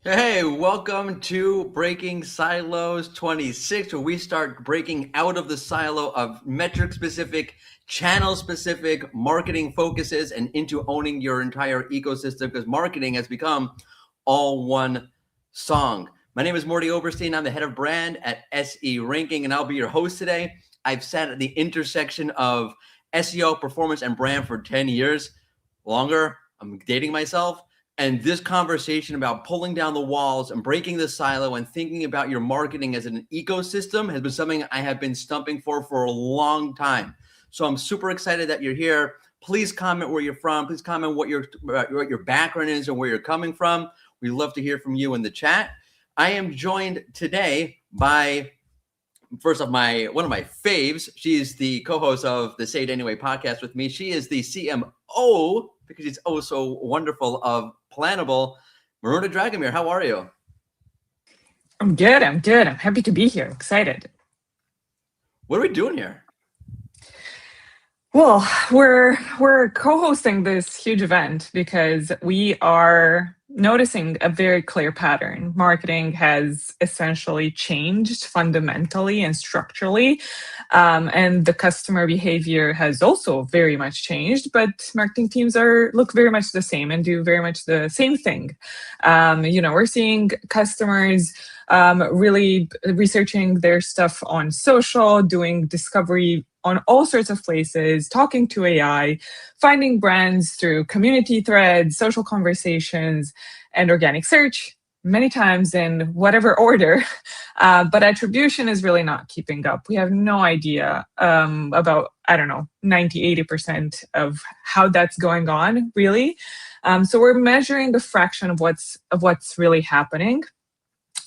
Hey, welcome to Breaking Silos 26, where we start breaking out of the silo of metric specific, channel specific marketing focuses and into owning your entire ecosystem because marketing has become all one song. My name is Morty Oberstein. I'm the head of brand at SE Ranking, and I'll be your host today. I've sat at the intersection of SEO, performance, and brand for 10 years. Longer. I'm dating myself. And this conversation about pulling down the walls and breaking the silo and thinking about your marketing as an ecosystem has been something I have been stumping for a long time. So I'm super excited that you're here. Please comment where you're from. Please comment what your background is and where you're coming from. We'd love to hear from you in the chat. I am joined today by, first off, one of my faves. She's the co-host of the Say It Anyway podcast with me. She is the CMO, because it's oh so wonderful, of Plannable. Maruna Dragomir, how are you? I'm good. I'm happy to be here. Excited. What are we doing here? Well, we're co-hosting this huge event because we are noticing a very clear pattern. Marketing has essentially changed fundamentally and structurally, and the customer behavior has also very much changed. But marketing teams look very much the same and do very much the same thing. We're seeing customers really researching their stuff on social, doing discovery on all sorts of places, talking to AI, finding brands through community threads, social conversations, and organic search, many times in whatever order. But attribution is really not keeping up. We have no idea about, 90, 80% of how that's going on, really. So we're measuring a fraction of what's really happening.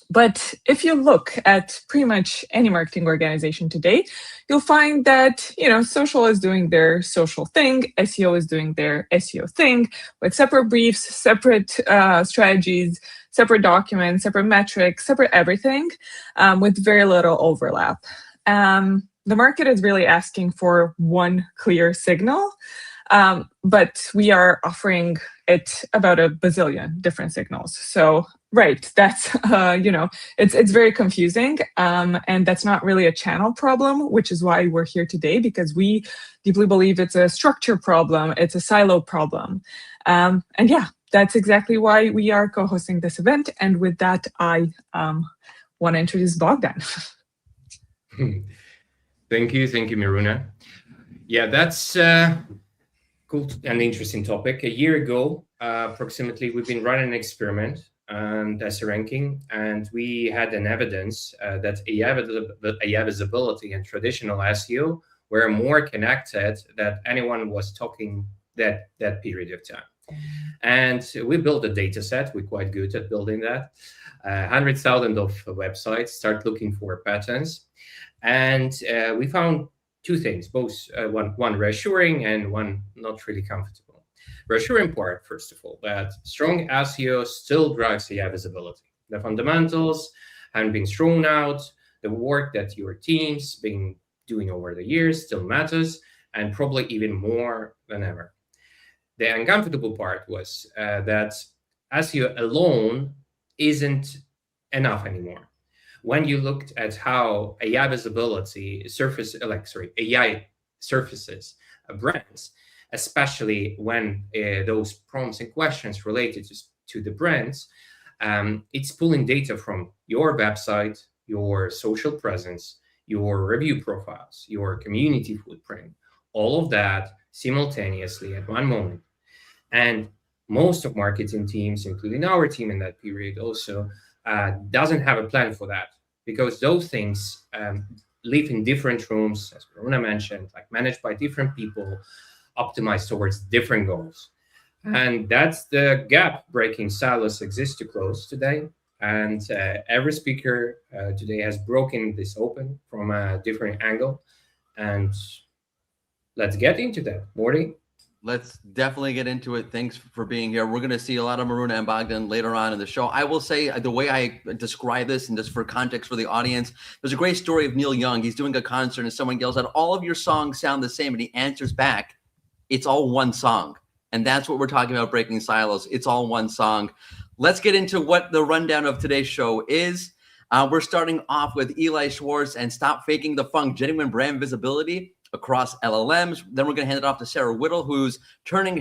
But if you look at pretty much any marketing organization today, you'll find that, social is doing their social thing, SEO is doing their SEO thing, with separate briefs, separate strategies, separate documents, separate metrics, separate everything, with very little overlap. The market is really asking for one clear signal, but we are offering it about a bazillion different signals. So right, that's it's very confusing, and that's not really a channel problem, which is why we're here today, because we deeply believe it's a structure problem, it's a silo problem, and yeah, that's exactly why we are co-hosting this event. And with that, I want to introduce Bogdan. Thank you, Maruna. Yeah, that's cool and interesting topic. A year ago, approximately, we've been running an experiment and as a ranking, and we had an evidence that AI visibility and traditional SEO were more connected than anyone was talking that period of time. And we built a data set. We're quite good at building that. 100,000 of websites start looking for patterns, and we found two things, both one reassuring and one not really comfortable. Reassuring part, first of all, that strong SEO still drives AI visibility. The fundamentals haven't been thrown out. The work that your team's been doing over the years still matters, and probably even more than ever. The uncomfortable part was that SEO alone isn't enough anymore. When you looked at how AI visibility AI surfaces brands, especially when those prompts and questions related to the brands, it's pulling data from your website, your social presence, your review profiles, your community footprint, all of that simultaneously at one moment. And most of marketing teams, including our team in that period also, doesn't have a plan for that, because those things live in different rooms, as Verona mentioned, like managed by different people, optimized towards different goals. And that's the gap Breaking Silos exists to close today. And every speaker today has broken this open from a different angle. And let's get into that. Morty? Let's definitely get into it. Thanks for being here. We're going to see a lot of Maruna and Bogdan later on in the show. I will say the way I describe this, and just for context for the audience, there's a great story of Neil Young. He's doing a concert and someone yells out, "All of your songs sound the same." And he answers back, "It's all one song." And that's what we're talking about, Breaking Silos. It's all one song. let's get into what the rundown of today's show is. We're starting off with Eli Schwartz and Stop Faking the Funk, Genuine Brand Visibility across LLMs. Then we're going to hand it off to Sarah Whittle, who's turning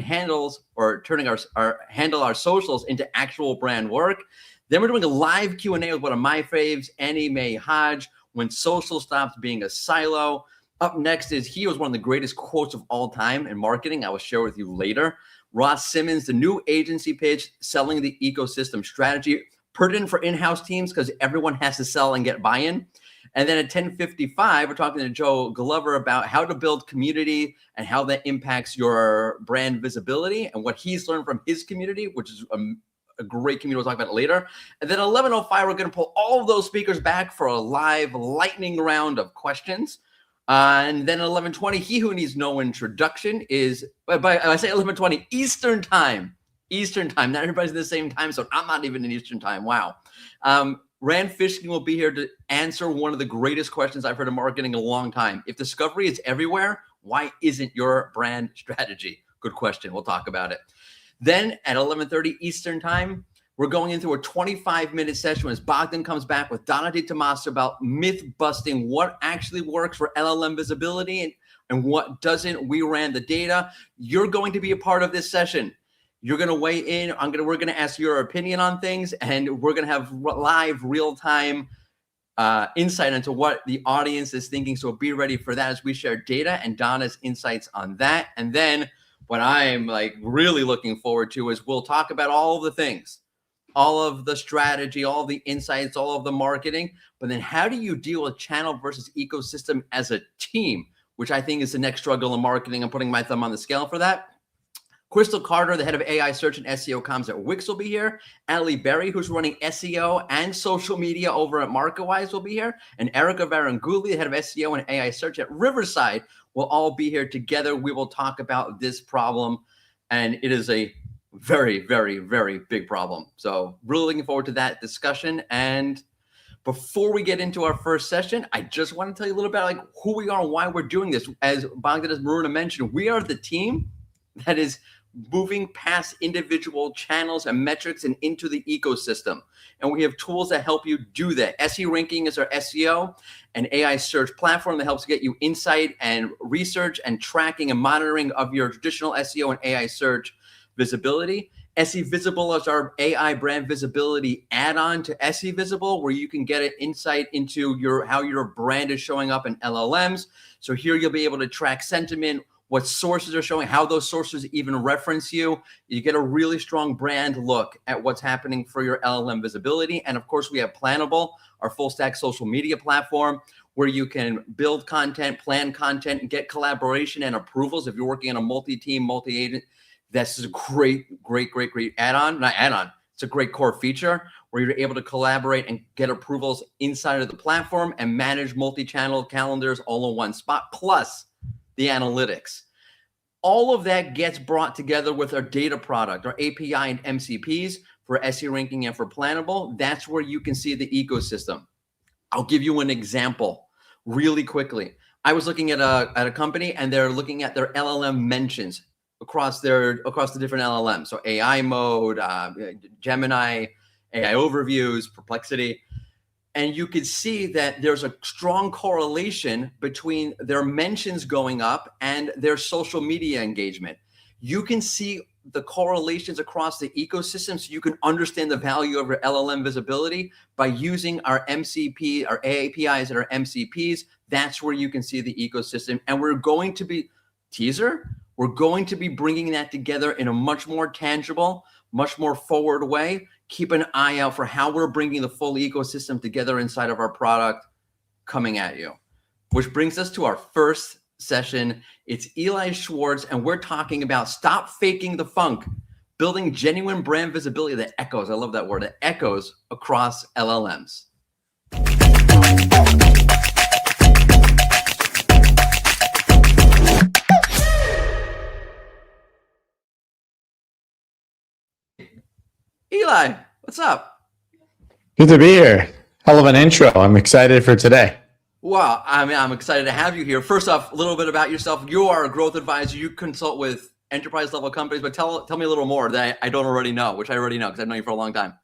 our socials into actual brand work. Then we're doing a live Q&A with one of my faves, Annie Mae Hodge, When Social Stops Being a Silo. Up next is, he was one of the greatest quotes of all time in marketing. I will share with you later. Ross Simmons, the new agency pitch, selling the ecosystem strategy, pertinent for in-house teams because everyone has to sell and get buy-in. And then at 10:55, we're talking to Joe Glover about how to build community and how that impacts your brand visibility and what he's learned from his community, which is a great community. We'll talk about it later. And then 11:05, we're going to pull all of those speakers back for a live lightning round of questions. And then at 11:20, he who needs no introduction is, but I say 11:20 Eastern time. Eastern time. Not everybody's in the same time zone. I'm not even in Eastern time. Wow. Rand Fishkin will be here to answer one of the greatest questions I've heard in marketing in a long time. If discovery is everywhere, why isn't your brand strategy? Good question. We'll talk about it. Then at 11:30 Eastern time, we're going into a 25-minute session as Bogdan comes back with Donna DiTomaso about myth busting, what actually works for LLM visibility and what doesn't. We ran the data. You're going to be a part of this session. You're going to weigh in. We're going to ask your opinion on things, and we're going to have live, real-time insight into what the audience is thinking. So be ready for that as we share data and Donna's insights on that. And then what I'm really looking forward to is we'll talk about all of the things, all of the strategy, all of the insights, all of the marketing. But then how do you deal with channel versus ecosystem as a team, which I think is the next struggle in marketing. I'm putting my thumb on the scale for that. Crystal Carter, the head of AI search and SEO comms at Wix, will be here. Ali Berry, who's running SEO and social media over at MarketWise, will be here. And Erica Varanguli, the head of SEO and AI search at Riverside, will all be here together. We will talk about this problem, and it is a very, very, very big problem. So really looking forward to that discussion. And before we get into our first session, I just want to tell you a little bit about who we are and why we're doing this. As Bogdan, as Maruna mentioned, we are the team that is moving past individual channels and metrics and into the ecosystem. And we have tools that help you do that. SE Ranking is our SEO and AI search platform that helps get you insight and research and tracking and monitoring of your traditional SEO and AI search visibility. SE Visible is our AI brand visibility add-on to SE Visible, where you can get an insight into how your brand is showing up in LLMs. So here you'll be able to track sentiment, what sources are showing, how those sources even reference you. You get a really strong brand look at what's happening for your LLM visibility. And of course, we have Planable, our full stack social media platform, where you can build content, plan content, and get collaboration and approvals. If you're working on a multi-team, multi-agent, this is a great add-on. Not add-on, it's a great core feature where you're able to collaborate and get approvals inside of the platform and manage multi-channel calendars all in one spot, plus the analytics. All of that gets brought together with our data product, our API and MCPs for SE Ranking and for Planable. That's where you can see the ecosystem. I'll give you an example really quickly. I was looking at a company, and they're looking at their LLM mentions across the different LLMs. So AI mode, Gemini, AI overviews, Perplexity. And you could see that there's a strong correlation between their mentions going up and their social media engagement. You can see the correlations across the ecosystem, so you can understand the value of your LLM visibility by using our MCP, our APIs and our MCPs. That's where you can see the ecosystem. And we're going to be, we're going to be bringing that together in a much more tangible, much more forward way. Keep an eye out for how we're bringing the full ecosystem together inside of our product coming at you. Which brings us to our first session. It's Eli Schwartz, and we're talking about Stop Faking the Funk, building genuine brand visibility that echoes, I love that word, that echoes across LLMs. Eli, what's up? Good to be here. Hell of an intro. I'm excited for today. Wow, I'm excited to have you here. First off, a little bit about yourself. You are a growth advisor. You consult with enterprise level companies, but tell me a little more that I don't already know, which I already know because I've known you for a long time.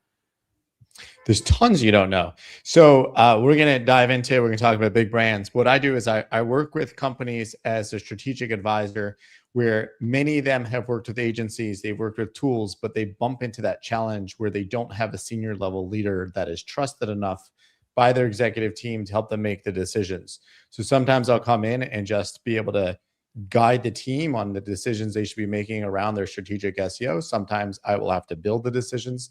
There's tons you don't know. So we're going to dive into it. We're going to talk about big brands. What I do is I work with companies as a strategic advisor, where many of them have worked with agencies, they've worked with tools, but they bump into that challenge where they don't have a senior level leader that is trusted enough by their executive team to help them make the decisions. So sometimes I'll come in and just be able to guide the team on the decisions they should be making around their strategic SEO. Sometimes I will have to build the decisions.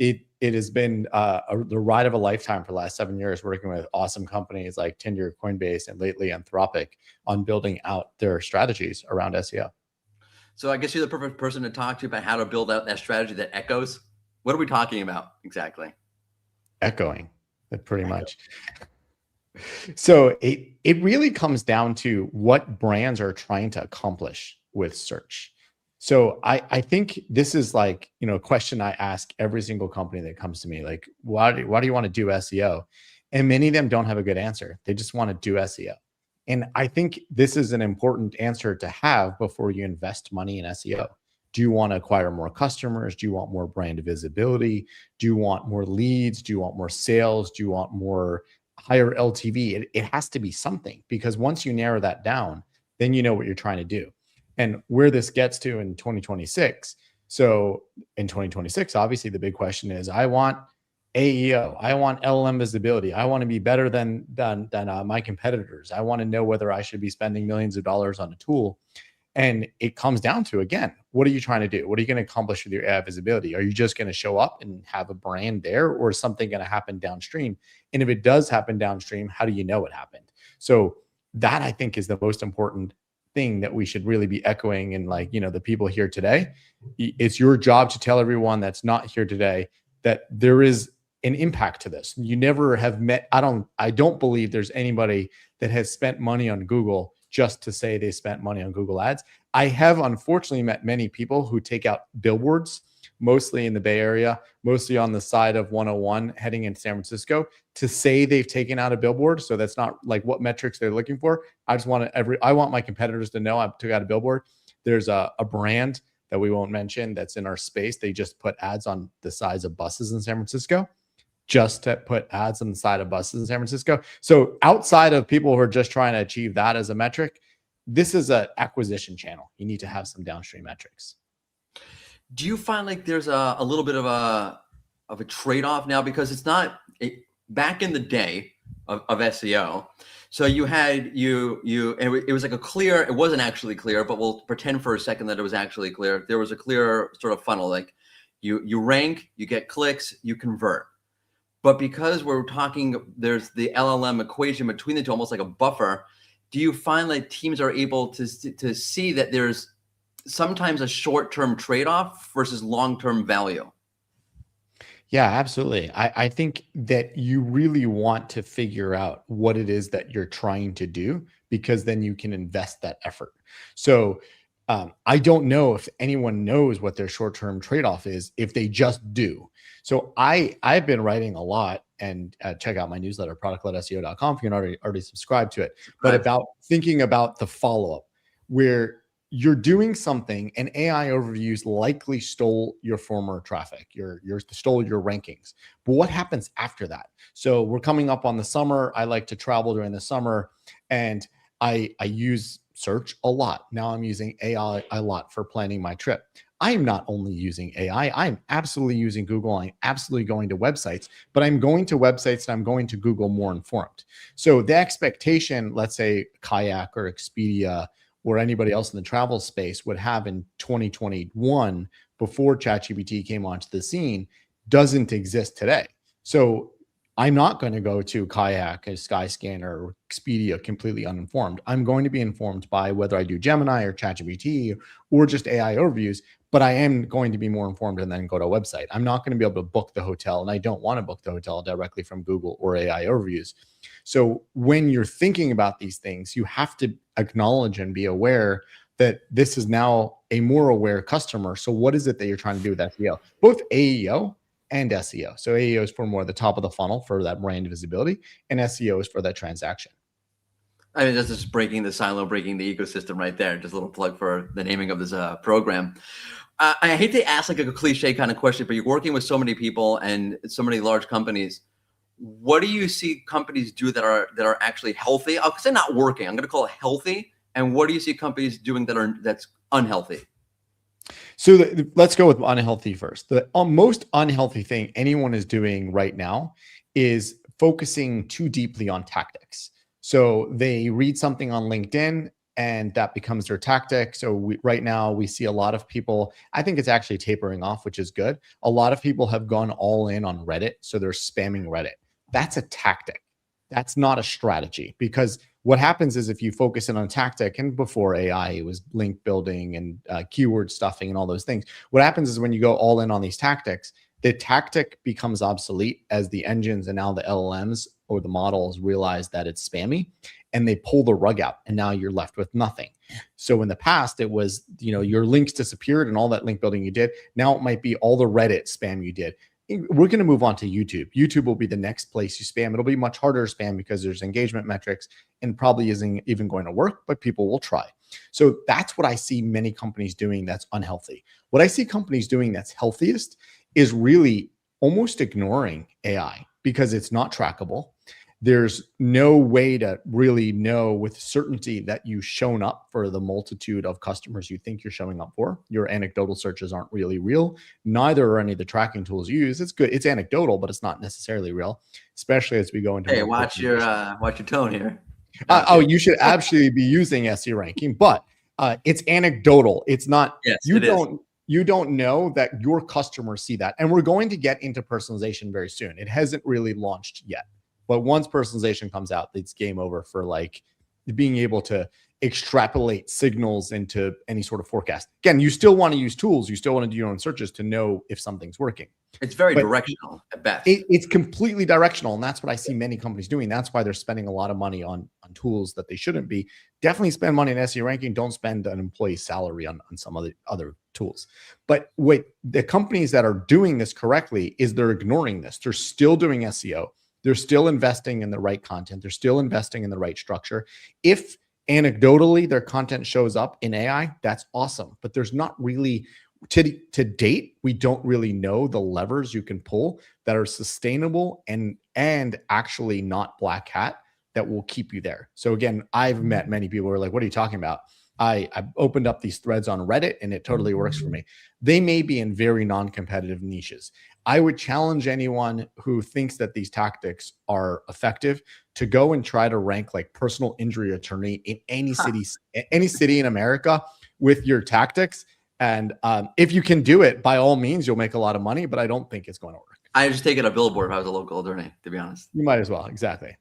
It has been the ride of a lifetime for the last 7 years, working with awesome companies like Tinder, Coinbase, and lately Anthropic on building out their strategies around SEO. So I guess you're the perfect person to talk to about how to build out that strategy that echoes. What are we talking about exactly? Echoing, pretty much. So it really comes down to what brands are trying to accomplish with search. So I think this is like, a question I ask every single company that comes to me, like, why do you want to do SEO? And many of them don't have a good answer. They just want to do SEO. And I think this is an important answer to have before you invest money in SEO. Do you want to acquire more customers? Do you want more brand visibility? Do you want more leads? Do you want more sales? Do you want more higher LTV? It has to be something, because once you narrow that down, then you know what you're trying to do. And where this gets to in 2026. So in 2026, obviously the big question is, I want AEO, I want LLM visibility, I want to be better than my competitors. I want to know whether I should be spending millions of dollars on a tool. And it comes down to, again, what are you trying to do? What are you going to accomplish with your AI visibility? Are you just going to show up and have a brand there, or is something going to happen downstream? And if it does happen downstream, how do you know it happened? So that, I think, is the most important thing that we should really be echoing. And the people here today, it's your job to tell everyone that's not here today that there is an impact to this. You never have met, I don't believe there's anybody that has spent money on Google just to say they spent money on Google ads. I have unfortunately met many people who take out billboards, mostly in the Bay Area, mostly on the side of 101 heading into San Francisco, to say they've taken out a billboard. So that's not like what metrics they're looking for. I want my competitors to know I took out a billboard. There's a brand that we won't mention that's in our space. They just put ads on the sides of buses in San Francisco, just to put ads on the side of buses in San Francisco. So outside of people who are just trying to achieve that as a metric, this is an acquisition channel. You need to have some downstream metrics. Do you find like there's a little bit of a trade-off now, because it's not back in the day of SEO? So you had it was like it wasn't actually clear, but we'll pretend for a second that it was actually clear. There was a clear sort of funnel, like you rank, you get clicks, you convert. But because we're talking, there's the LLM equation between the two, almost like a buffer. Do you find that teams are able to see that there's sometimes a short-term trade-off versus long-term value? Yeah, absolutely. I think that you really want to figure out what it is that you're trying to do, because then you can invest that effort. So I don't know if anyone knows what their short-term trade-off is if they just do. So I've been writing a lot, and check out my newsletter, product-led-seo.com, if you're not already subscribed to it, but about thinking about the follow-up, where you're doing something and AI overviews likely stole your former traffic, stole your rankings. But what happens after that? So we're coming up on the summer. I like to travel during the summer, and I use search a lot. Now I'm using AI a lot for planning my trip. I'm not only using AI, I'm absolutely using Google. I'm absolutely going to websites, but I'm going to websites and I'm going to Google more informed. So the expectation, let's say Kayak or Expedia or anybody else in the travel space would have in 2021, before ChatGPT came onto the scene, doesn't exist today. So I'm not going to go to Kayak, Skyscanner, or Expedia completely uninformed. I'm going to be informed by whether I do Gemini or ChatGPT or just AI overviews, but I am going to be more informed and then go to a website. I'm not going to be able to book the hotel, and I don't want to book the hotel directly from Google or AI overviews. So when you're thinking about these things, you have to acknowledge and be aware that this is now a more aware customer. So what is it that you're trying to do with SEO? Both AEO and SEO. So AEO is for more the top of the funnel for that brand visibility, and SEO is for that transaction. I mean, that's just breaking the silo, breaking the ecosystem right there. Just a little plug for the naming of this program. I hate to ask like a cliche kind of question, but you're working with so many people and so many large companies. What do you see companies do that are actually healthy? I'll say not working. I'm going to call it healthy. And what do you see companies doing that's unhealthy? So let's go with unhealthy first. The most unhealthy thing anyone is doing right now is focusing too deeply on tactics. So they read something on LinkedIn and that becomes their tactic. So right now we see a lot of people, I think it's actually tapering off, which is good. A lot of people have gone all in on Reddit. So they're spamming Reddit. That's a tactic. That's not a strategy, because what happens is if you focus in on tactic, and before AI, it was link building and keyword stuffing and all those things. What happens is when you go all in on these tactics, the tactic becomes obsolete as the engines and now the LLMs or the models realize that it's spammy and they pull the rug out, and now you're left with nothing. So in the past, it was, your links disappeared and all that link building you did. Now it might be all the Reddit spam you did. We're going to move on to YouTube. YouTube will be the next place you spam. It'll be much harder to spam because there's engagement metrics and probably isn't even going to work, but people will try. So that's what I see many companies doing that's unhealthy. What I see companies doing that's healthiest is really almost ignoring AI because it's not trackable. There's no way to really know with certainty that you've shown up for the multitude of customers you think you're showing up for. Your anecdotal searches aren't really real. Neither are any of the tracking tools you use. It's good. It's anecdotal, but it's not necessarily real, especially as we go into. Hey, watch your tone here. You should absolutely be using SE ranking, but it's anecdotal. It's not. Yes, You don't know that your customers see that. And we're going to get into personalization very soon. It hasn't really launched yet. But once personalization comes out, it's game over for like being able to extrapolate signals into any sort of forecast. Again, you still want to use tools. You still want to do your own searches to know if something's working. It's very directional at best. It's completely directional. And that's what I see many companies doing. That's why they're spending a lot of money on tools that they shouldn't be. Definitely spend money on SEO ranking. Don't spend an employee's salary on some other tools. But what the companies that are doing this correctly is they're ignoring this. They're still doing SEO. They're still investing in the right content. They're still investing in the right structure. If anecdotally their content shows up in AI, that's awesome. But there's not really, to date, we don't really know the levers you can pull that are sustainable and actually not black hat that will keep you there. So again, I've met many people who are like, what are you talking about? I opened up these threads on Reddit and it totally works for me. They may be in very non-competitive niches. I would challenge anyone who thinks that these tactics are effective to go and try to rank like personal injury attorney in any city in America with your tactics. And if you can do it, by all means, you'll make a lot of money, but I don't think it's going to work. I just take it a billboard if I was a local attorney, to be honest. You might as well. Exactly.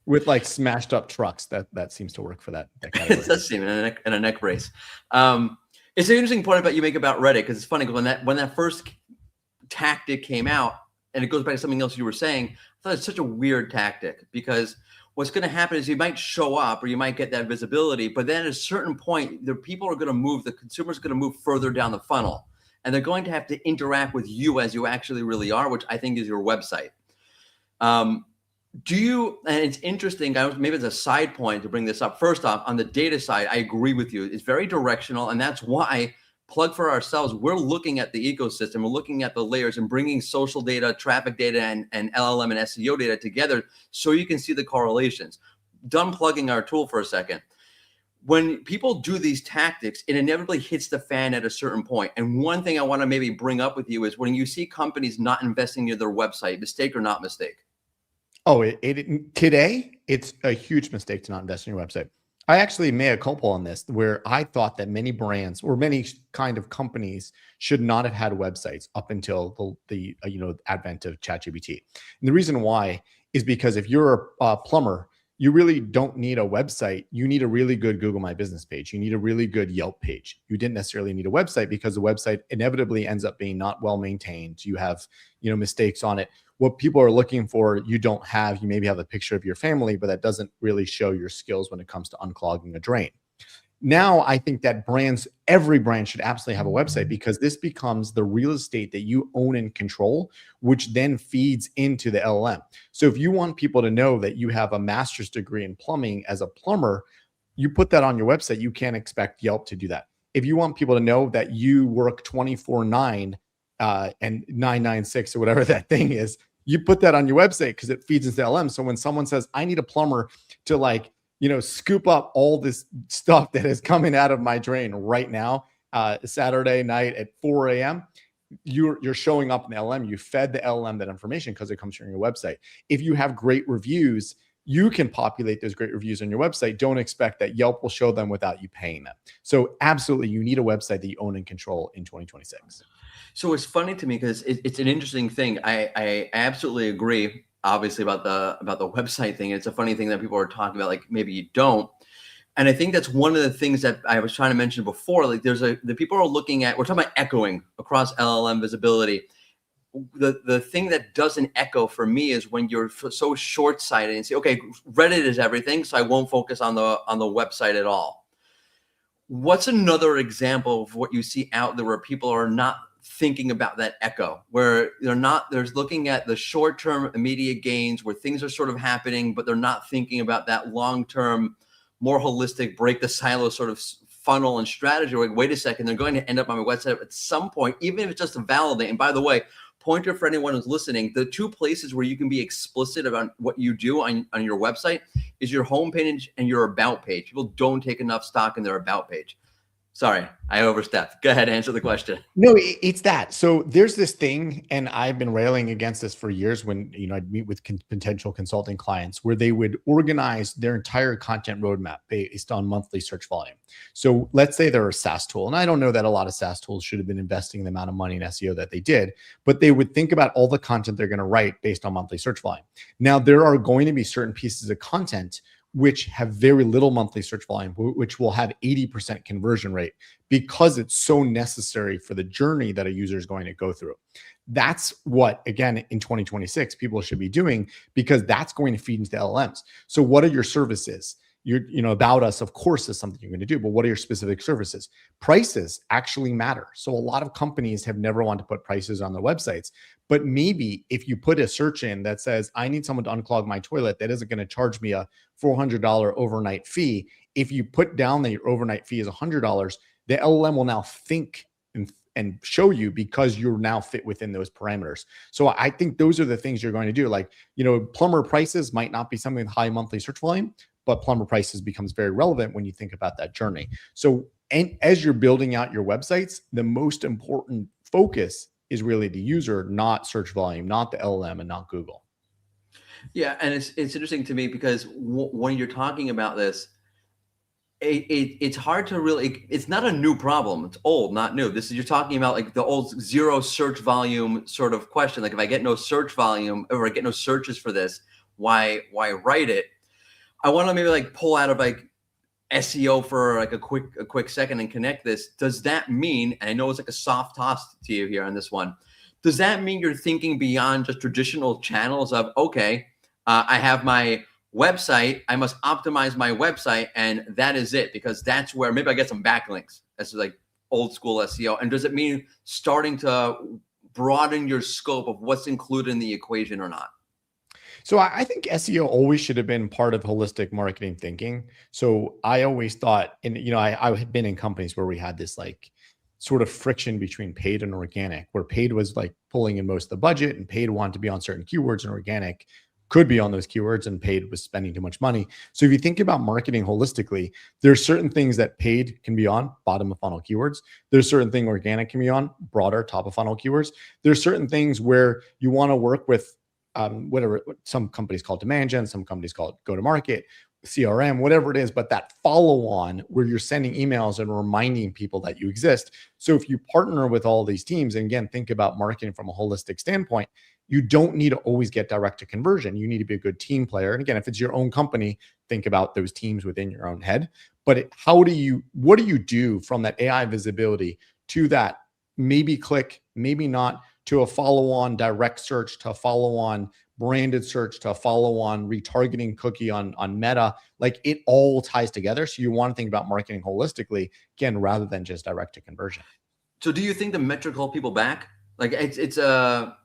With like smashed up trucks, that seems to work for that category. It does seem in a neck brace. It's an interesting point about you make about Reddit, because it's funny when that first tactic came out, and it goes back to something else you were saying. I thought it's such a weird tactic, because what's going to happen is you might show up or you might get that visibility, but then at a certain point, the people are going to move, the consumers are going to move further down the funnel, and they're going to have to interact with you as you actually really are, which I think is your website. And it's interesting, maybe it's a side point to bring this up. First off, on the data side, I agree with you. It's very directional, and that's why, plug for ourselves, we're looking at the ecosystem, we're looking at the layers and bringing social data, traffic data, and LLM and SEO data together so you can see the correlations. Done plugging our tool for a second. When people do these tactics, it inevitably hits the fan at a certain point. And one thing I want to maybe bring up with you is when you see companies not investing in their website, mistake or not mistake? Oh, today, it's a huge mistake to not invest in your website. I actually made a culpa on this, where I thought that many brands or many kind of companies should not have had websites up until the advent of ChatGPT. And the reason why is because if you're a plumber, you really don't need a website. You need a really good Google My Business page. You need a really good Yelp page. You didn't necessarily need a website, because the website inevitably ends up being not well maintained. You have, mistakes on it. What people are looking for, you don't have. You maybe have a picture of your family, but that doesn't really show your skills when it comes to unclogging a drain. Now I think that every brand should absolutely have a website, because this becomes the real estate that you own and control, which then feeds into the LLM. So if you want people to know that you have a master's degree in plumbing as a plumber, you put that on your website. You can't expect Yelp to do that. If you want people to know that you work 24/9 and 996 or whatever that thing is, you put that on your website because it feeds into LM. So when someone says, I need a plumber to scoop up all this stuff that is coming out of my drain right now, Saturday night at 4 a.m., you're showing up in the LM. You fed the LM that information because it comes from your website. If you have great reviews, you can populate those great reviews on your website. Don't expect that Yelp will show them without you paying them. So absolutely, you need a website that you own and control in 2026. So it's funny to me because it's an interesting thing. I absolutely agree, obviously, about the website thing. It's a funny thing that people are talking about, like maybe you don't. And I think that's one of the things that I was trying to mention before. Like the people are looking at, we're talking about echoing across LLM visibility. The thing that doesn't echo for me is when you're so short-sighted and say, okay, Reddit is everything, so I won't focus on the website at all. What's another example of what you see out there where people are not thinking about that echo, where they're looking at the short-term immediate gains, where things are sort of happening, but they're not thinking about that long-term, more holistic, break the silo sort of funnel and strategy? Like, wait a second, they're going to end up on my website at some point, even if it's just to validate. And by the way, pointer for anyone who's listening, the two places where you can be explicit about what you do on your website is your homepage and your about page. People don't take enough stock in their about page. Sorry, I overstepped. Go ahead, answer the question. No, it's that. So there's this thing, and I've been railing against this for years when, I'd meet with potential consulting clients where they would organize their entire content roadmap based on monthly search volume. So let's say they're a SaaS tool, and I don't know that a lot of SaaS tools should have been investing the amount of money in SEO that they did, but they would think about all the content they're going to write based on monthly search volume. Now, there are going to be certain pieces of content which have very little monthly search volume, which will have 80% conversion rate because it's so necessary for the journey that a user is going to go through. That's what, again, in 2026, people should be doing, because that's going to feed into LLMs. So what are your services? About us, of course, is something you're going to do, but what are your specific services? Prices actually matter. So a lot of companies have never wanted to put prices on their websites, but maybe if you put a search in that says, I need someone to unclog my toilet, that isn't going to charge me a $400 overnight fee. If you put down that your overnight fee is $100, the LLM will now think and show you, because you're now fit within those parameters. So I think those are the things you're going to do. Like, plumber prices might not be something with high monthly search volume, but plumber prices becomes very relevant when you think about that journey. So, and as you're building out your websites, the most important focus is really the user, not search volume, not the LLM, and not Google. Yeah, and it's interesting to me because when you're talking about this, it's hard to really. It's not a new problem. It's old, not new. You're talking about like the old zero search volume sort of question. Like, if I get no search volume or I get no searches for this, why write it? I want to maybe like pull out of like SEO for like a quick second and connect this. Does that mean, and I know it's like a soft toss to you here on this one, does that mean you're thinking beyond just traditional channels of, okay, I have my website, I must optimize my website, and that is it, because that's where maybe I get some backlinks. That's like old school SEO. And does it mean starting to broaden your scope of what's included in the equation or not? So I think SEO always should have been part of holistic marketing thinking. So I always thought, and I had been in companies where we had this like sort of friction between paid and organic, where paid was like pulling in most of the budget, and paid wanted to be on certain keywords, and organic could be on those keywords, and paid was spending too much money. So if you think about marketing holistically, there's certain things that paid can be on, bottom of funnel keywords. There's certain thing organic can be on, broader top of funnel keywords. There's certain things where you want to work with whatever some companies call demand gen, some companies call it go to market, CRM, whatever it is, but that follow on where you're sending emails and reminding people that you exist. So if you partner with all these teams, and again, think about marketing from a holistic standpoint, you don't need to always get direct to conversion. You need to be a good team player. And again, if it's your own company, think about those teams within your own head. But what do you do from that AI visibility to that maybe click, maybe not, to a follow-on direct search, to a follow-on branded search to follow on retargeting cookie on Meta. Like it all ties together. So you want to think about marketing holistically, again, rather than just direct to conversion. So do you think the metric hold people back? Like it's a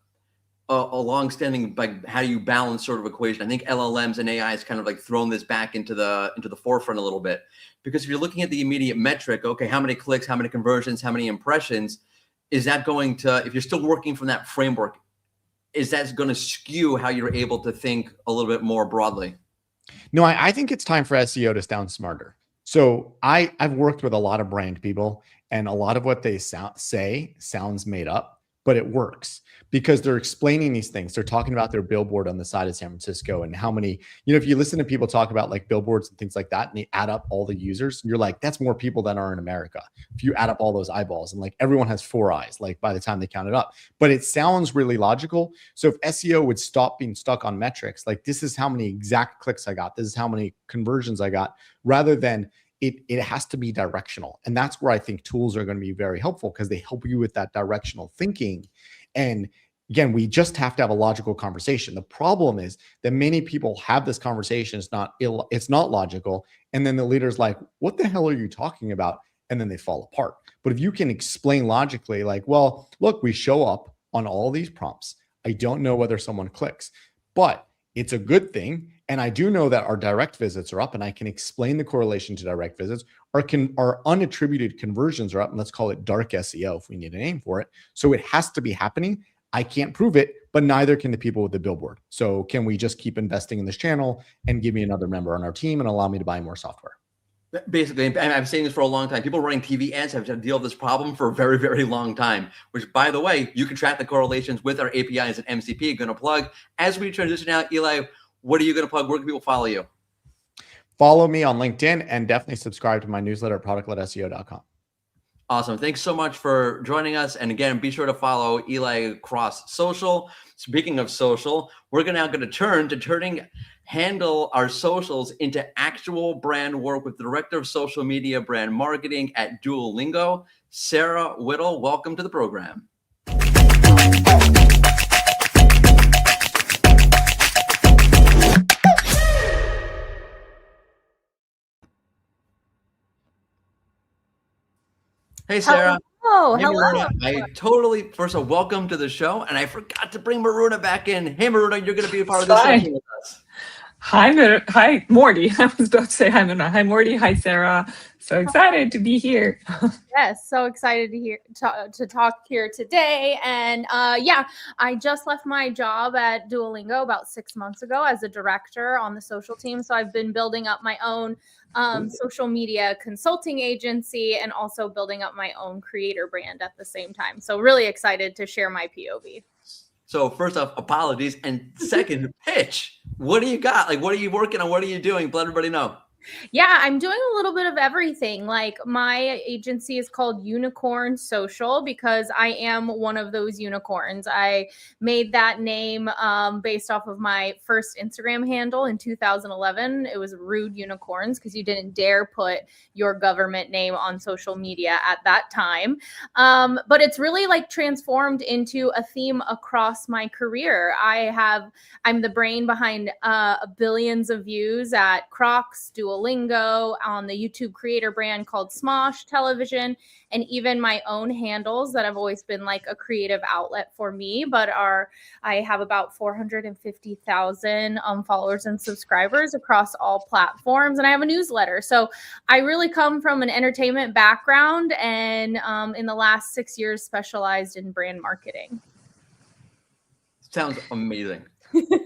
long-standing, like, how do you balance sort of equation? I think LLMs and AI has kind of like thrown this back into the forefront a little bit, because if you're looking at the immediate metric, okay, how many clicks, how many conversions, how many impressions, is that going to, if you're still working from that framework, is that going to skew how you're able to think a little bit more broadly? No, I think it's time for SEO to sound smarter. So I've worked with a lot of brand people, and a lot of what they say sounds made up, but it works because they're explaining these things. They're talking about their billboard on the side of San Francisco and how many, if you listen to people talk about like billboards and things like that, and they add up all the users, you're like, that's more people than are in America. If you add up all those eyeballs, and like everyone has 4 eyes, like by the time they count it up, but it sounds really logical. So if SEO would stop being stuck on metrics, like this is how many exact clicks I got, this is how many conversions I got, rather than it has to be directional. And that's where I think tools are going to be very helpful, because they help you with that directional thinking. And again, we just have to have a logical conversation. The problem is that many people have this conversation. It's not logical. And then the leader's like, what the hell are you talking about? And then they fall apart. But if you can explain logically, like, well, look, we show up on all these prompts. I don't know whether someone clicks, but it's a good thing. And I do know that our direct visits are up, and I can explain the correlation to direct visits. Our unattributed conversions are up, and let's call it dark SEO if we need a name for it. So it has to be happening. I can't prove it, but neither can the people with the billboard. So can we just keep investing in this channel and give me another member on our team and allow me to buy more software? Basically, and I've saying this for a long time, people running TV ads have to deal with this problem for a very, very long time, which, by the way, you can track the correlations with our APIs at MCP. Going to plug. As we transition out, Eli, what are you going to plug? Where can people follow you? Follow me on LinkedIn, and definitely subscribe to my newsletter at productledseo.com. Awesome. Thanks so much for joining us. And again, be sure to follow Eli across social. Speaking of social, we're now going to handle our socials into actual brand work with the Director of Social Media Brand Marketing at Duolingo, Sarah Whittle. Welcome to the program. Hey, Sarah. Hello. Hey, Maruna. First of all, welcome to the show. And I forgot to bring Maruna back in. Hey, Maruna, you're going to be a part of this session with us. Hi, Morty. I was about to say hi, Maruna. Hi, Morty. Hi, Sarah. So excited to be here. Yes, so excited to talk here today. And I just left my job at Duolingo about 6 months ago as a director on the social team. So I've been building up my own social media consulting agency and also building up my own creator brand at the same time. So really excited to share my POV. So first off, apologies. And second, pitch. What do you got? Like, what are you working on? What are you doing? Let everybody know. Yeah, I'm doing a little bit of everything. Like my agency is called Unicorn Social because I am one of those unicorns. I made that name based off of my first Instagram handle in 2011. It was Rude Unicorns because you didn't dare put your government name on social media at that time. But it's really like transformed into a theme across my career. I'm the brain behind billions of views at Crocs, Duolingo, on the YouTube creator brand called Smosh Television, and even my own handles that have always been like a creative outlet for me, but I have about 450,000 followers and subscribers across all platforms, and I have a newsletter. So I really come from an entertainment background, and in the last 6 years specialized in brand marketing. Sounds amazing.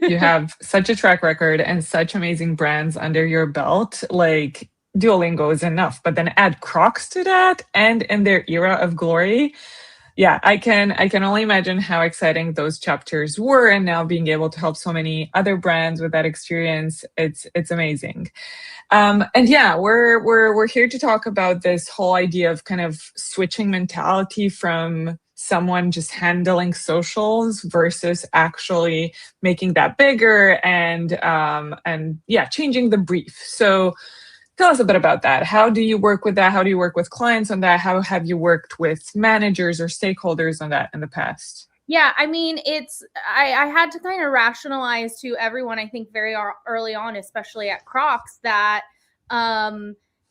You have such a track record and such amazing brands under your belt. Like Duolingo is enough, but then add Crocs to that, and in their era of glory. Yeah, I can only imagine how exciting those chapters were, and now being able to help so many other brands with that experience, it's amazing. And yeah, we're here to talk about this whole idea of kind of switching mentality from someone just handling socials versus actually making that bigger and changing the brief. So tell us a bit about that. How do you work with that? How do you work with clients on that? How have you worked with managers or stakeholders on that in the past? Yeah, I mean, I had to kind of rationalize to everyone, I think very early on, especially at Crocs, that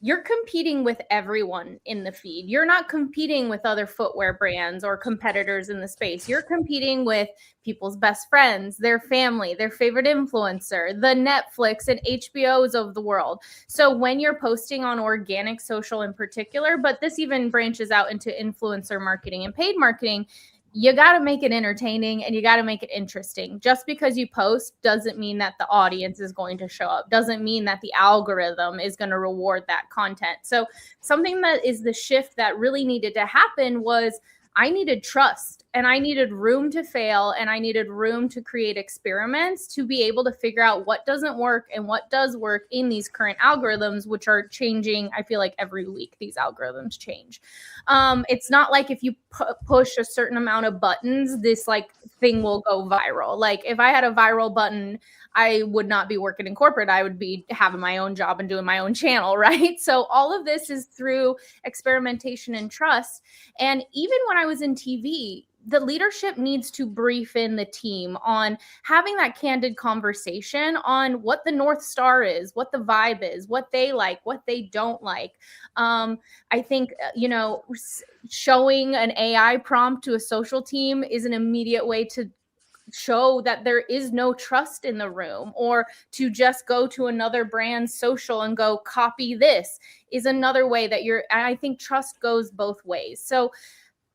you're competing with everyone in the feed. You're not competing with other footwear brands or competitors in the space. You're competing with people's best friends, their family, their favorite influencer, the Netflix and HBOs of the world. So when you're posting on organic social in particular, but this even branches out into influencer marketing and paid marketing, you got to make it entertaining and you got to make it interesting. Just because you post doesn't mean that the audience is going to show up, doesn't mean that the algorithm is going to reward that content. So something that is the shift that really needed to happen was I needed trust and I needed room to fail and I needed room to create experiments to be able to figure out what doesn't work and what does work in these current algorithms, which are changing. I feel like every week these algorithms change. It's not like if you push a certain amount of buttons, this like thing will go viral. Like if I had a viral button, I would not be working in corporate. I would be having my own job and doing my own channel, right? So all of this is through experimentation and trust. And even when I was in TV, the leadership needs to brief in the team on having that candid conversation on what the North Star is, what the vibe is, what they like, what they don't like. I think, showing an AI prompt to a social team is an immediate way to show that there is no trust in the room, or to just go to another brand's social and go copy this is another way that I think trust goes both ways. So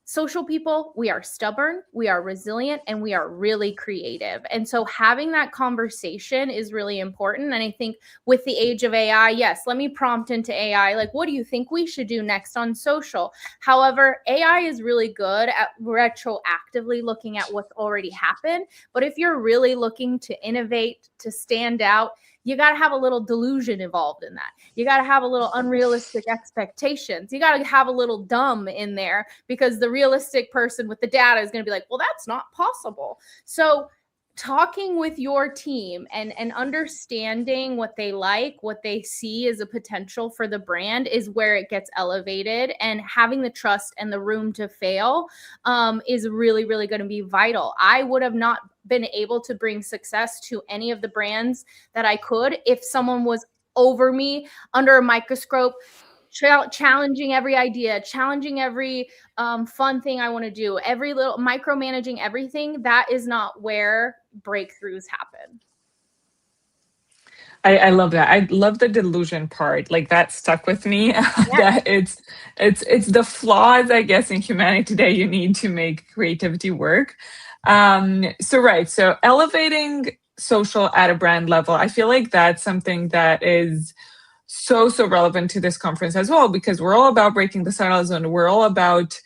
social people, we are stubborn, we are resilient, and we are really creative. And so having that conversation is really important. And I think with the age of AI, yes, let me prompt into AI, like, what do you think we should do next on social? However, AI is really good at retroactively looking at what's already happened. But if you're really looking to innovate, to stand out, you got to have a little delusion involved in that. You got to have a little unrealistic expectations. You got to have a little dumb in there, because the realistic person with the data is going to be like, well, that's not possible. So talking with your team and understanding what they like, what they see as a potential for the brand is where it gets elevated. And having the trust and the room to fail is really, really going to be vital. I would have not been able to bring success to any of the brands that I could if someone was over me under a microscope, challenging every idea, challenging every fun thing I want to do, every little micromanaging everything. That is not where breakthroughs happen. I love that. I love the delusion part. Like that stuck with me. That it's the flaws, I guess, in humanity today you need to make creativity work. So elevating social at a brand level, I feel like that's something that is so relevant to this conference as well, because we're all about breaking the silos and we're all about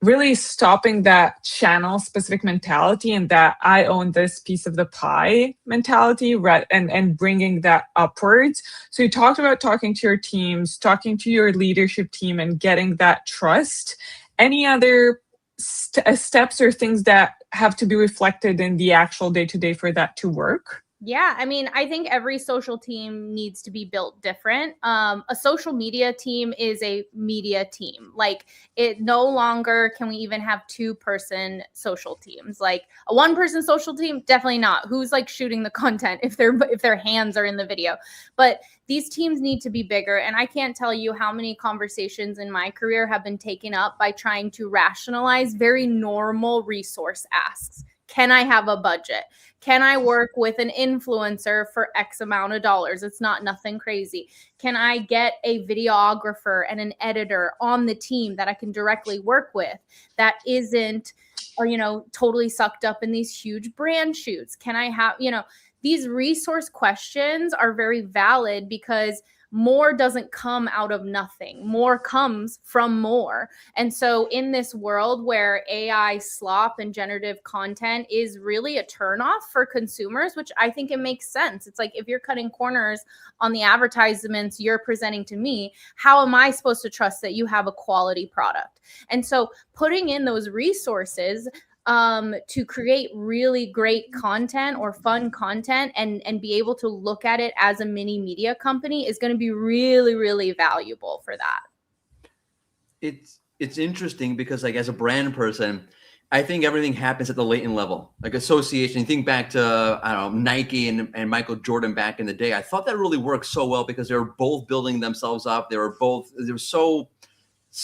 really stopping that channel specific mentality and that I own this piece of the pie mentality, right? And bringing that upwards. So you talked about talking to your teams, talking to your leadership team and getting that trust. Any other steps or things that have to be reflected in the actual day-to-day for that to work? Yeah, I mean, I think every social team needs to be built different. A social media team is a media team. Like, it no longer can we even have 2-person social teams. Like a 1-person social team, definitely not. Who's like shooting the content if their hands are in the video? But these teams need to be bigger. And I can't tell you how many conversations in my career have been taken up by trying to rationalize very normal resource asks. Can I have a budget? Can I work with an influencer for X amount of dollars? It's not nothing crazy. Can I get a videographer and an editor on the team that I can directly work with that isn't, totally sucked up in these huge brand shoots? Can I have, these resource questions are very valid because more doesn't come out of nothing. More comes from more. And so in this world where AI slop and generative content is really a turnoff for consumers, which I think it makes sense. It's like, if you're cutting corners on the advertisements you're presenting to me, how am I supposed to trust that you have a quality product? And so putting in those resources to create really great content or fun content and be able to look at it as a mini media company is going to be really, really valuable for that. It's interesting because, like, as a brand person, I think everything happens at the latent level, like association. You think back to, I don't know, Nike and Michael Jordan back in the day. I thought that really worked so well because they were both building themselves up. There was so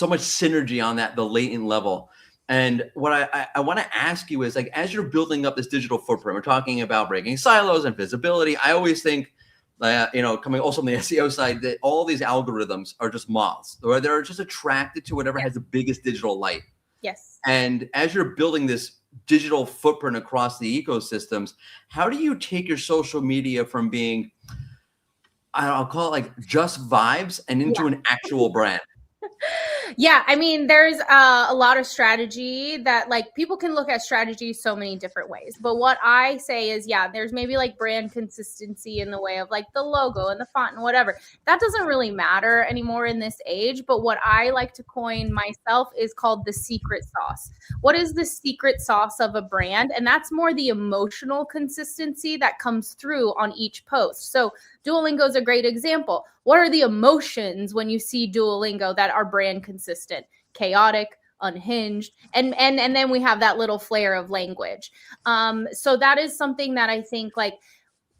much synergy on the latent level. And what I want to ask you is, like, as you're building up this digital footprint, we're talking about breaking silos and visibility. I always think, coming also from the SEO side, that all these algorithms are just moths, or they're just attracted to whatever has the biggest digital light. Yes. And as you're building this digital footprint across the ecosystems, how do you take your social media from being, I'll call it like just vibes, and into an actual brand? Yeah, I mean, there's a lot of strategy that, like, people can look at strategy so many different ways. But what I say is, yeah, there's maybe like brand consistency in the way of like the logo and the font and whatever. That doesn't really matter anymore in this age. But what I like to coin myself is called the secret sauce. What is the secret sauce of a brand? And that's more the emotional consistency that comes through on each post. So Duolingo is a great example. What are the emotions when you see Duolingo that are brand consistent? Chaotic, unhinged, and then we have that little flair of language. So that is something that I think, like,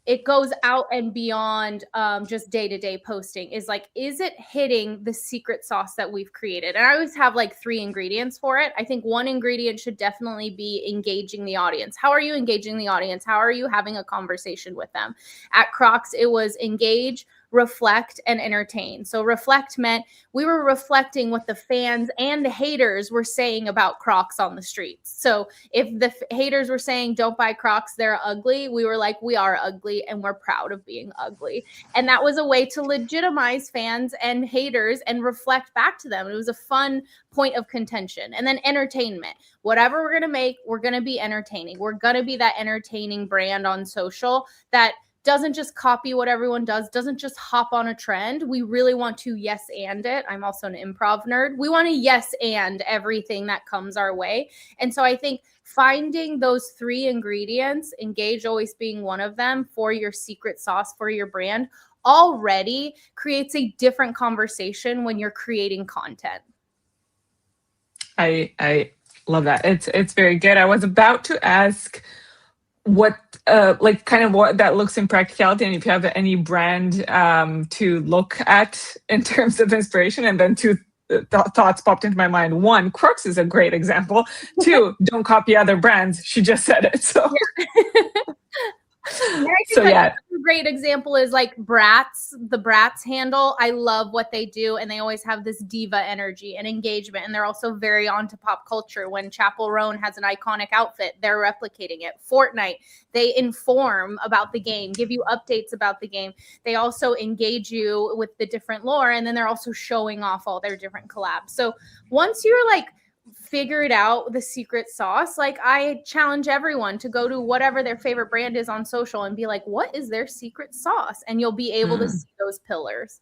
it goes out and beyond just day-to-day posting. Is like, is it hitting the secret sauce that we've created? And I always have like 3 ingredients for it. I think one ingredient should definitely be engaging the audience. How are you engaging the audience? How are you having a conversation with them? At Crocs, it was engage, reflect, and entertain. So reflect meant we were reflecting what the fans and the haters were saying about Crocs on the streets. So if the haters were saying, don't buy Crocs, they're ugly, we were like, we are ugly and we're proud of being ugly. And that was a way to legitimize fans and haters and reflect back to them. It was a fun point of contention. And then entertainment. Whatever we're going to make, we're going to be entertaining. We're going to be that entertaining brand on social that doesn't just copy what everyone does, doesn't just hop on a trend. We really want to yes and it. I'm also an improv nerd. We want to yes and everything that comes our way. And so I think finding those 3 ingredients, engage always being one of them, for your secret sauce, for your brand, already creates a different conversation when you're creating content. I love that. It's very good. I was about to ask what like kind of what that looks in practicality, and if you have any brand to look at in terms of inspiration. And then 2 thoughts popped into my mind. 1, Crocs is a great example. 2, don't copy other brands. She just said it. So So yeah, a great example is like Bratz, the Bratz handle. I love what they do, and they always have this diva energy and engagement, and they're also very onto pop culture. When Chapel Roan has an iconic outfit, they're replicating it. Fortnite, they inform about the game, give you updates about the game. They also engage you with the different lore, and then they're also showing off all their different collabs. So once you're like figured out the secret sauce, like, I challenge everyone to go to whatever their favorite brand is on social and be like, what is their secret sauce? And you'll be able to see those pillars.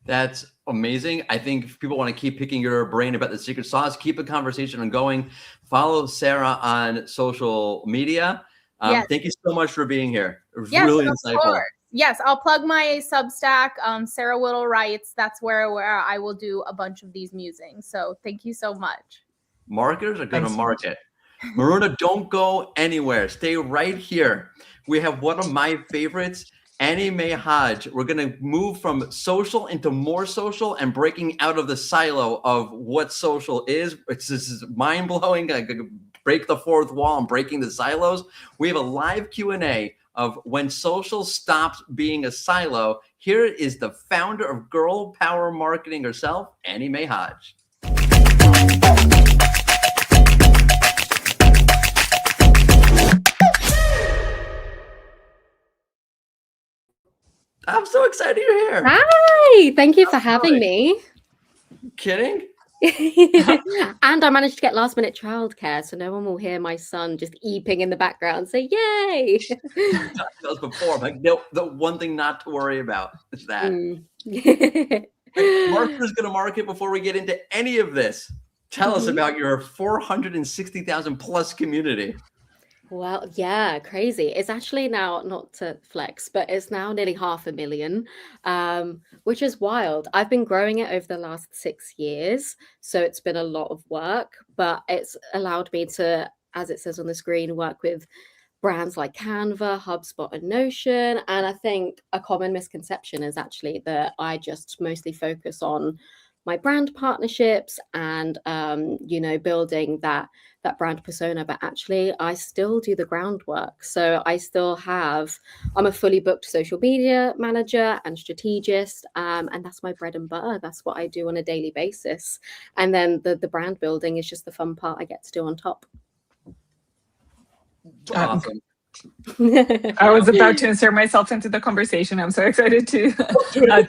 That's amazing. I think if people want to keep picking your brain about the secret sauce, keep a conversation ongoing. Follow Sarah on social media. Yes. Thank you so much for being here. It was really insightful. Course. Yes, I'll plug my Substack, Sarah Whittle Writes. That's where I will do a bunch of these musings. So thank you so much. Marketers are going to market. Maruna, don't go anywhere. Stay right here. We have one of my favorites, Annie Mae Hodge. We're going to move from social into more social and breaking out of the silo of what social is. This is mind-blowing. I could break the fourth wall and breaking the silos. We have a live Q&A of when social stops being a silo. Here is the founder of Girl Power Marketing herself, Annie Mae Hodge. I'm so excited you're here. Hi, thank you for having me. Kidding? And I managed to get last minute childcare, so no one will hear my son just eeping in the background. So yay! Talked about this before, like the one thing not to worry about is that. Marketer's going to market before we get into any of this. Tell us about your 460,000 plus community. Well, yeah, crazy. It's actually now, not to flex, but it's now nearly 500,000, which is wild. I've been growing it over the last 6 years, so it's been a lot of work, but it's allowed me to, as it says on the screen, work with brands like Canva, HubSpot, and Notion. And I think a common misconception is actually that I just mostly focus on my brand partnerships and building that brand persona, but actually I still do the groundwork. So I'm a fully booked social media manager and strategist, and that's my bread and butter. That's what I do on a daily basis, and then the brand building is just the fun part I get to do on top. Awesome. I was about to insert myself into the conversation. I'm so excited to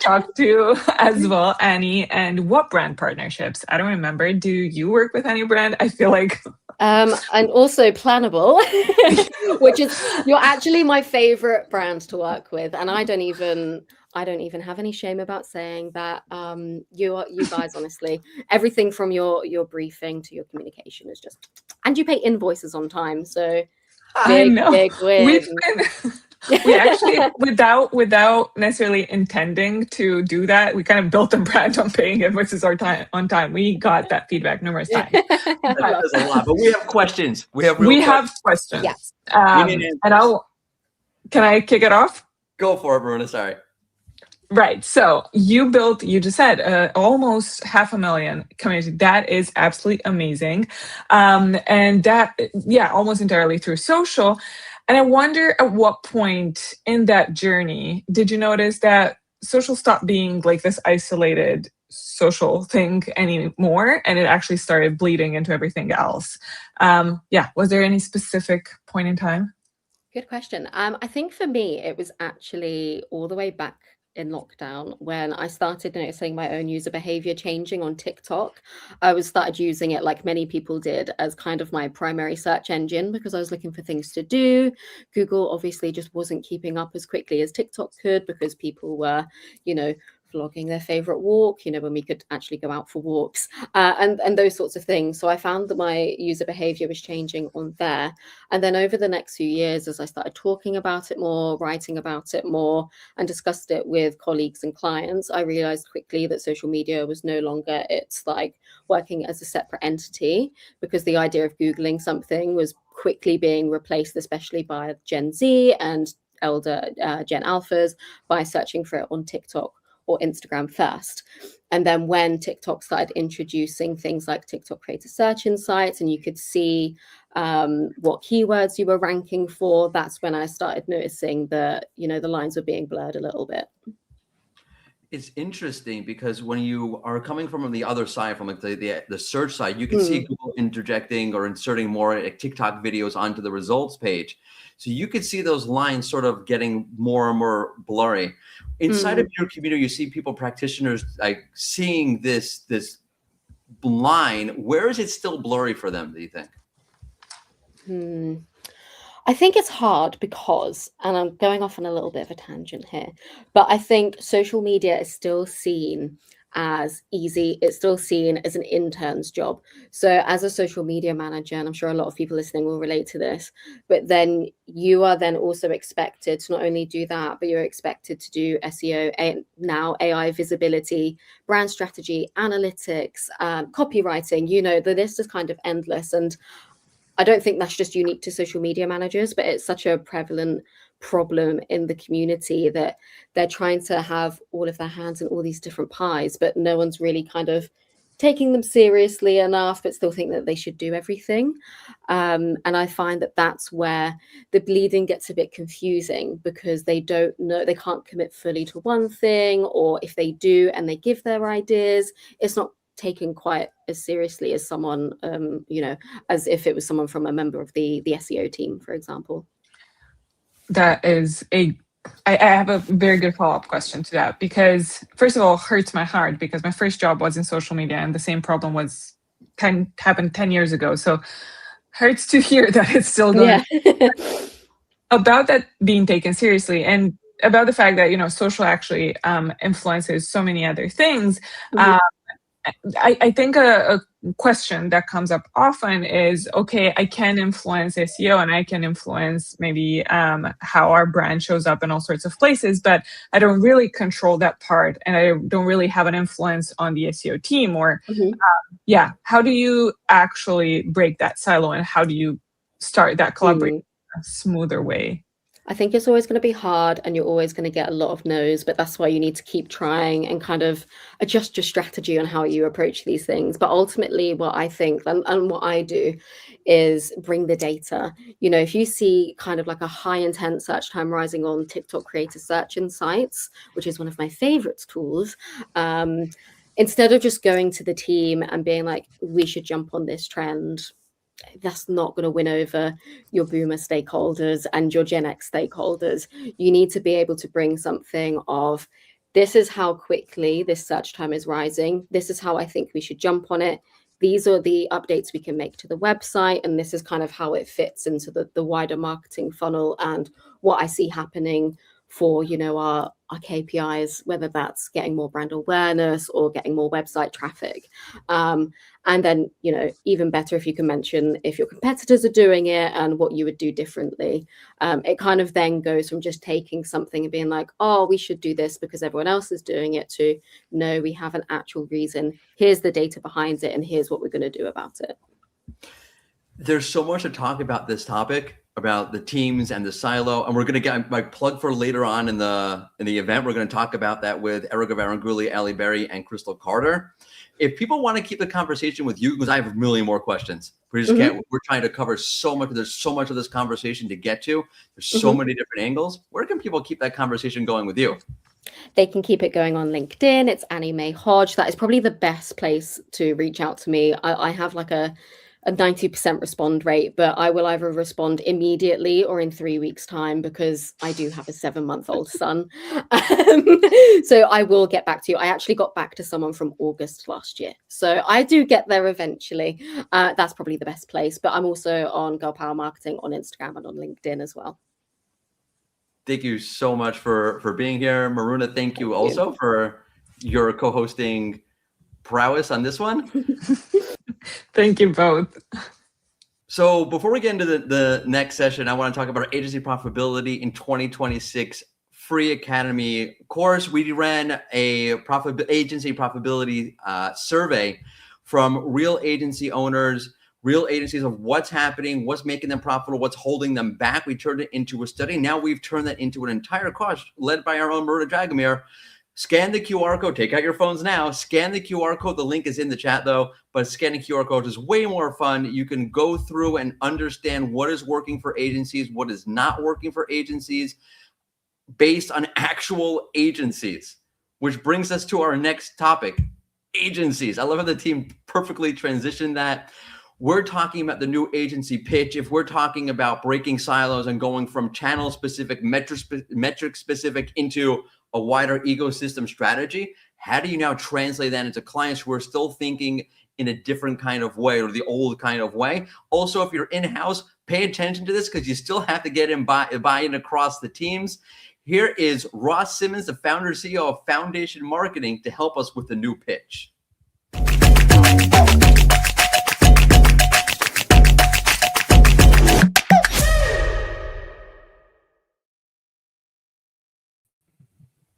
talk to as well, Annie. And what brand partnerships? I don't remember. Do you work with any brand? I feel like and also Plannable, which is, you're actually my favorite brand to work with, and I don't even have any shame about saying that. You guys, honestly, everything from your briefing to your communication is just, and you pay invoices on time, so I know. big win. We actually, without necessarily intending to do that, we kind of built a brand on paying invoices on time. We got that feedback numerous times. That does a lot, but we have questions. We have questions. Yes. Can I kick it off? Go for it, Bruna. Sorry. Right. So you just said almost 500,000 community. That is absolutely amazing. And that, almost entirely through social. And I wonder, at what point in that journey did you notice that social stopped being like this isolated social thing anymore, and it actually started bleeding into everything else? Was there any specific point in time? Good question. I think for me, it was actually all the way back in lockdown when I started noticing my own user behavior changing on TikTok. I started using it, like many people did, as kind of my primary search engine because I was looking for things to do. Google obviously just wasn't keeping up as quickly as TikTok could because people were, vlogging their favorite walk, when we could actually go out for walks, and those sorts of things. So I found that my user behavior was changing on there. And then over the next few years, as I started talking about it more, writing about it more, and discussed it with colleagues and clients, I realized quickly that social media was no longer, it's like working as a separate entity, because the idea of Googling something was quickly being replaced, especially by Gen Z and elder Gen Alphas, by searching for it on TikTok or Instagram first. And then when TikTok started introducing things like TikTok creator search insights, and you could see what keywords you were ranking for, that's when I started noticing that, the lines were being blurred a little bit. It's interesting because when you are coming from the other side, from like the search side, you can see Google interjecting or inserting more TikTok videos onto the results page. So you could see those lines sort of getting more and more blurry. Inside of your community, you see people, practitioners, like seeing this line. Where is it still blurry for them, do you think? I think it's hard because, and I'm going off on a little bit of a tangent here, but I think social media is still seen as easy. It's still seen as an intern's job. So as a social media manager, and I'm sure a lot of people listening will relate to this, but then you are then also expected to not only do that, but you're expected to do SEO, now AI visibility, brand strategy, analytics, copywriting, the list is kind of endless. And I don't think that's just unique to social media managers, but it's such a prevalent problem in the community that they're trying to have all of their hands in all these different pies, but no one's really kind of taking them seriously enough, but still think that they should do everything. And I find that that's where the bleeding gets a bit confusing, because they don't know, they can't commit fully to one thing, or if they do and they give their ideas, it's not taken quite as seriously as someone, as if it was someone from a member of the SEO team, for example. That is I have a very good follow-up question to that, because first of all, it hurts my heart because my first job was in social media and the same problem happened 10 years ago. So hurts to hear that it's still going. Yeah. About that being taken seriously, and about the fact that, social actually influences so many other things. I think a question that comes up often is, okay, I can influence SEO and I can influence maybe how our brand shows up in all sorts of places, but I don't really control that part and I don't really have an influence on the SEO team. Or how do you actually break that silo and how do you start that collaboration in a smoother way? I think it's always going to be hard and you're always going to get a lot of no's, but that's why you need to keep trying and kind of adjust your strategy on how you approach these things. But ultimately, what I think and what I do is bring the data. You know, if you see kind of like a high intent search time rising on TikTok creator search insights, which is one of my favorite tools, instead of just going to the team and being like, we should jump on this trend, that's not going to win over your boomer stakeholders and your Gen X stakeholders. You need to be able to bring something of, this is how quickly this search time is rising. This is how I think we should jump on it. These are the updates we can make to the website. And this is kind of how it fits into the wider marketing funnel and what I see happening for, you know, our KPIs, whether that's getting more brand awareness or getting more website traffic. And then, you know, even better if you can mention if your competitors are doing it and what you would do differently. It kind of then goes from just taking something and being like, oh, we should do this because everyone else is doing it, to no, we have an actual reason. Here's the data behind it and here's what we're going to do about it. There's so much to talk about this topic, about the teams and the silo, and we're going to get my plug for later on in the event. We're going to talk about that with Erica Varanguli, Ali Berry, and Crystal Carter. If people want to keep the conversation with you, because I have a million more questions, we just can't. We're trying to cover so much. There's so much of this conversation to get to. There's so many different angles. Where can people keep that conversation going with you? They can keep it going on LinkedIn. It's Annie Mae Hodge. That is probably the best place to reach out to me. I have like a 90% respond rate, but I will either respond immediately or in 3 weeks' time because I do have a 7-month-old son. So I will get back to you. I actually got back to someone from August last year. So I do get there eventually. That's probably the best place. But I'm also on Girl Power Marketing on Instagram and on LinkedIn as well. Thank you so much for being here. Maruna, thank you also for your co-hosting prowess on this one. Thank you both. So before we get into the next session, I want to talk about our agency profitability in 2026 free academy course. We ran a agency profitability survey from real agency owners, real agencies, of what's happening, what's making them profitable, what's holding them back. We turned it into a study. Now we've turned that into an entire course led by our own Maruna Dragomir. Scan the QR code. Take out your phones now. Scan the QR code. The link is in the chat, though. But scanning QR code is way more fun. You can go through and understand what is working for agencies, what is not working for agencies, based on actual agencies, which brings us to our next topic, agencies. I love how the team perfectly transitioned that. We're talking about the new agency pitch. If we're talking about breaking silos and going from channel-specific, metric-specific into a wider ecosystem strategy, how do you now translate that into clients who are still thinking in a different kind of way, or the old kind of way? Also, if you're in-house, pay attention to this because you still have to get in buy-in across the teams. Here is Ross Simmons, the founder and CEO of Foundation Marketing, to help us with the new pitch.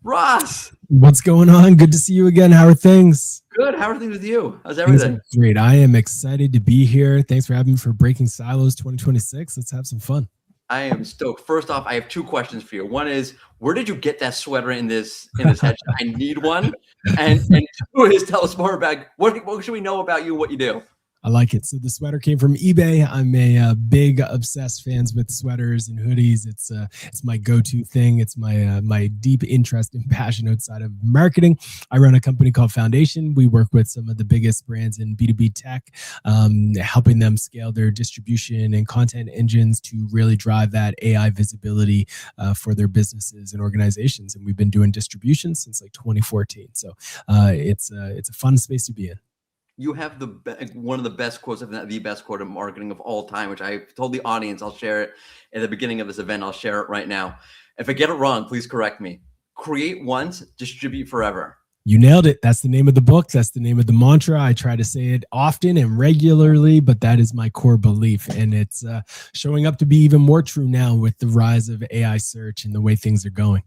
Ross, what's going on? Good to see you again. How are things? Good. How are things with you? How's everything? Great. I am excited to be here. Thanks for having me for Breaking Silos 2026. Let's have some fun. I am stoked. First off, I have two questions for you. One is, where did you get that sweater in this headshot? I need one. And two is, tell us more about what should we know about you, what you do? I like it. So the sweater came from eBay. I'm a big obsessed fans with sweaters and hoodies. It's my go-to thing. It's my deep interest and passion outside of marketing. I run a company called Foundation. We work with some of the biggest brands in B2B tech, helping them scale their distribution and content engines to really drive that AI visibility for their businesses and organizations. And we've been doing distribution since like 2014. So it's a fun space to be in. You have one of the best quotes, if not the best quote in marketing of all time, which I told the audience I'll share it at the beginning of this event. I'll share it right now. If I get it wrong, please correct me. Create once, distribute forever. You nailed it. That's the name of the book. That's the name of the mantra. I try to say it often and regularly, but that is my core belief. And it's showing up to be even more true now with the rise of AI search and the way things are going.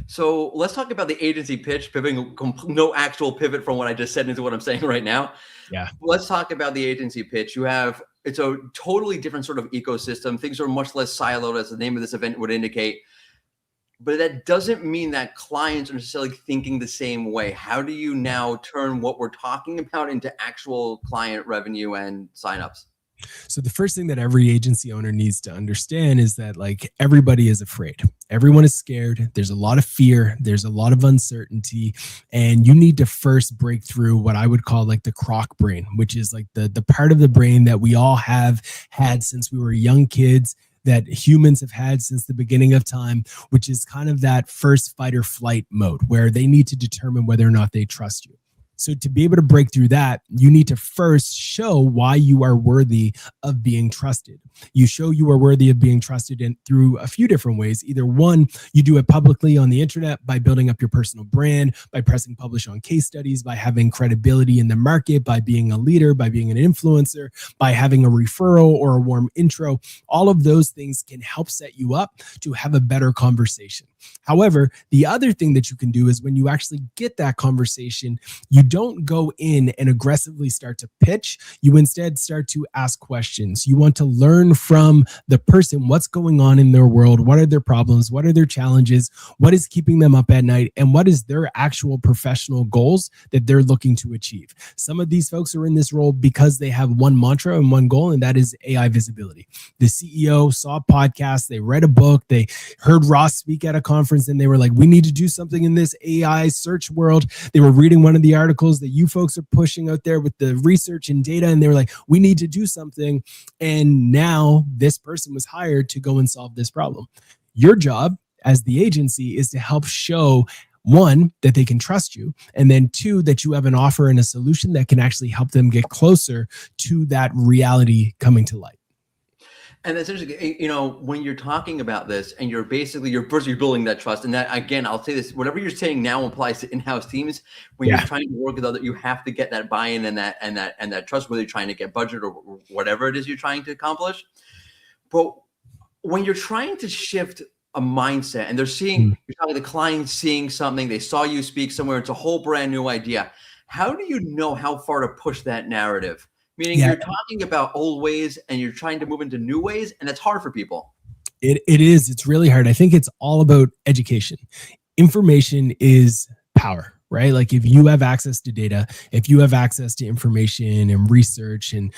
So let's talk about the agency pitch, pivoting, no actual pivot from what I just said into what I'm saying right now. Yeah. Let's talk about the agency pitch. It's a totally different sort of ecosystem. Things are much less siloed, as the name of this event would indicate. But that doesn't mean that clients are necessarily thinking the same way. How do you now turn what we're talking about into actual client revenue and signups? So the first thing that every agency owner needs to understand is that like everybody is afraid. Everyone is scared. There's a lot of fear. There's a lot of uncertainty. And you need to first break through what I would call like the croc brain, which is like the part of the brain that we all have had since we were young kids, that humans have had since the beginning of time, which is kind of that first fight or flight mode where they need to determine whether or not they trust you. So to be able to break through that, you need to first show why you are worthy of being trusted. You show you are worthy of being trusted in through a few different ways. Either one, you do it publicly on the internet by building up your personal brand, by pressing publish on case studies, by having credibility in the market, by being a leader, by being an influencer, by having a referral or a warm intro. All of those things can help set you up to have a better conversation. However, the other thing that you can do is when you actually get that conversation, you don't go in and aggressively start to pitch. You instead start to ask questions. You want to learn from the person what's going on in their world, what are their problems, what are their challenges, what is keeping them up at night, and what is their actual professional goals that they're looking to achieve. Some of these folks are in this role because they have one mantra and one goal, and that is AI visibility. The CEO saw a podcast, they read a book, they heard Ross speak at a conference, and they were like, we need to do something in this AI search world. They were reading one of the articles that you folks are pushing out there with the research and data, and they were like, we need to do something. And now this person was hired to go and solve this problem. Your job as the agency is to help show, one, that they can trust you, and then two, that you have an offer and a solution that can actually help them get closer to that reality coming to light. And essentially, when you're talking about this and you're building that trust. And that, again, I'll say this, whatever you're saying now applies to in-house teams. When you're trying to work with other, you have to get that buy-in and that trust, whether you're trying to get budget or whatever it is you're trying to accomplish. But when you're trying to shift a mindset and they're seeing, you're talking to the client seeing something, they saw you speak somewhere, it's a whole brand new idea. How do you know how far to push that narrative? Meaning you're talking about old ways and you're trying to move into new ways, and that's hard for people. It is. It's really hard. I think it's all about education. Information is power, right? Like if you have access to data, if you have access to information and research and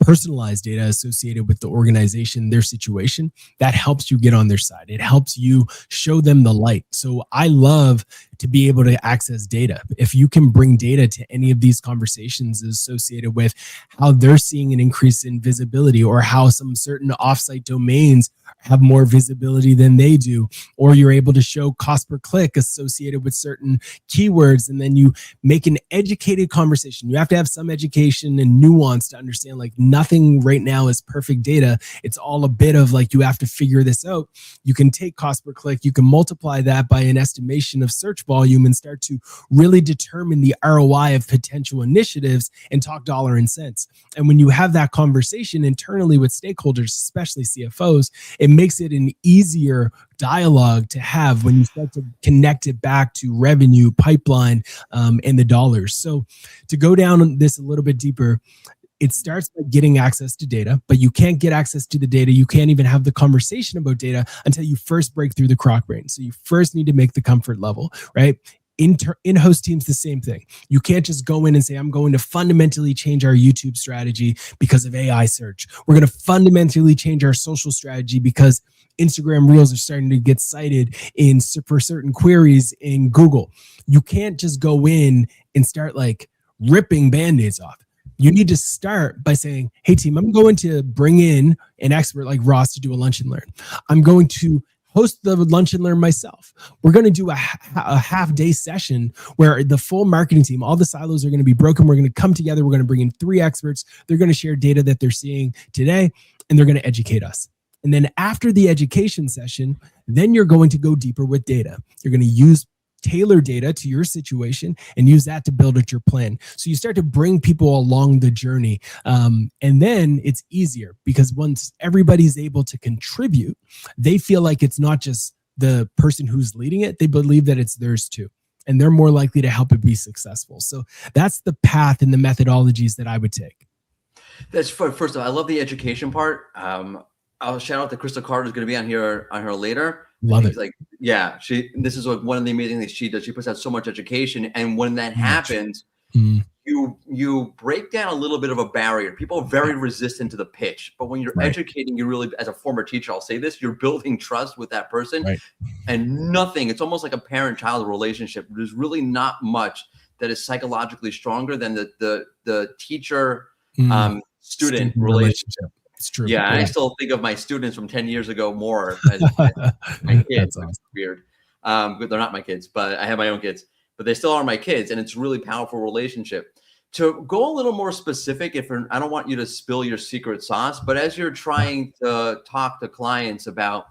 personalized data associated with the organization, their situation, that helps you get on their side. It helps you show them the light. So I love to be able to access data. If you can bring data to any of these conversations associated with how they're seeing an increase in visibility or how some certain offsite domains have more visibility than they do, or you're able to show cost per click associated with certain keywords, and then you make an educated conversation. You have to have some education and nuance to understand like nothing right now is perfect data. It's all a bit of like, you have to figure this out. You can take cost per click, you can multiply that by an estimation of search volume and start to really determine the ROI of potential initiatives and talk dollar and cents. And when you have that conversation internally with stakeholders, especially CFOs, it makes it an easier dialogue to have when you start to connect it back to revenue, pipeline, and the dollars. So to go down on this a little bit deeper, it starts by getting access to data, but you can't get access to the data. You can't even have the conversation about data until you first break through the croc brain. So you first need to make the comfort level, right? In-house teams, the same thing. You can't just go in and say, I'm going to fundamentally change our YouTube strategy because of AI search. We're going to fundamentally change our social strategy because Instagram Reels are starting to get cited for certain queries in Google. You can't just go in and start like ripping Band-Aids off. You need to start by saying, hey team, I'm going to bring in an expert like Ross to do a lunch and learn. I'm going to host the lunch and learn myself. We're going to do a half-day session where the full marketing team, all the silos are going to be broken. We're going to come together. We're going to bring in 3 experts. They're going to share data that they're seeing today, and they're going to educate us. And then after the education session, then you're going to go deeper with data. You're going to use tailor data to your situation and use that to build out your plan. So you start to bring people along the journey. And then it's easier because once everybody's able to contribute, they feel like it's not just the person who's leading it, they believe that it's theirs too. And they're more likely to help it be successful. So that's the path and the methodologies that I would take. That's first of all, I love the education part. I'll shout out to Crystal Carter, who's going to be on here later. Love it. Like, yeah, this is like one of the amazing things she does. She puts out so much education, and when that happens, you break down a little bit of a barrier. People are very resistant to the pitch, but when you're educating, you really, as a former teacher, I'll say this: you're building trust with that person, and nothing. It's almost like a parent-child relationship. There's really not much that is psychologically stronger than the teacher student relationship. It's true. Yeah, I still think of my students from 10 years ago more as my kids. Awesome. It's weird. But they're not my kids, but I have my own kids. But they still are my kids, and it's a really powerful relationship. To go a little more specific, I don't want you to spill your secret sauce, but as you're trying to talk to clients about,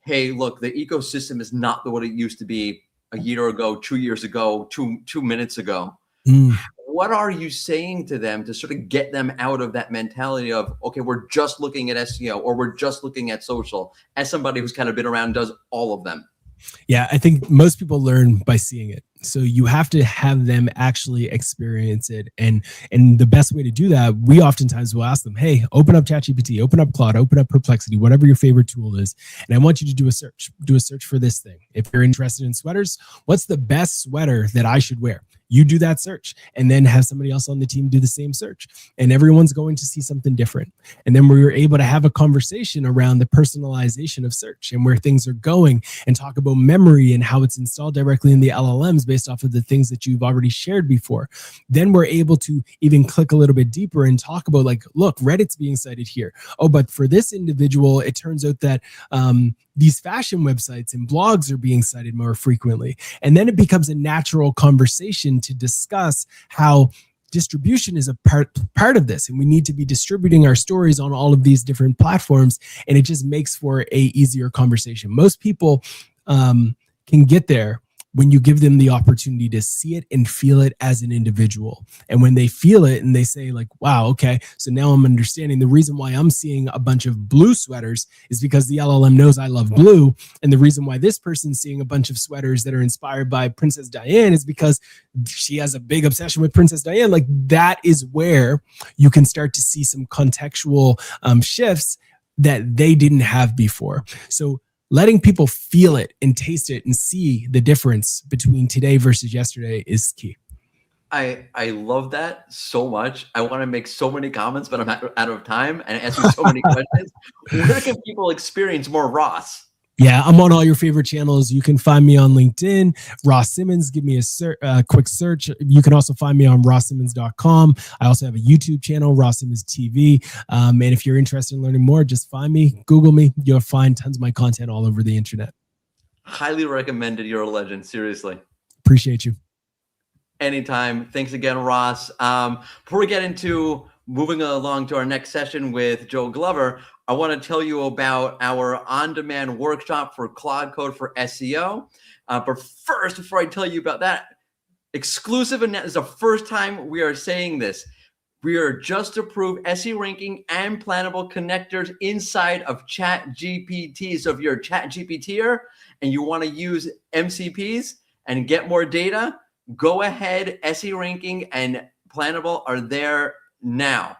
hey, look, the ecosystem is not what it used to be a year ago, 2 years ago, two minutes ago. What are you saying to them to sort of get them out of that mentality of, okay, we're just looking at SEO or we're just looking at social, as somebody who's kind of been around and does all of them? Yeah, I think most people learn by seeing it. So you have to have them actually experience it. And the best way to do that, we oftentimes will ask them, hey, open up ChatGPT, open up Claude, open up Perplexity, whatever your favorite tool is. And I want you to do a search for this thing. If you're interested in sweaters, what's the best sweater that I should wear? You do that search and then have somebody else on the team do the same search. And everyone's going to see something different. And then we were able to have a conversation around the personalization of search and where things are going and talk about memory and how it's installed directly in the LLMs based off of the things that you've already shared before. Then we're able to even click a little bit deeper and talk about like, look, Reddit's being cited here. Oh, but for this individual, it turns out that these fashion websites and blogs are being cited more frequently. And then it becomes a natural conversation to discuss how distribution is a part of this, and we need to be distributing our stories on all of these different platforms, and it just makes for a easier conversation. Most people can get there when you give them the opportunity to see it and feel it as an individual. And when they feel it and they say like, wow, okay, so now I'm understanding the reason why I'm seeing a bunch of blue sweaters is because the LLM knows I love blue. And the reason why this person's seeing a bunch of sweaters that are inspired by Princess Diana is because she has a big obsession with Princess Diana. Like that is where you can start to see some contextual shifts that they didn't have before. So letting people feel it and taste it and see the difference between today versus yesterday is key. I love that so much. I want to make so many comments, but I'm out of time and ask you so many questions. Where can people experience more Ross? Yeah, I'm on all your favorite channels. You can find me on LinkedIn, Ross Simmons. Give me a quick search. You can also find me on rosssimmons.com. I also have a YouTube channel, Ross Simmons TV. And if you're interested in learning more, just find me, Google me. You'll find tons of my content all over the internet. Highly recommended. You're a legend. Seriously. Appreciate you. Anytime. Thanks again, Ross. Before we get into moving along to our next session with Joe Glover, I want to tell you about our on-demand workshop for Claude Code for SEO. But first, before I tell you about that, exclusive, and that is the first time we are saying this. We are just approved SEO ranking and plannable connectors inside of ChatGPT. So if you're a ChatGPTer and you want to use MCPs and get more data, go ahead. SEO ranking and plannable are there now.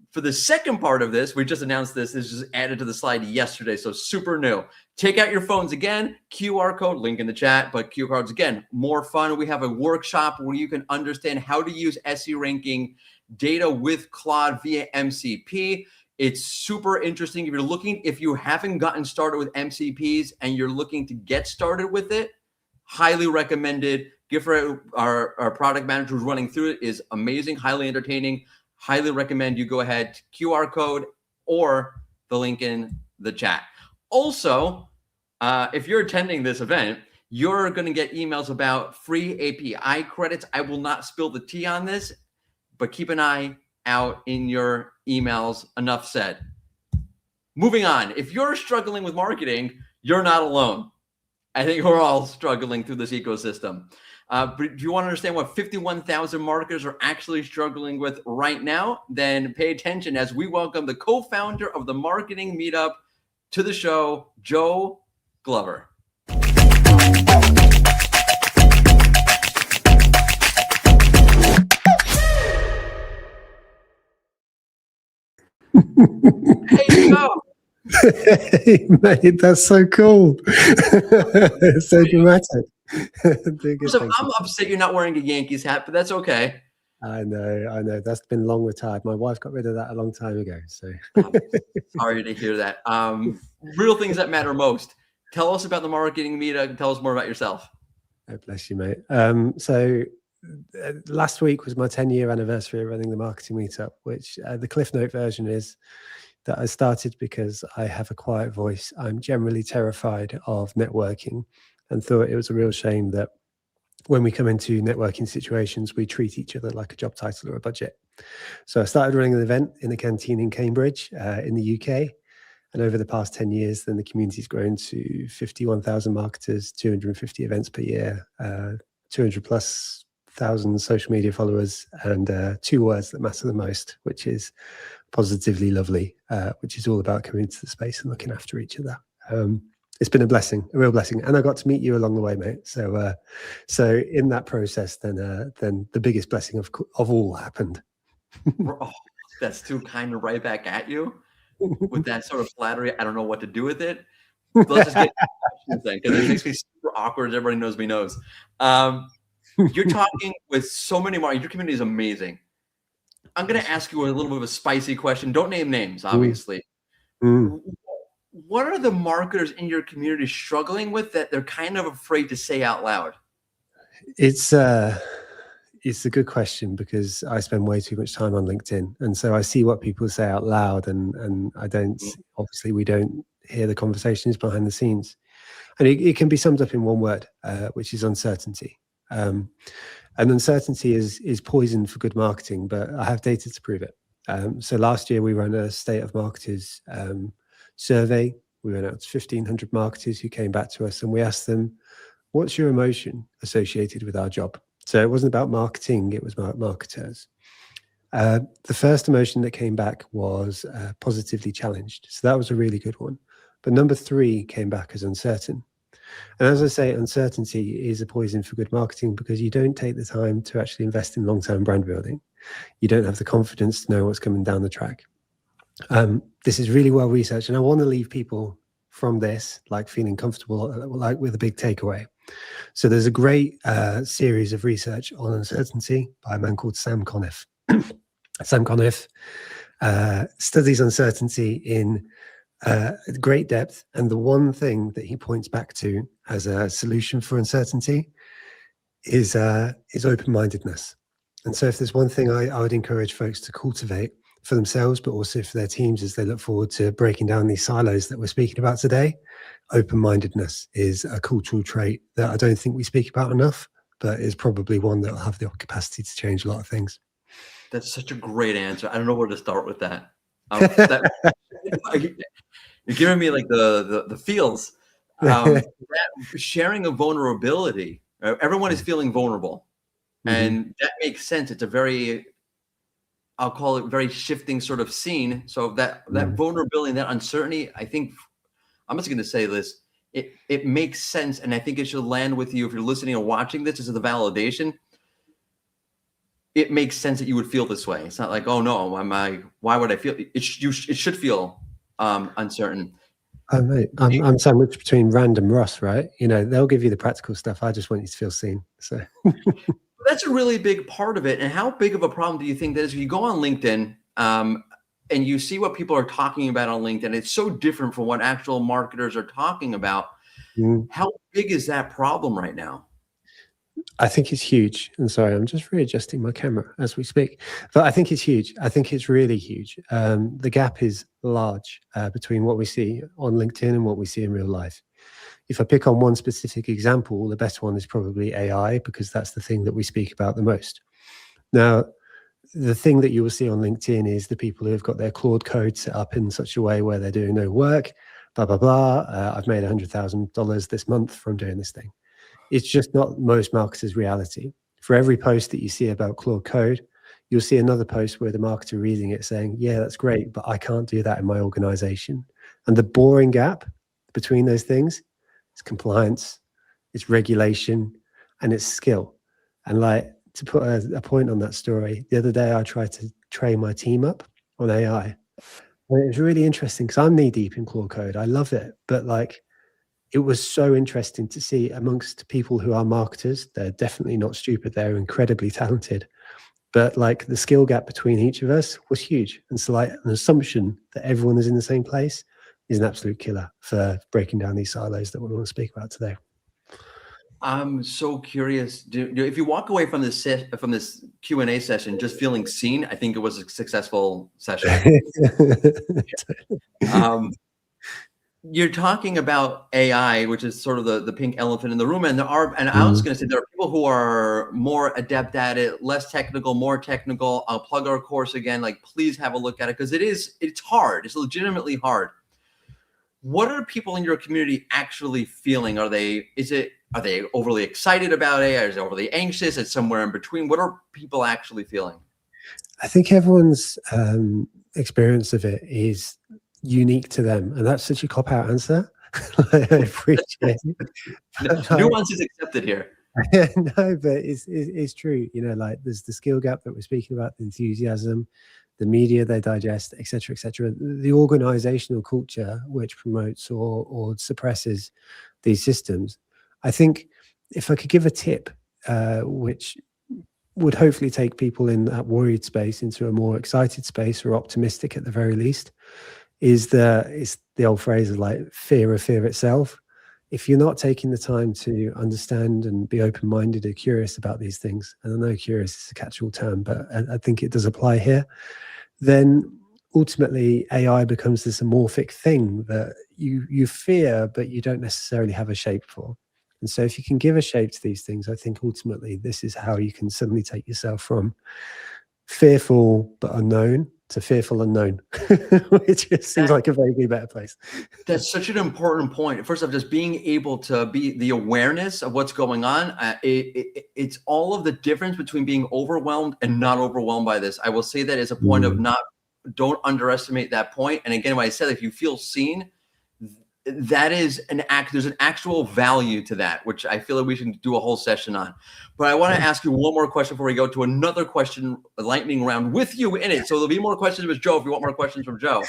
For the second part of this, we just announced this is just added to the slide yesterday, so super new. Take out your phones again, QR code, link in the chat, but QR codes again, more fun. We have a workshop where you can understand how to use SEO ranking data with Claude via MCP. It's super interesting. If you haven't gotten started with MCPs and you're looking to get started with it, highly recommended. Gifford, our product manager who's running through it, is amazing, highly entertaining. Highly recommend you go ahead, QR code or the link in the chat. Also, if you're attending this event, you're going to get emails about free API credits. I will not spill the tea on this, but keep an eye out in your emails. Enough said. Moving on. If you're struggling with marketing, you're not alone. I think we're all struggling through this ecosystem. But if you want to understand what 51,000 marketers are actually struggling with right now, then pay attention as we welcome the co-founder of the Marketing Meetup to the show, Joe Glover. Hey, Joe. Hey, mate, that's so cool. It's so dramatic. I'm upset you're not wearing a Yankees hat, but that's okay. I know. That's been long retired. My wife got rid of that a long time ago. So sorry to hear that. Real things that matter most. Tell us about the Marketing Meetup. Tell us more about yourself. Oh, bless you, mate. So last week was my 10-year anniversary of running the Marketing Meetup, which the Cliff Note version is that I started because I have a quiet voice. I'm generally terrified of networking and thought it was a real shame that when we come into networking situations, we treat each other like a job title or a budget. So I started running an event in a canteen in Cambridge in the UK. And over the past 10 years, then the community's grown to 51,000 marketers, 250 events per year, 200 plus thousand social media followers, and two words that matter the most, which is positively lovely, which is all about coming into the space and looking after each other. It's been a blessing, a real blessing, and I got to meet you along the way, mate. So in that process, then the biggest blessing of all happened. Oh, that's too kind of right back at you with that sort of flattery. I don't know what to do with it. But let's just get because it makes me super awkward. Everybody knows me knows. You're talking with so many more. Your community is amazing. I'm going to ask you a little bit of a spicy question. Don't name names, obviously. What are the marketers in your community struggling with that they're kind of afraid to say out loud? It's a good question because I spend way too much time on LinkedIn, and so I see what people say out loud, and I don't. Obviously, we don't hear the conversations behind the scenes, and it can be summed up in one word, which is uncertainty. And uncertainty is poison for good marketing, but I have data to prove it. So last year we ran a State of Marketers survey. We went out to 1,500 marketers who came back to us, and we asked them, what's your emotion associated with our job? So it wasn't about marketing, it was about marketers. The first emotion that came back was positively challenged. So that was a really good one. But number 3 came back as uncertain. And as I say, uncertainty is a poison for good marketing because you don't take the time to actually invest in long-term brand building. You don't have the confidence to know what's coming down the track. This is really well researched, and I want to leave people from this like feeling comfortable, like with a big takeaway. So there's a great series of research on uncertainty by a man called Sam Conniff. Sam Conniff studies uncertainty in great depth, and the one thing that he points back to as a solution for uncertainty is open-mindedness. And so if there's one thing I would encourage folks to cultivate for themselves, but also for their teams as they look forward to breaking down these silos that we're speaking about today, open-mindedness is a cultural trait that I don't think we speak about enough, but is probably one that will have the capacity to change a lot of things. That's such a great answer. I don't know where to start with that. You're giving me like the feels. Sharing a vulnerability. Everyone is feeling vulnerable. And that makes sense. It's a very, I'll call it very shifting sort of scene. So that vulnerability and that uncertainty, I think, I'm just going to say this, it makes sense. And I think it should land with you if you're listening or watching this. This is the validation. It makes sense that you would feel this way. It's not like, oh no, why would I feel? It should feel uncertain. Oh, mate, I'm sandwiched between Rand and Ross, right? You know, they'll give you the practical stuff. I just want you to feel seen. So that's a really big part of it. And how big of a problem do you think that is? If you go on LinkedIn and you see what people are talking about on LinkedIn, it's so different from what actual marketers are talking about. How big is that problem right now? I think it's huge. And sorry, I'm just readjusting my camera as we speak. But I think it's huge. I think it's really huge. The gap is large between what we see on LinkedIn and what we see in real life. If I pick on one specific example, the best one is probably AI, because that's the thing that we speak about the most. Now, the thing that you will see on LinkedIn is the people who have got their Claude code set up in such a way where they're doing no work, blah, blah, blah. I've made $100,000 this month from doing this thing. It's just not most marketers' reality. For every post that you see about Claude Code, you'll see another post where the marketer reading it saying, yeah, that's great, but I can't do that in my organization. And the boring gap between those things is compliance, it's regulation, and it's skill. And like, to put a point on that story, the other day I tried to train my team up on AI. And it was really interesting because I'm knee deep in Claude Code. I love it. But like, it was so interesting to see amongst people who are marketers. They're definitely not stupid. They're incredibly talented. But like the skill gap between each of us was huge. And so like an assumption that everyone is in the same place is an absolute killer for breaking down these silos that we want to speak about today. I'm so curious. If you walk away from this Q&A session just feeling seen, I think it was a successful session. You're talking about AI, which is sort of the pink elephant in the room, and I was going to say there are people who are more adept at it, less technical, more technical. I'll plug our course again. Like, please have a look at it because it's hard. It's legitimately hard. What are people in your community actually feeling? Are they overly excited about AI? Is it overly anxious? It's somewhere in between. What are people actually feeling? I think everyone's experience of it is unique to them, and that's such a cop-out answer. I appreciate it. Nuance is accepted here. No, but it's true. You know, like there's the skill gap that we're speaking about, the enthusiasm, the media they digest, etc., etc. The organizational culture which promotes or suppresses these systems. I think if I could give a tip, which would hopefully take people in that worried space into a more excited space or optimistic at the very least, is the old phrase of like fear of fear itself. If you're not taking the time to understand and be open-minded or curious about these things, and I know curious is a catch-all term, but I think it does apply here, then ultimately AI becomes this amorphic thing that you fear, but you don't necessarily have a shape for. And so if you can give a shape to these things, I think ultimately this is how you can suddenly take yourself from fearful but unknown to fearful unknown, which just seems like a vaguely better place. That's such an important point. First off, just being able to be the awareness of what's going on. It's all of the difference between being overwhelmed and not overwhelmed by this. I will say that as a point of don't underestimate that point. And again, what I said, if you feel seen, that is there's an actual value to that, which I feel like we should do a whole session on. But I want to ask you one more question before we go to another question, lightning round with you in it. So there'll be more questions with Joe if you want more questions from Joe.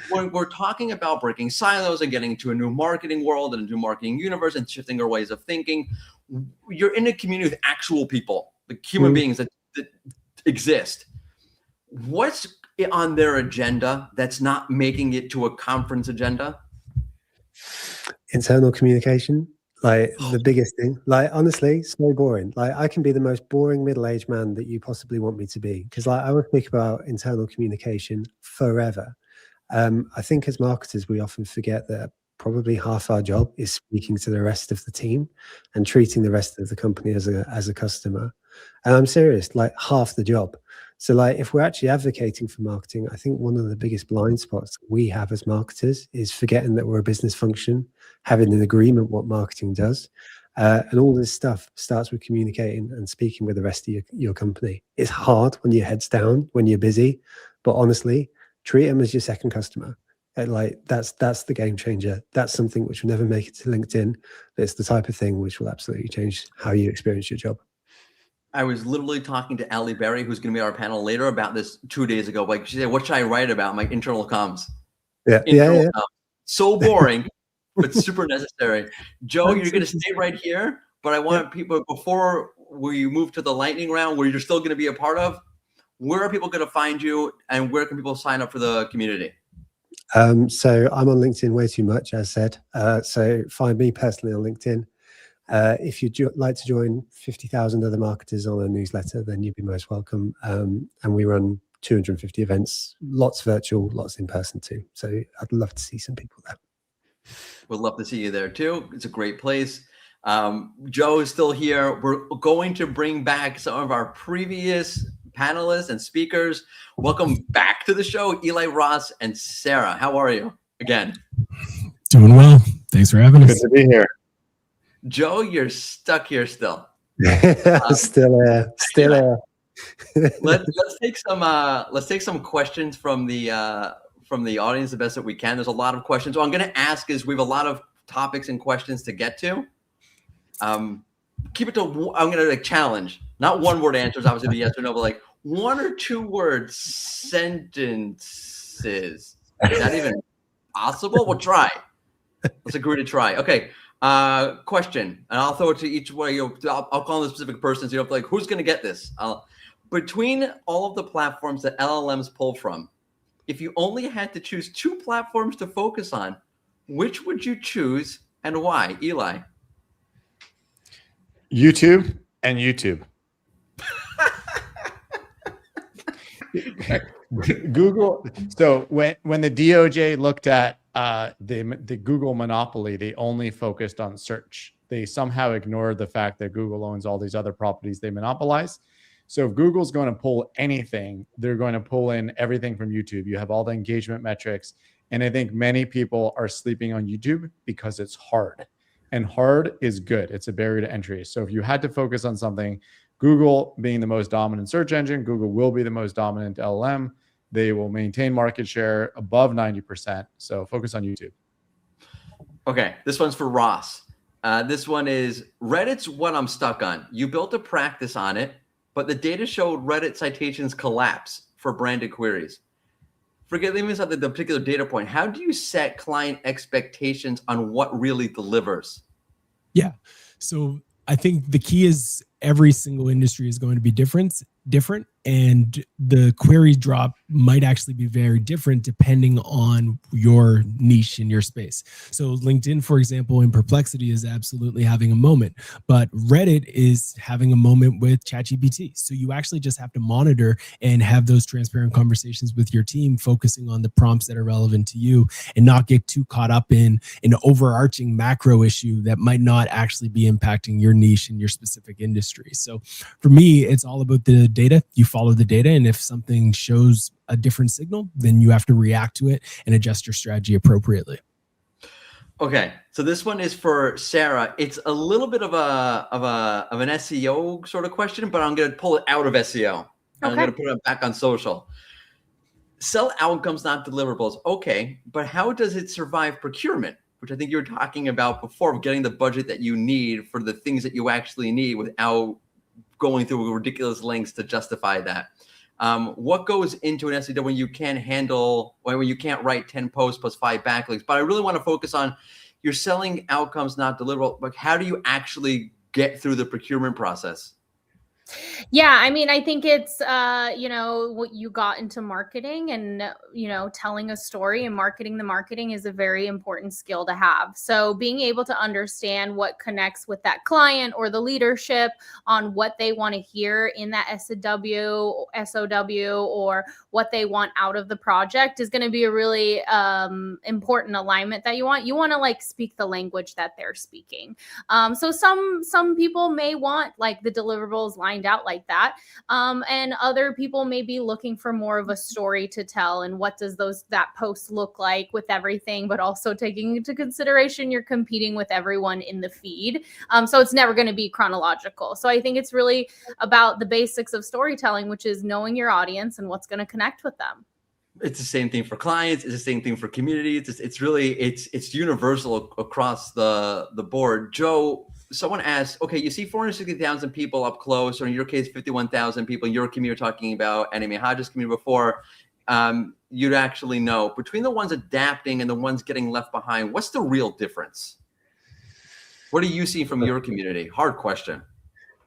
When we're talking about breaking silos and getting to a new marketing world and a new marketing universe and shifting our ways of thinking, you're in a community with actual people, like human beings that exist. What's on their agenda that's not making it to a conference agenda? Internal communication, like the biggest thing. Like honestly, so boring. Like I can be the most boring middle-aged man that you possibly want me to be, because like I will speak about internal communication forever. I think as marketers, we often forget that probably half our job is speaking to the rest of the team and treating the rest of the company as a customer. And I'm serious, like half the job. So like if we're actually advocating for marketing, I think one of the biggest blind spots we have as marketers is forgetting that we're a business function, having an agreement what marketing does. And all this stuff starts with communicating and speaking with the rest of your company. It's hard when your head's down, when you're busy, but honestly, treat them as your second customer. And like that's the game changer. That's something which will never make it to LinkedIn. It's the type of thing which will absolutely change how you experience your job. I was literally talking to Ali Berry, who's going to be on our panel later, about this 2 days ago. Like she said, what should I write about? My internal comms. Yeah. Comms. So boring, but super necessary. Joe, you're going to stay right here, but I want people, before we move to the lightning round, where you're still going to be a part of, where are people going to find you and where can people sign up for the community? So I'm on LinkedIn way too much, as said. So find me personally on LinkedIn. If you'd like to join 50,000 other marketers on a newsletter, then you'd be most welcome. And we run 250 events, lots virtual, lots in person too. So I'd love to see some people there. We'd love to see you there too. It's a great place. Joe is still here. We're going to bring back some of our previous panelists and speakers. Welcome back to the show, Eli Ross and Sarah. How are you again? Doing well. Thanks for having Good us. to be here. Joe, you're stuck here still. Still here. Still here. Let's take some questions from the audience the best that we can. There's a lot of questions. What I'm going to ask is we have a lot of topics and questions to get to. Keep it to. I'm going to challenge, not one word answers. Obviously, the yes or no, but like 1 or 2 word sentences. Is that even possible? We'll try. Let's agree to try. Okay. Question, and I'll throw it to each one. I'll call on the specific person. So you don't have to like, who's going to get this? Between all of the platforms that LLMs pull from, if you only had to choose 2 platforms to focus on, which would you choose and why? Eli. YouTube and YouTube. Google. So when the DOJ looked at the Google monopoly, they only focused on search. They somehow ignored the fact that Google owns all these other properties they monopolize. So if Google's going to pull anything, they're going to pull in everything from YouTube. You have all the engagement metrics. And I think many people are sleeping on YouTube because it's hard. And hard is good. It's a barrier to entry. So if you had to focus on something, Google being the most dominant search engine, Google will be the most dominant LLM. They will maintain market share above 90%. So focus on YouTube. Okay, this one's for Ross. This one is Reddit's what I'm stuck on. You built a practice on it, but the data showed Reddit citations collapse for branded queries. Forget leaving aside the particular data point. How do you set client expectations on what really delivers? Yeah. So I think the key is every single industry is going to be different, and the query drop might actually be very different depending on your niche in your space. So LinkedIn, for example, in Perplexity is absolutely having a moment, but Reddit is having a moment with ChatGPT. So you actually just have to monitor and have those transparent conversations with your team, focusing on the prompts that are relevant to you and not get too caught up in an overarching macro issue that might not actually be impacting your niche in your specific industry. So for me, it's all about the data. You follow the data, and if something shows a different signal, then you have to react to it and adjust your strategy appropriately. Okay, so this one is for Sarah. It's a little bit of an SEO sort of question, but I'm going to pull it out of SEO. I'm going to put it back on social. Sell outcomes, not deliverables. Okay, but how does it survive procurement? Which I think you were talking about before, of getting the budget that you need for the things that you actually need without going through ridiculous lengths to justify that. What goes into an SEO when you can't handle, when you can't write 10 posts plus 5 backlinks? But I really want to focus on you're selling outcomes, not deliverable. But how do you actually get through the procurement process? Yeah, I mean, I think it's, what you got into marketing and, telling a story and marketing the marketing is a very important skill to have. So being able to understand what connects with that client or the leadership on what they want to hear in that SOW, or what they want out of the project is going to be a really important alignment that you want. You want to like speak the language that they're speaking. So some people may want like the deliverables lined out like that. And other people may be looking for more of a story to tell. And what does that post look like with everything, but also taking into consideration you're competing with everyone in the feed. So it's never going to be chronological. So I think it's really about the basics of storytelling, which is knowing your audience and what's going to connect with them. It's the same thing for clients. It's the same thing for community. It's universal across the board. Joe, someone asked, okay, you see 460,000 people up close, or in your case, 51,000 people in your community talking about Enemy Hodges community before. You'd actually know between the ones adapting and the ones getting left behind, what's the real difference? What do you see from your community? Hard question.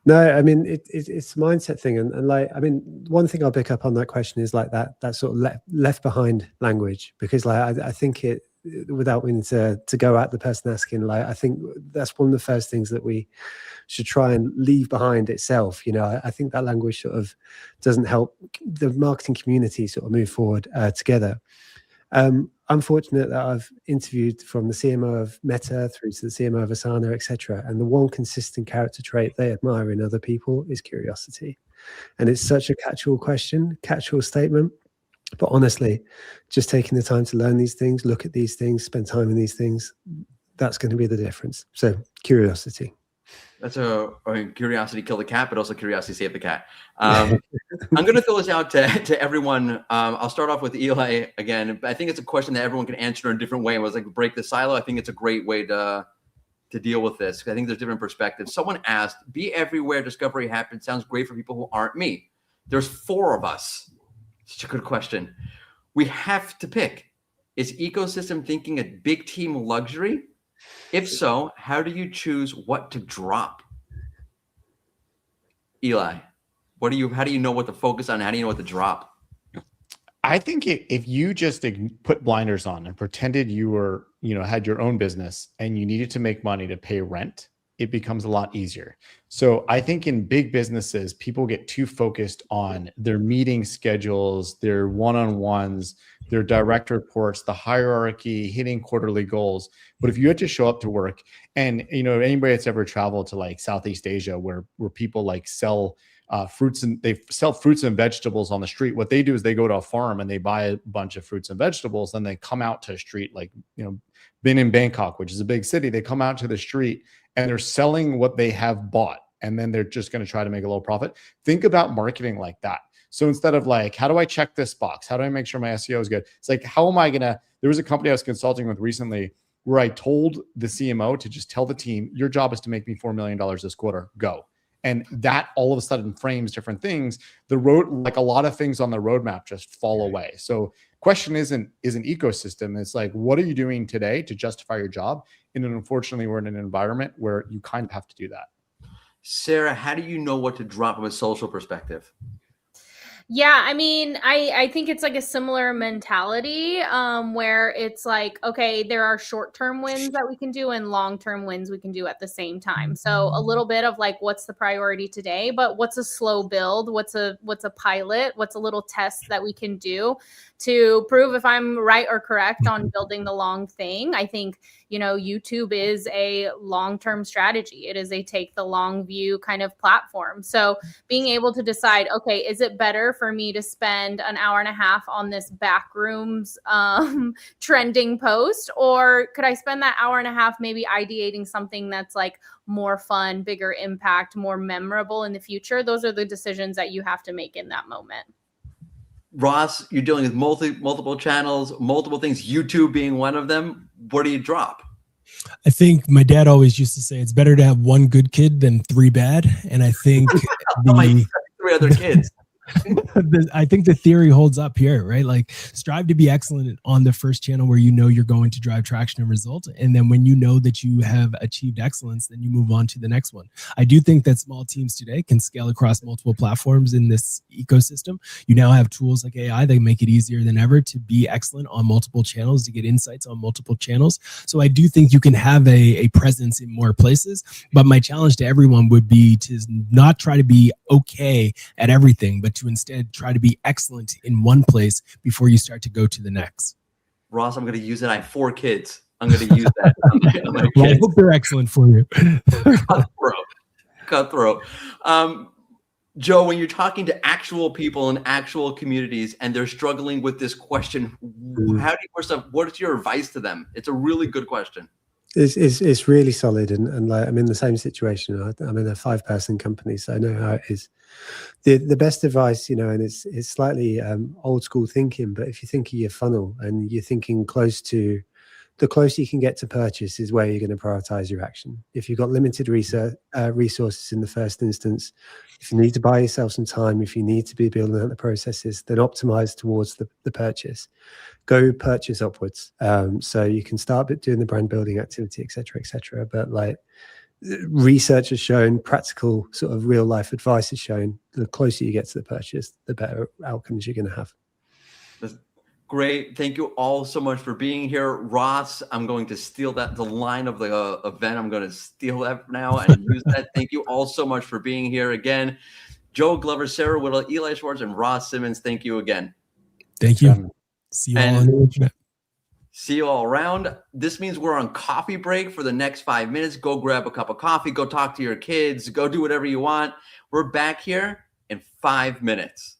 No, I mean, it's a mindset thing. And like, I mean, one thing I'll pick up on that question is like that sort of left behind language, because like, I think it, without meaning to go at the person asking, like, I think that's one of the first things that we should try and leave behind itself. I think that language sort of doesn't help the marketing community sort of move forward together. I'm fortunate that I've interviewed from the CMO of Meta through to the CMO of Asana, etc. And the one consistent character trait they admire in other people is curiosity. And it's such a catch-all question, catch-all statement. But honestly, just taking the time to learn these things, look at these things, spend time in these things, that's going to be the difference. So curiosity. That's curiosity killed the cat, but also curiosity saved the cat. I'm going to throw this out to everyone. I'll start off with Eli again. I think it's a question that everyone can answer in a different way. It was like break the silo. I think it's a great way to deal with this. I think there's different perspectives. Someone asked, be everywhere discovery happens sounds great for people who aren't me. There's 4 of us. Such a good question. We have to pick. Is ecosystem thinking a big team luxury? If so, how do you choose what to drop? Eli, how do you know what to focus on? How do you know what to drop? I think if you just put blinders on and pretended you were, had your own business and you needed to make money to pay rent, it becomes a lot easier. So I think in big businesses, people get too focused on their meeting schedules, their one-on-ones, their direct reports, the hierarchy, hitting quarterly goals. But if you had to show up to work and, anybody that's ever traveled to like Southeast Asia where people like sell they sell fruits and vegetables on the street. What they do is they go to a farm and they buy a bunch of fruits and vegetables. Then they come out to a street like, been in Bangkok, which is a big city. They come out to the street and they're selling what they have bought. And then they're just going to try to make a little profit. Think about marketing like that. So instead of like, how do I check this box? How do I make sure my SEO is good? It's like, how am I going to, there was a company I was consulting with recently where I told the CMO to just tell the team, your job is to make me $4 million this quarter, go. And that all of a sudden frames different things. Like a lot of things on the roadmap just fall away. So question isn't ecosystem. It's like, what are you doing today to justify your job? And unfortunately, we're in an environment where you kind of have to do that. Sarah, how do you know what to drop from a social perspective? Yeah, I mean, I think it's like a similar mentality where it's like, okay, there are short-term wins that we can do and long-term wins we can do at the same time. So a little bit of like, what's the priority today, but what's a slow build? What's a pilot? What's a little test that we can do to prove if I'm right or correct on building the long thing? I think, YouTube is a long-term strategy. It is a take the long view kind of platform. So being able to decide, okay, is it better for me to spend an hour and a half on this backrooms trending post, or could I spend that hour and a half maybe ideating something that's like more fun, bigger impact, more memorable in the future? Those are the decisions that you have to make in that moment. Ross, you're dealing with multiple channels, multiple things, YouTube being one of them. What do you drop? I think my dad always used to say it's better to have one good kid than 3 bad. And I think 3 other kids. I think the theory holds up here, right? Like strive to be excellent on the first channel where you're going to drive traction and result. And then when you know that you have achieved excellence, then you move on to the next one. I do think that small teams today can scale across multiple platforms in this ecosystem. You now have tools like AI that make it easier than ever to be excellent on multiple channels, to get insights on multiple channels. So I do think you can have a presence in more places, but my challenge to everyone would be to not try to be okay at everything, but to instead try to be excellent in one place before you start to go to the next. Ross, I'm going to use it. I have 4 kids. I'm going to use that. on my Well, I hope they're excellent for you. Cutthroat. Joe, when you're talking to actual people in actual communities and they're struggling with this question, what's your advice to them? It's a really good question. It's really solid, and like I'm in the same situation. I'm in a 5-person company, so I know how it is. The best advice, and it's slightly old school thinking, but if you think of your funnel and you're thinking the closer you can get to purchase is where you're going to prioritize your action. If you've got limited resources in the first instance, if you need to buy yourself some time, if you need to be building out the processes, then optimize towards the purchase. Go purchase upwards. So you can start doing the brand building activity, et cetera, but like research has shown, practical sort of real life advice has shown, the closer you get to the purchase, the better outcomes you're going to have. That's great. Thank you all so much for being here. Ross, I'm going to steal the line of the event. I'm going to steal that now and use that. Thank you all so much for being here again. Joe Glover, Sarah Whittle, Eli Schwartz, and Ross Simmons, thank you again. Thank you. See you all on the internet. See you all around. This means we're on coffee break for the next 5 minutes. Go grab a cup of coffee. Go talk to your kids. Go do whatever you want. We're back here in 5 minutes.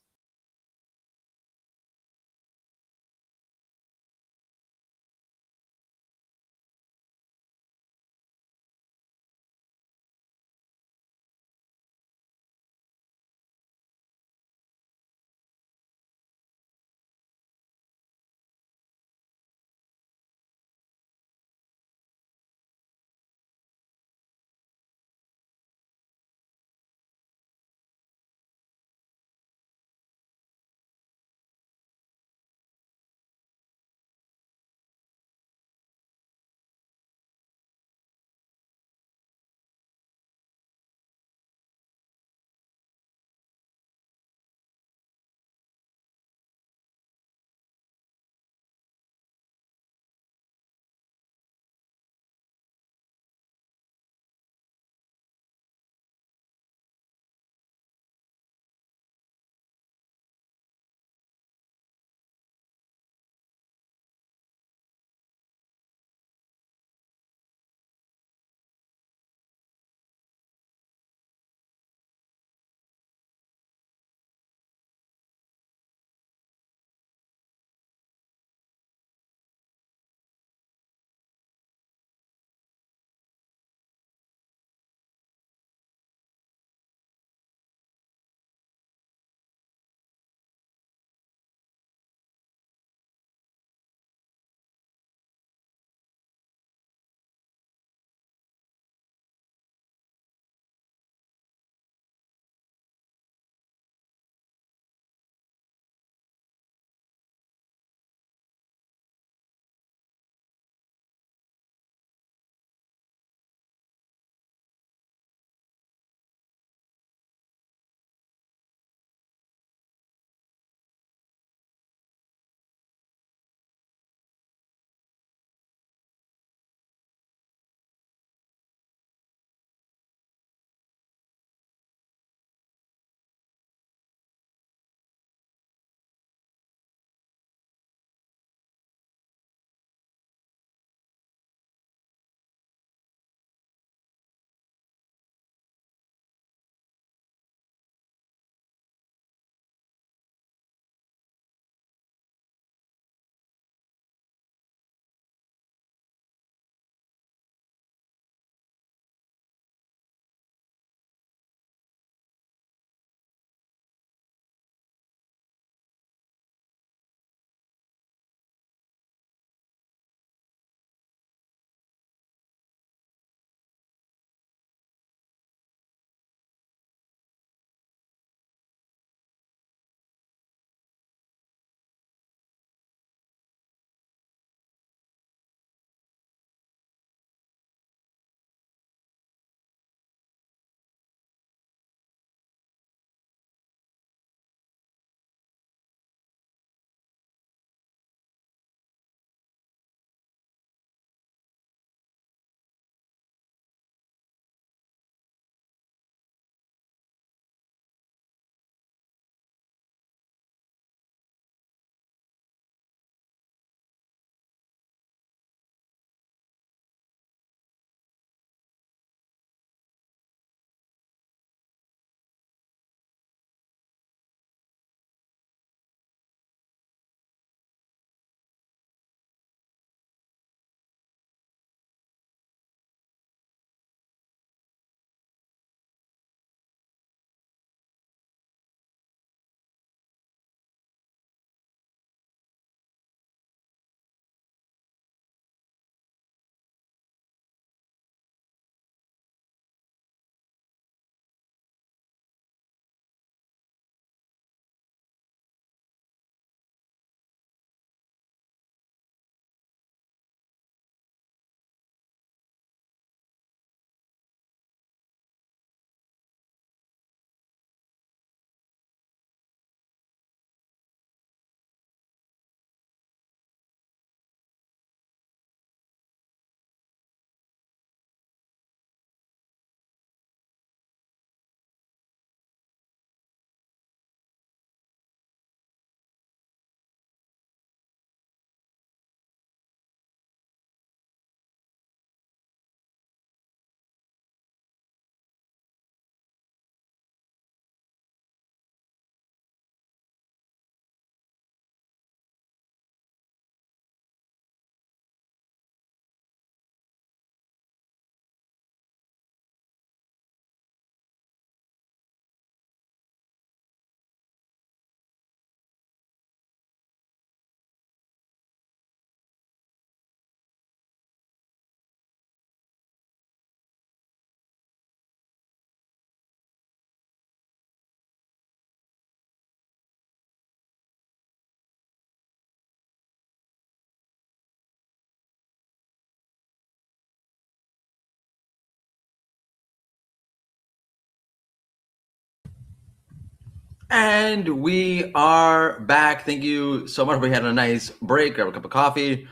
And we are back. Thank you so much. We had a nice break, grab a cup of coffee.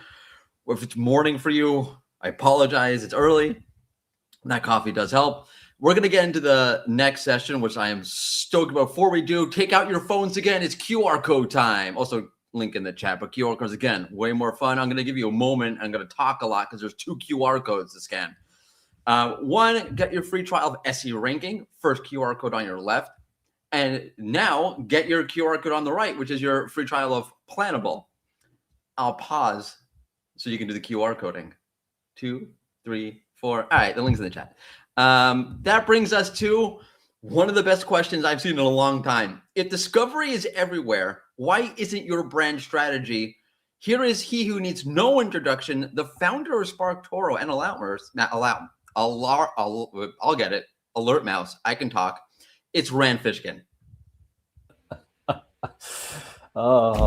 If it's morning for you, I apologize. It's early. That coffee does help. We're going to get into the next session, which I am stoked about. Before we do, take out your phones again. It's QR code time. Also, link in the chat, but QR codes, again, way more fun. I'm going to give you a moment. I'm going to talk a lot because there's 2 QR codes to scan. One, get your free trial of SE ranking, first QR code on your left. And now get your QR code on the right, which is your free trial of Plannable. I'll pause so you can do the QR coding. 2, 3, 4. All right, the link's in the chat. That brings us to one of the best questions I've seen in a long time. If discovery is everywhere, why isn't your brand strategy? Here is he who needs no introduction, the founder of SparkToro and I'll get it. Alert Mouse. I can talk. It's Rand Fishkin. Oh.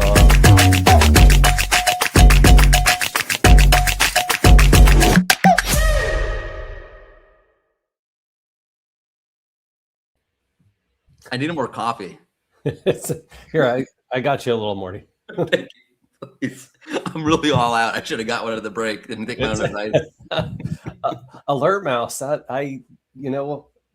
I need more coffee. Here, I got you a little, Morty. Thank you, please. I'm really all out. I should have got one at the break. Didn't think my own advice. Alert Mouse.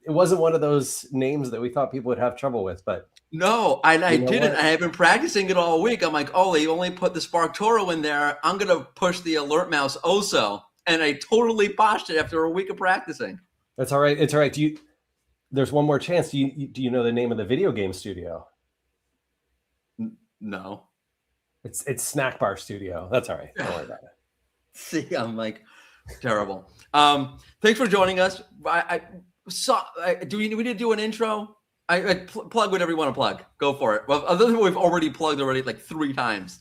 It wasn't one of those names that we thought people would have trouble with, but no, I didn't. I have been practicing it all week. I'm like, oh, they only put the SparkToro in there. I'm gonna push the Alert Mouse also, and I totally botched it after a week of practicing. That's all right. It's all right. There's one more chance. Do you know the name of the video game studio? No. It's Snack Bar Studio. That's all right. Don't worry about it. See, I'm like terrible. Thanks for joining us. Do we need to do an intro? Plug whatever you want to plug. Go for it. Well, other than we've already plugged like 3 times.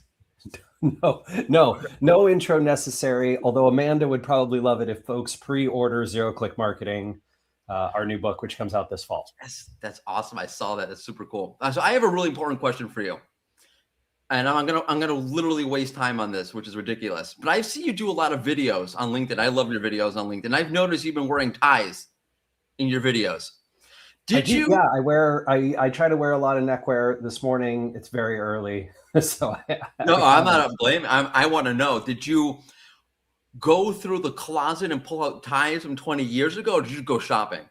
No intro necessary. Although Amanda would probably love it if folks pre-order Zero Click Marketing, our new book, which comes out this fall. That's awesome. I saw that. That's super cool. So I have a really important question for you. And I'm gonna literally waste time on this, which is ridiculous. But I see you do a lot of videos on LinkedIn. I love your videos on LinkedIn. I've noticed you've been wearing ties in your videos. Did you? Yeah, I try to wear a lot of neckwear. This morning, it's very early, so I'm not blaming. I want to know. Did you go through the closet and pull out ties from 20 years ago, or did you go shopping?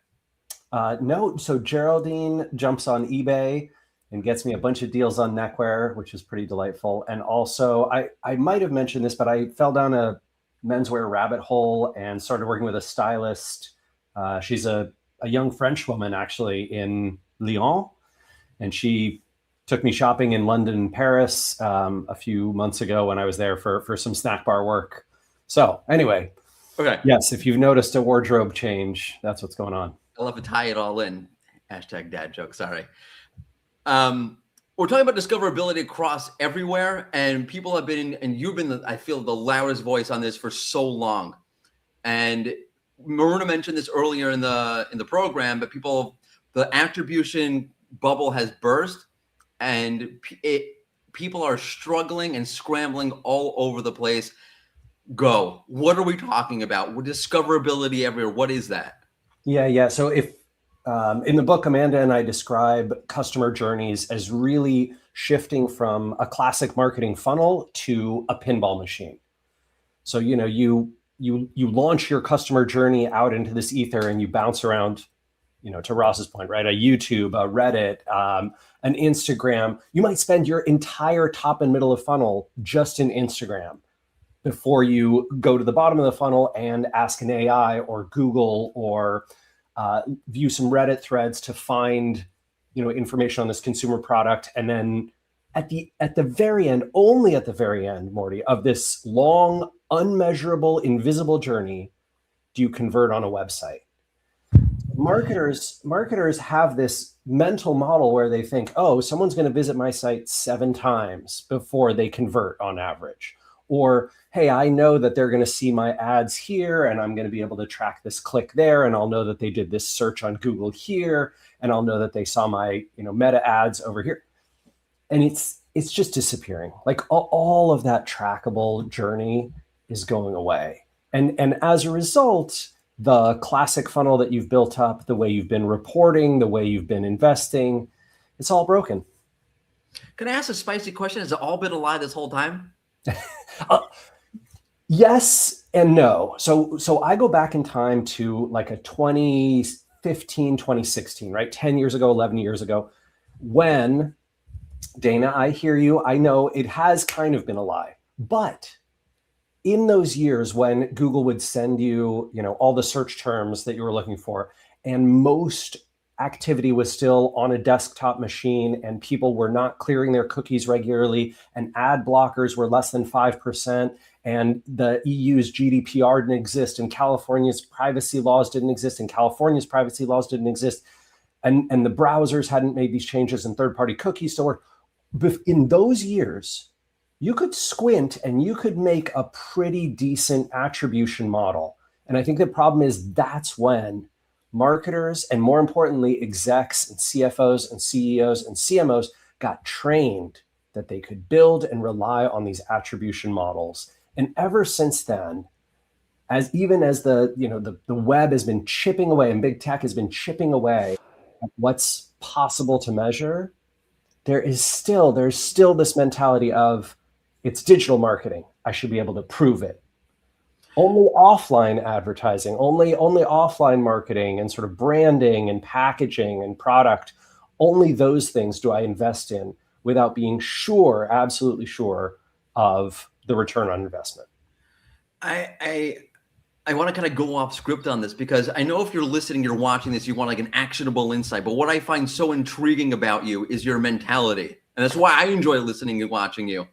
No. So Geraldine jumps on eBay and gets me a bunch of deals on neckwear, which is pretty delightful. And also, I might have mentioned this, but I fell down a menswear rabbit hole and started working with a stylist. She's a young French woman, actually, in Lyon. And she took me shopping in London and Paris a few months ago when I was there for some snack bar work. So anyway, okay. Yes, if you've noticed a wardrobe change, that's what's going on. I love to tie it all in. Hashtag dad joke, sorry. We're talking about discoverability across everywhere, and people have been, and you've been, I feel, the loudest voice on this for so long. And Maruna mentioned this earlier in the program, but the attribution bubble has burst, and people are struggling and scrambling all over the place. Go. What are we talking about? Discoverability everywhere. What is that? Yeah. So if in the book, Amanda and I describe customer journeys as really shifting from a classic marketing funnel to a pinball machine. So, you launch your customer journey out into this ether and you bounce around, to Ross's point, right? A YouTube, a Reddit, an Instagram. You might spend your entire top and middle of funnel just in Instagram before you go to the bottom of the funnel and ask an AI or Google or view some Reddit threads to find, information on this consumer product. And then at the very end, only at the very end, Morty, of this long, unmeasurable, invisible journey, do you convert on a website? Marketers have this mental model where they think, oh, someone's going to visit my site 7 times before they convert on average. Or, hey, I know that they're going to see my ads here and I'm going to be able to track this click there. And I'll know that they did this search on Google here. And I'll know that they saw my, meta ads over here. And it's just disappearing. Like all of that trackable journey is going away. And as a result, the classic funnel that you've built up, the way you've been reporting, the way you've been investing, It's all broken. Can I ask a spicy question? Has it all been a lie this whole time? Yes and no. So I go back in time to like a 2015, 2016, right? 10 years ago, 11 years ago, when, Dana, I hear you. I know it has kind of been a lie. But in those years when Google would send you, all the search terms that you were looking for, and most activity was still on a desktop machine and people were not clearing their cookies regularly and ad blockers were less than 5% and the EU's GDPR didn't exist and California's privacy laws didn't exist and California's privacy laws didn't exist and the browsers hadn't made these changes and third-party cookies still work. In those years, you could squint and you could make a pretty decent attribution model. And I think the problem is that's when marketers and more importantly, execs and CFOs and CEOs and CMOs got trained that they could build and rely on these attribution models. And ever since then, as the web has been chipping away and big tech has been chipping away at what's possible to measure, there's still this mentality of it's digital marketing. I should be able to prove it. Only offline advertising, only offline marketing and sort of branding and packaging and product, only those things do I invest in without being sure, absolutely sure of the return on investment. I want to kind of go off script on this because I know if you're listening, you're watching this, you want like an actionable insight. But what I find so intriguing about you is your mentality. And that's why I enjoy listening and watching you.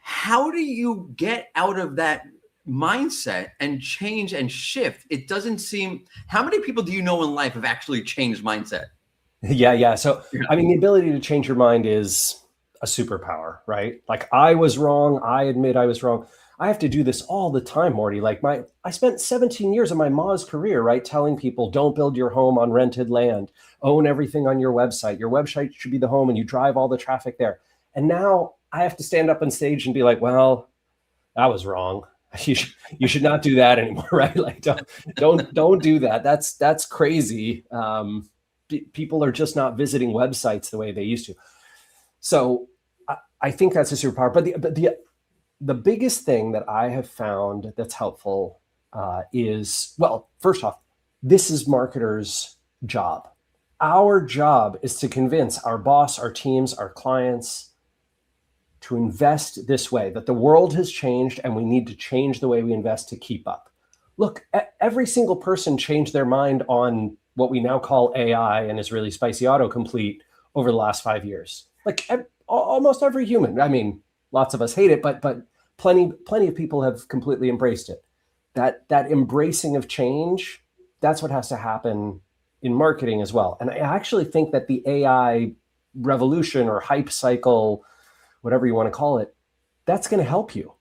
How do you get out of that mindset and change and shift? It doesn't seem, how many people do you know in life have actually changed mindset? Yeah. So, I mean, the ability to change your mind is a superpower, right? Like I was wrong. I admit I was wrong. I have to do this all the time, Morty. Like I spent 17 years of my Moz career, right? Telling people don't build your home on rented land, own everything on your website. Your website should be the home and you drive all the traffic there. And now I have to stand up on stage and be like, well, that was wrong. You should not do that anymore, right? Like don't do that. That's crazy. People are just not visiting websites the way they used to. So I think that's a superpower. But the biggest thing that I have found that's helpful is, well, first off, this is marketers' job. Our job is to convince our boss, our teams, our clients to invest this way, that the world has changed and we need to change the way we invest to keep up. Look, every single person changed their mind on what we now call AI and is really spicy autocomplete over the last 5 years. Like almost every human. I mean, lots of us hate it, but plenty of people have completely embraced it. That embracing of change, that's what has to happen in marketing as well. And I actually think that the AI revolution or hype cycle, whatever you want to call it, that's going to help you.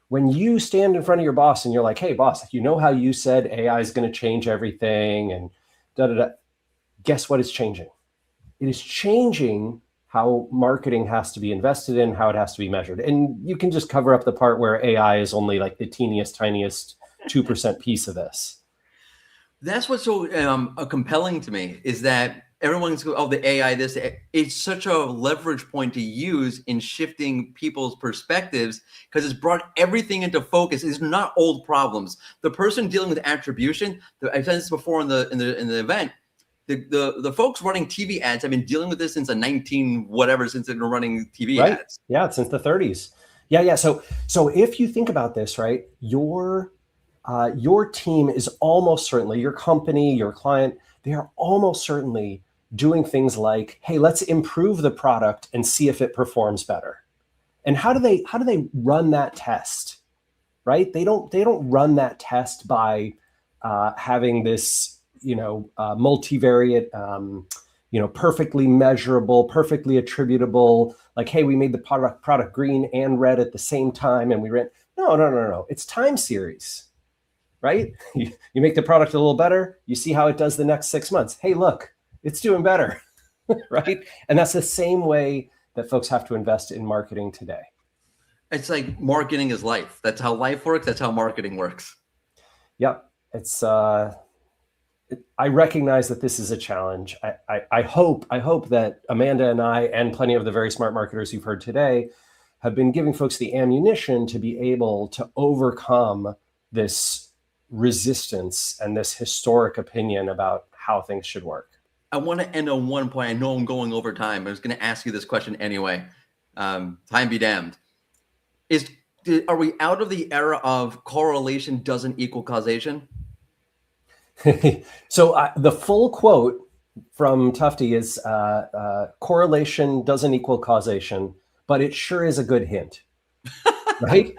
When you stand in front of your boss and you're like, hey, boss, you know how you said AI is going to change everything and da-da-da. Guess what is changing? It is changing how marketing has to be invested in, how it has to be measured. And you can just cover up the part where AI is only like the teeniest, tiniest 2% piece of this. That's what's so compelling to me is that everyone's going, oh, the AI, this, it's such a leverage point to use in shifting people's perspectives because it's brought everything into focus. It's not old problems. The person dealing with attribution, I've said this before in the event, the folks running TV ads have been dealing with this since the since they've been running TV ads. Yeah, since the 30s. Yeah. So if you think about this, right, your team is almost certainly, your company, your client, they are almost certainly doing things like, hey, let's improve the product and see if it performs better. And how do they run that test? Right? They don't run that test by having this multivariate, perfectly measurable, perfectly attributable, like, hey, we made the product green and red at the same time and we ran. No. It's time series, right? You make the product a little better. You see how it does the next 6 months. Hey, look, it's doing better, right? And that's the same way that folks have to invest in marketing today. It's like marketing is life. That's how life works. That's how marketing works. Yep. It's I recognize that this is a challenge. I hope that Amanda and I and plenty of the very smart marketers you've heard today have been giving folks the ammunition to be able to overcome this resistance and this historic opinion about how things should work. I want to end on one point. I know I'm going over time. I was going to ask you this question anyway. Time be damned. Are we out of the era of correlation doesn't equal causation? So the full quote from Tufte is correlation doesn't equal causation, but it sure is a good hint, right?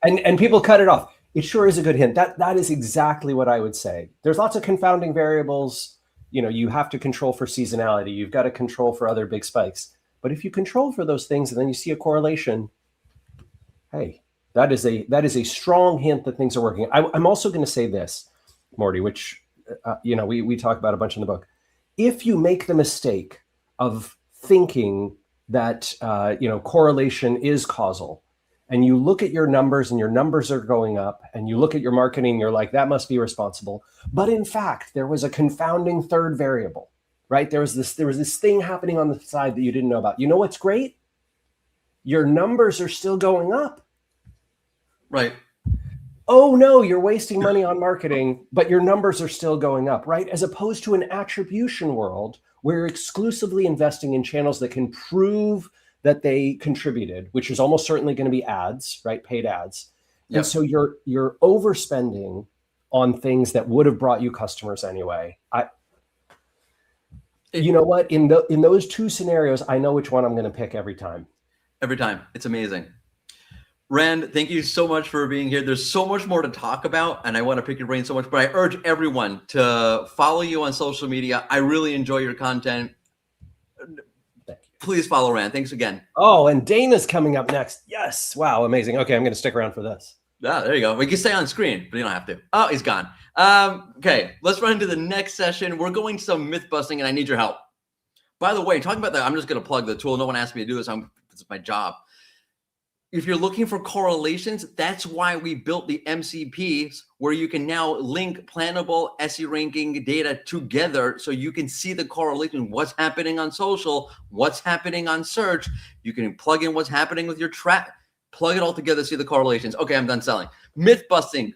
and people cut it off. It sure is a good hint. That is exactly what I would say. There's lots of confounding variables. You have to control for seasonality. You've got to control for other big spikes. But if you control for those things and then you see a correlation, hey, that is a strong hint that things are working. I'm also going to say this, Morty, which we talk about a bunch in the book. If you make the mistake of thinking that correlation is causal, and you look at your numbers and your numbers are going up, and you look at your marketing, you're like, that must be responsible. But in fact, there was a confounding third variable, right? There was this thing happening on the side that you didn't know about. You know what's great? Your numbers are still going up. Right. Oh no, you're wasting money on marketing, but your numbers are still going up, right? As opposed to an attribution world where you're exclusively investing in channels that can prove that they contributed, which is almost certainly going to be ads, right? Paid ads. Yep. And so you're overspending on things that would have brought you customers anyway. You know what? In those two scenarios, I know which one I'm going to pick every time. Every time. It's amazing. Rand, thank you so much for being here. There's so much more to talk about, and I want to pick your brain so much, but I urge everyone to follow you on social media. I really enjoy your content. Please follow Rand. Thanks again. Oh, and Dana's coming up next. Yes. Wow. Amazing. Okay. I'm going to stick around for this. Ah, there you go. We can stay on screen, but you don't have to. Oh, he's gone. Okay. Let's run into the next session. We're going some myth busting, and I need your help. By the way, talking about that, I'm just going to plug the tool. No one asked me to do this. It's my job. If you're looking for correlations, that's why we built the MCPs, where you can now link plannable SE ranking data together so you can see the correlation, what's happening on social, what's happening on search. You can plug in what's happening with your track, plug it all together, see the correlations. Okay, I'm done selling. Myth busting.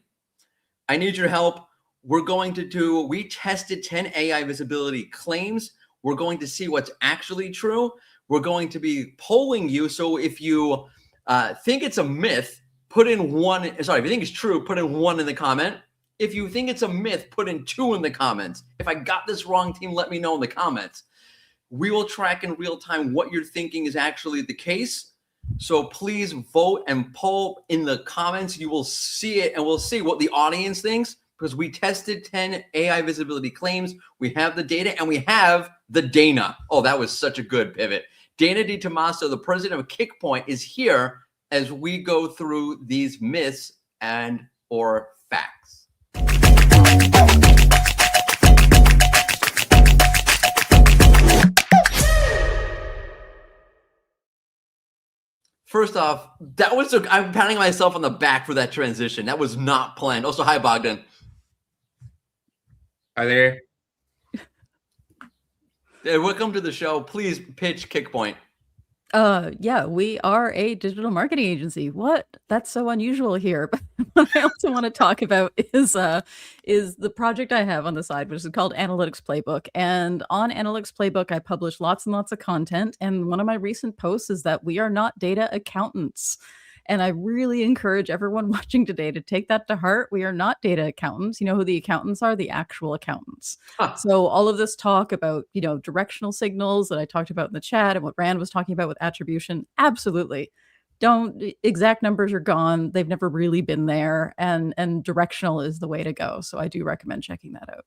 I need your help. We tested 10 AI visibility claims. We're going to see what's actually true. We're going to be polling you. So if you think it's a myth, put in one. Sorry, if you think it's true, put in 1 in the comment. If you think it's a myth, put in 2 in the comments. If I got this wrong, team, let me know in the comments. We will track in real time what you're thinking is actually the case. So please vote and poll in the comments. You will see it, and we'll see what the audience thinks, because we tested 10 AI visibility claims. We have the data, and we have the Dana. Oh, that was such a good pivot. Dana DiTomaso, the president of Kickpoint, is here as we go through these myths and or facts. First off, I'm patting myself on the back for that transition. That was not planned. Also, hi, Bogdan. Hi there. Welcome to the show. Please pitch Kickpoint. Yeah, we are a digital marketing agency. What? That's so unusual here. But what I also want to talk about is the project I have on the side, which is called Analytics Playbook. And on Analytics Playbook, I publish lots and lots of content. And one of my recent posts is that we are not data accountants. And I really encourage everyone watching today to take that to heart. We are not data accountants. You know who the accountants are? The actual accountants. Huh. So all of this talk about, directional signals that I talked about in the chat and what Rand was talking about with attribution, absolutely. Exact numbers are gone. They've never really been there. And directional is the way to go. So I do recommend checking that out.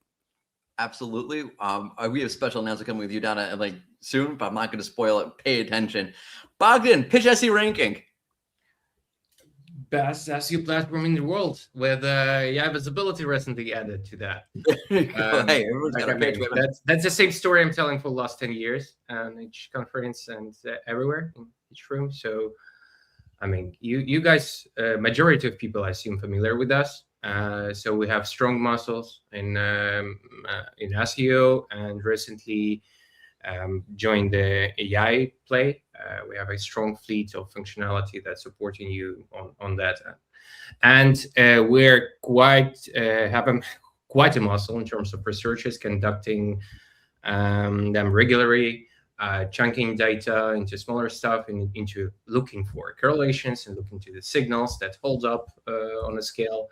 Absolutely. We have a special announcement coming with you, Donna, soon, but I'm not going to spoil it. Pay attention. Bogdan, pitch SE ranking. Best SEO platform in the world with visibility recently added to that. Hey, everyone's got a pitch. That's the same story I'm telling for the last 10 years, each conference and everywhere in each room. So, I mean, you guys, majority of people I assume familiar with us. So we have strong muscles in SEO, and recently joined the AI play. We have a strong fleet of functionality that's supporting you on that. And we're have quite a muscle in terms of researchers conducting them regularly, chunking data into smaller stuff and into looking for correlations and looking to the signals that hold up on a scale.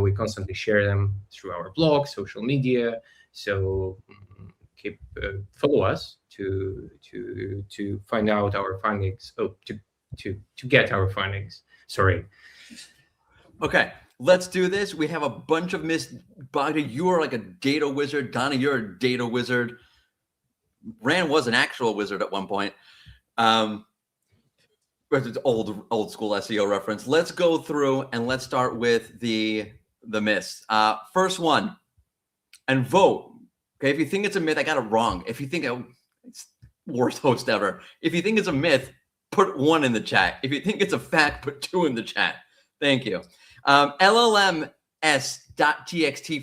We constantly share them through our blog, social media. So keep follow us to find out our findings. To get our findings. Sorry. Okay, let's do this. We have a bunch of Bogdan, you are like a data wizard. Donna, you're a data wizard. Rand was an actual wizard at one point. It's old school SEO reference. Let's go through and let's start with the myths. First one, and vote. Okay, if you think it's a myth, I got it wrong. If you think it's worst host ever. If you think it's a myth, put 1 in the chat. If you think it's a fact, put 2 in the chat. Thank you. LLMS.txt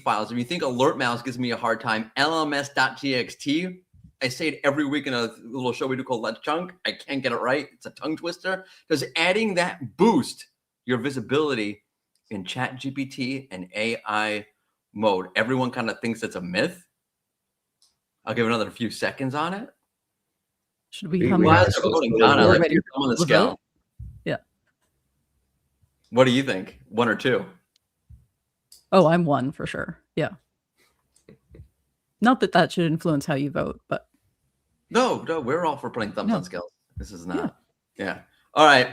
files. If you think alert mouse gives me a hard time, LLMS.txt. I say it every week in a little show we do called Let's Chunk. I can't get it right. It's a tongue twister. Does adding that boost your visibility in ChatGPT and AI mode? Everyone kind of thinks it's a myth. I'll give another few seconds on it. Should we come on the scale? Yeah. What do you think? 1 or 2? Oh, I'm 1 for sure. Yeah. Not that should influence how you vote, but no, we're all for putting thumbs on scales. This is not. Yeah. All right.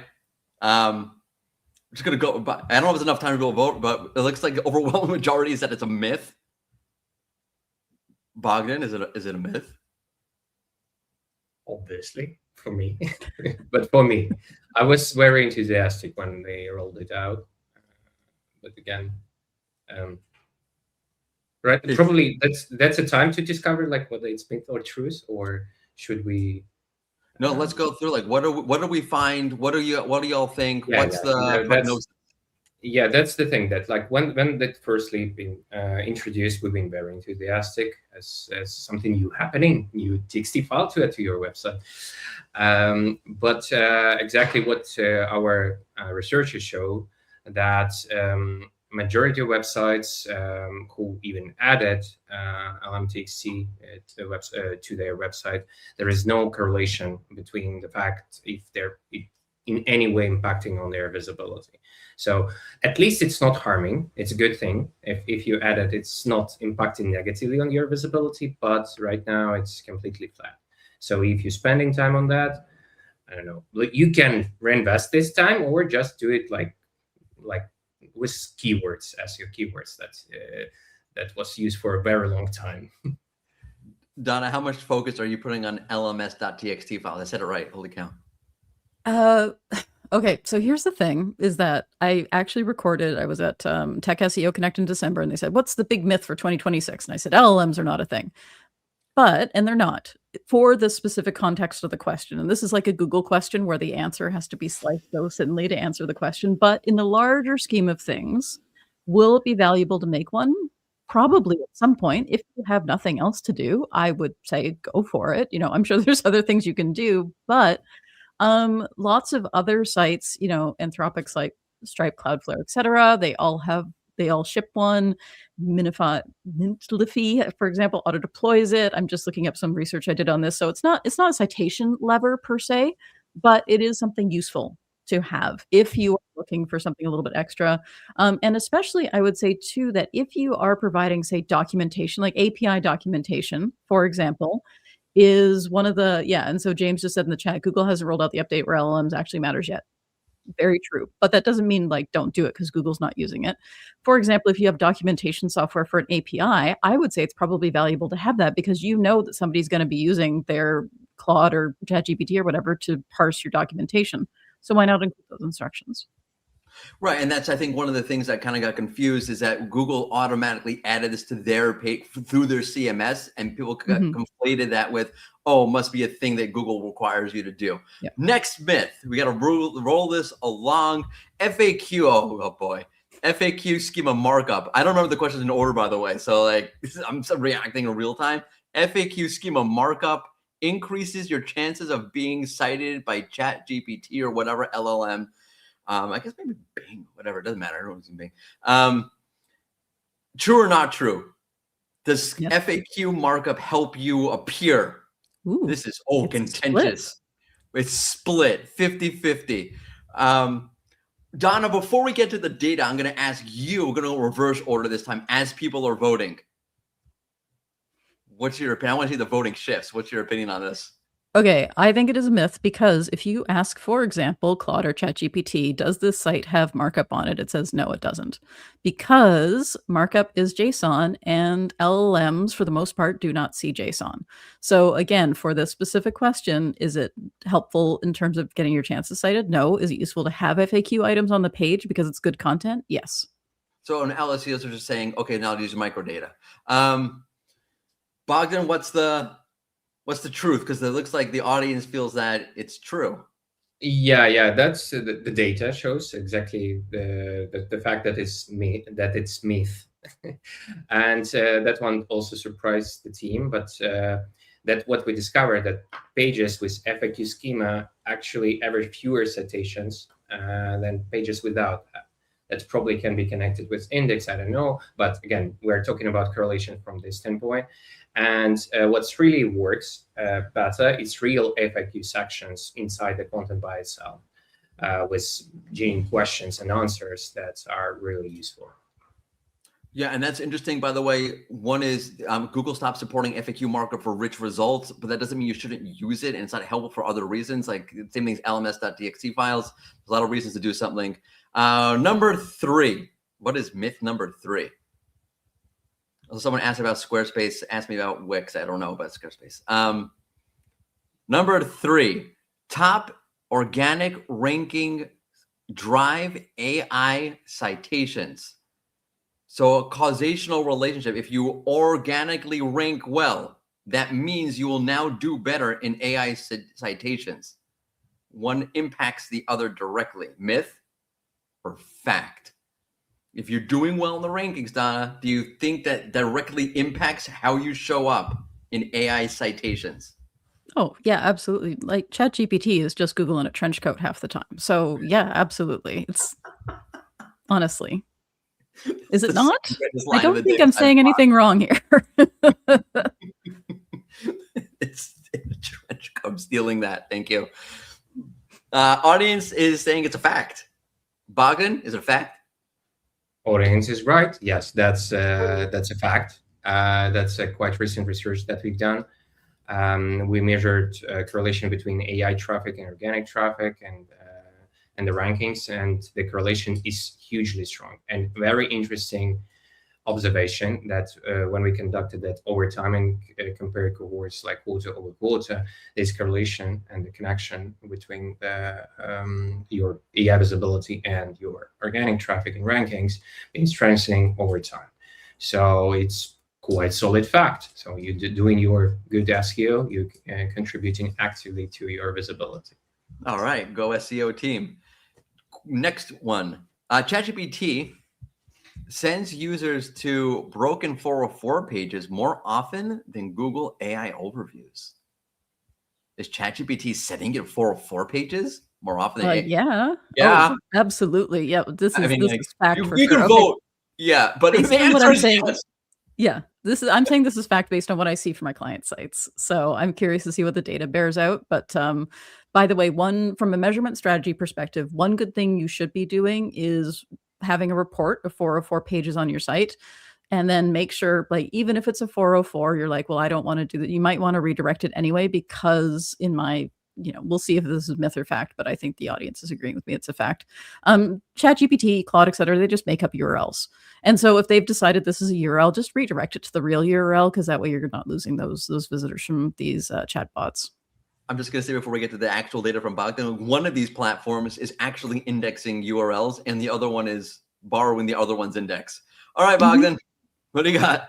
I'm just gonna go. I don't know if there's enough time to go vote, but it looks like the overwhelming majority is that it's a myth. Bogdan, is it a myth? Obviously, for me. But for me, I was very enthusiastic when they rolled it out. But again, right? Probably that's a time to discover like whether it's myth or truth, or should we? No, let's go through like what do we find? What do y'all think? What's the prognosis? Yeah, that's the thing, that like when that firstly been introduced, we've been very enthusiastic as something new happening, new TXT file to add to your website. But exactly what our researchers show, that majority of websites who even added LMTXT to their website, there is no correlation between the fact if they're in any way impacting on their visibility. So at least it's not harming. It's a good thing. If you add it, it's not impacting negatively on your visibility, but right now it's completely flat. So if you're spending time on that, I don't know, you can reinvest this time or just do it like with keywords, as your keywords that was used for a very long time. Donna, how much focus are you putting on LMS.txt file? I said it right. Holy cow. Okay, so here's the thing, is that I actually recorded, I was at Tech SEO Connect in December, and they said, what's the big myth for 2026? And I said, LLMs are not a thing. And they're not, for the specific context of the question. And this is like a Google question where the answer has to be sliced so thinly to answer the question. But in the larger scheme of things, will it be valuable to make one? Probably at some point. If you have nothing else to do, I would say go for it. I'm sure there's other things you can do, but lots of other sites, Anthropic like Stripe, Cloudflare, etc. They all ship one. Mentlify, for example, auto deploys it. I'm just looking up some research I did on this. So it's not a citation lever per se, but it is something useful to have if you are looking for something a little bit extra. And especially I would say too, that if you are providing, say, documentation, like API documentation, for example, is one of the, and so James just said in the chat, Google hasn't rolled out the update where LLMs actually matters yet. Very true. But that doesn't mean like don't do it because Google's not using it. For example, if you have documentation software for an API, I would say it's probably valuable to have that because you know that somebody's going to be using their Claude or ChatGPT or whatever to parse your documentation. So why not include those instructions? Right, and that's, I think, one of the things that kind of got confused is that Google automatically added this to their page through their CMS, and people got conflated that with, must be a thing that Google requires you to do. Yep. Next myth, we got to roll this along. FAQ, oh boy. FAQ schema markup. I don't remember the questions in order, by the way. So like, I'm reacting in real time. FAQ schema markup increases your chances of being cited by ChatGPT or whatever LLM. I guess maybe Bing, whatever. It doesn't matter. I don't know what's in Bing. True or not true? Does FAQ markup help you appear? Ooh, This is contentious. It's split 50-50. Donna, before we get to the data, I'm going to ask you, we're going to reverse order this time as people are voting. What's your opinion? I want to see the voting shifts. What's your opinion on this? Okay, I think it is a myth because if you ask, for example, Claude or ChatGPT, does this site have markup on it? It says no, it doesn't. Because markup is JSON and LLMs, for the most part, do not see JSON. So again, for this specific question, is it helpful in terms of getting your chances cited? No. Is it useful to have FAQ items on the page because it's good content? Yes. So an LSEs are just saying, okay, now use microdata. Bogdan, what's the truth? Because it looks like the audience feels that it's true. Yeah. That's the data shows exactly the fact that it's myth, and that one also surprised the team. But that what we discovered that pages with FAQ schema actually average fewer citations than pages without that. That probably can be connected with index. I don't know, but again, we're talking about correlation from this standpoint. And what's really works better is real FAQ sections inside the content by itself with genuine questions and answers that are really useful. Yeah, and that's interesting, by the way. One is Google stopped supporting FAQ markup for rich results, but that doesn't mean you shouldn't use it, and it's not helpful for other reasons. Like same thing as lms.txt files. There's a lot of reasons to do something. Number 3. What is myth number 3? Someone asked about Squarespace, asked me about Wix. I don't know about Squarespace. Number 3, top organic ranking drive AI citations. So a causational relationship. If you organically rank well, that means you will now do better in AI citations. One impacts the other directly. Myth or fact? If you're doing well in the rankings, Donna, do you think that directly impacts how you show up in AI citations? Oh, yeah, absolutely. Like ChatGPT is just Google in a trench coat half the time. So yeah, absolutely. It's honestly. Is it not? I don't think I'm saying anything wrong here. It's in a trench coat. I'm stealing that. Thank you. Audience is saying it's a fact. Bogdan, is it a fact? Audience is right. Yes, that's a fact. That's a quite recent research that we've done. We measured correlation between AI traffic and organic traffic and the rankings, and the correlation is hugely strong. And very interesting observation that when we conducted that over time and compared cohorts like quarter over quarter, this correlation and the connection between your AI visibility and your organic traffic and rankings is strengthening over time. So it's quite solid fact. So you're doing your good SEO, you're contributing actively to your visibility. All right, go SEO team. Next one, ChatGPT sends users to broken 404 pages more often than Google AI overviews. Is ChatGPT sending it 404 pages more often than yeah. Yeah. Oh, absolutely. Yeah. This is fact for you sure. can vote. Yeah, but Based the on what answer I'm is saying, yes. yeah, I'm saying this is fact based on what I see from my client sites. So I'm curious to see what the data bears out. But by the way, from a measurement strategy perspective, one good thing you should be doing is having a report of 404 pages on your site, and then make sure, like, even if it's a 404, you're like, well, I don't want to do that. You might want to redirect it anyway, because in my, we'll see if this is myth or fact, but I think the audience is agreeing with me. It's a fact. ChatGPT, Claude, et cetera, they just make up URLs. And so if they've decided this is a URL, just redirect it to the real URL, because that way you're not losing those visitors from these chatbots. I'm just going to say before we get to the actual data from Bogdan, one of these platforms is actually indexing URLs, and the other one is borrowing the other one's index. All right, Bogdan, what do you got?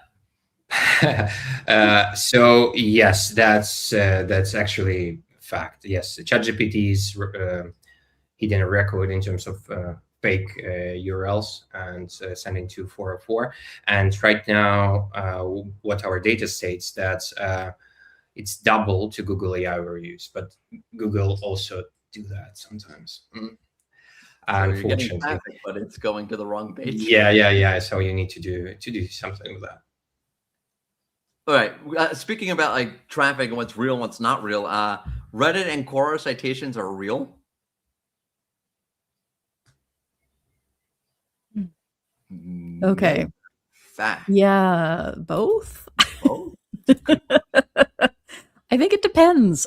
So yes, that's actually fact. Yes, ChatGPT's hidden record in terms of fake URLs and sending to 404. And right now, what our data states that it's double to Google AI overuse, but Google also do that sometimes. So Unfortunately, you're getting traffic, but it's going to the wrong page. yeah. So you need to do something with that. All right. Speaking about like traffic and what's real and what's not real, Reddit and Quora citations are real. Okay. No. Fact. Yeah, both. Oh. I think it depends.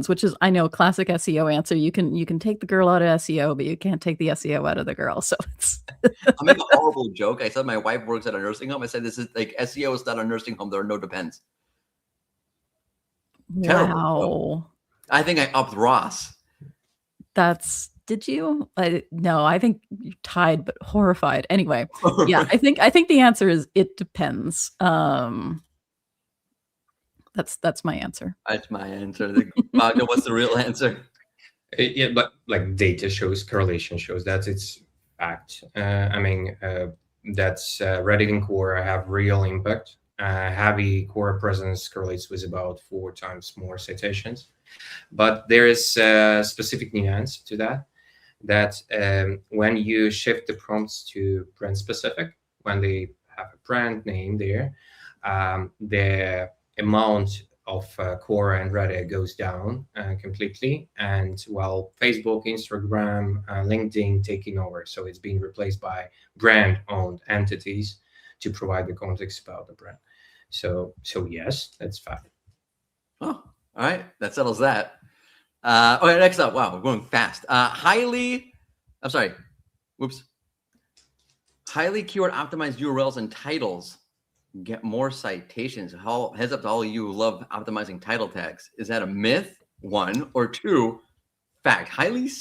Which is, I know, classic SEO answer. You can take the girl out of SEO, but you can't take the SEO out of the girl. So it's. I'll make a horrible joke. I said my wife works at a nursing home. I said this is like SEO is not a nursing home. There are no depends. Terrible Wow. I think I upped Ross. Did you? No, I think you tied, but horrified. Anyway, yeah, I think the answer is it depends. That's my answer. That's my answer. Wagner, what's the real answer? Yeah, but like data shows, correlation shows that it's fact. I mean, that's Reddit and Quora have real impact. Heavy Quora presence correlates with about 4 times more citations. But there is a specific nuance to that. That when you shift the prompts to brand specific, when they have a brand name there, the amount of Quora and Reddit goes down completely. And while Facebook, Instagram, LinkedIn taking over, so it's being replaced by brand-owned entities to provide the context about the brand. So yes, that's fact. Oh, all right. That settles that. Okay, next up. Wow, we're going fast. Highly keyword optimized URLs and titles get more citations. Heads up to all you who love optimizing title tags. Is that a myth? 1 or 2? Fact. Highly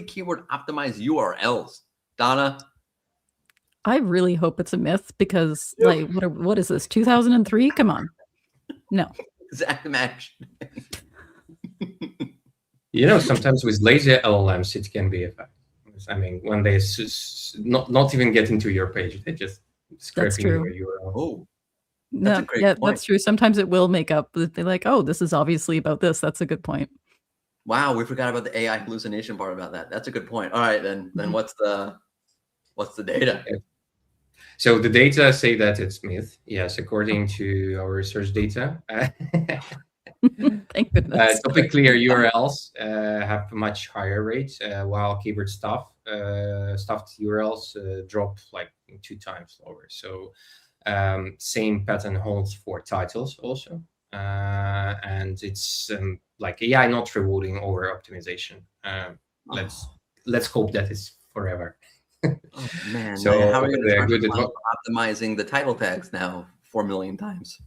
keyword optimized URLs. Donna. I really hope it's a myth because, like, what is this? 2003? Come on, no. Exact match. Sometimes with lazy LLMs, it can be a fact. I mean, when they not even get into your page, they just scraping your URL. Oh, that's a great point. That's true. Sometimes it will make up. They're like, oh, this is obviously about this. That's a good point. Wow, we forgot about the AI hallucination part about that. That's a good point. All right, then what's the data? So the data say that it's myth. Yes, according to our research data. Thank goodness. Topic clear URLs have a much higher rate, while keyword stuffed URLs drop like 2 times lower. So same pattern holds for titles also. And it's like AI not rewarding over optimization. Let's hope that is forever. Oh man! So how are you going to optimizing the title tags now 4 million times?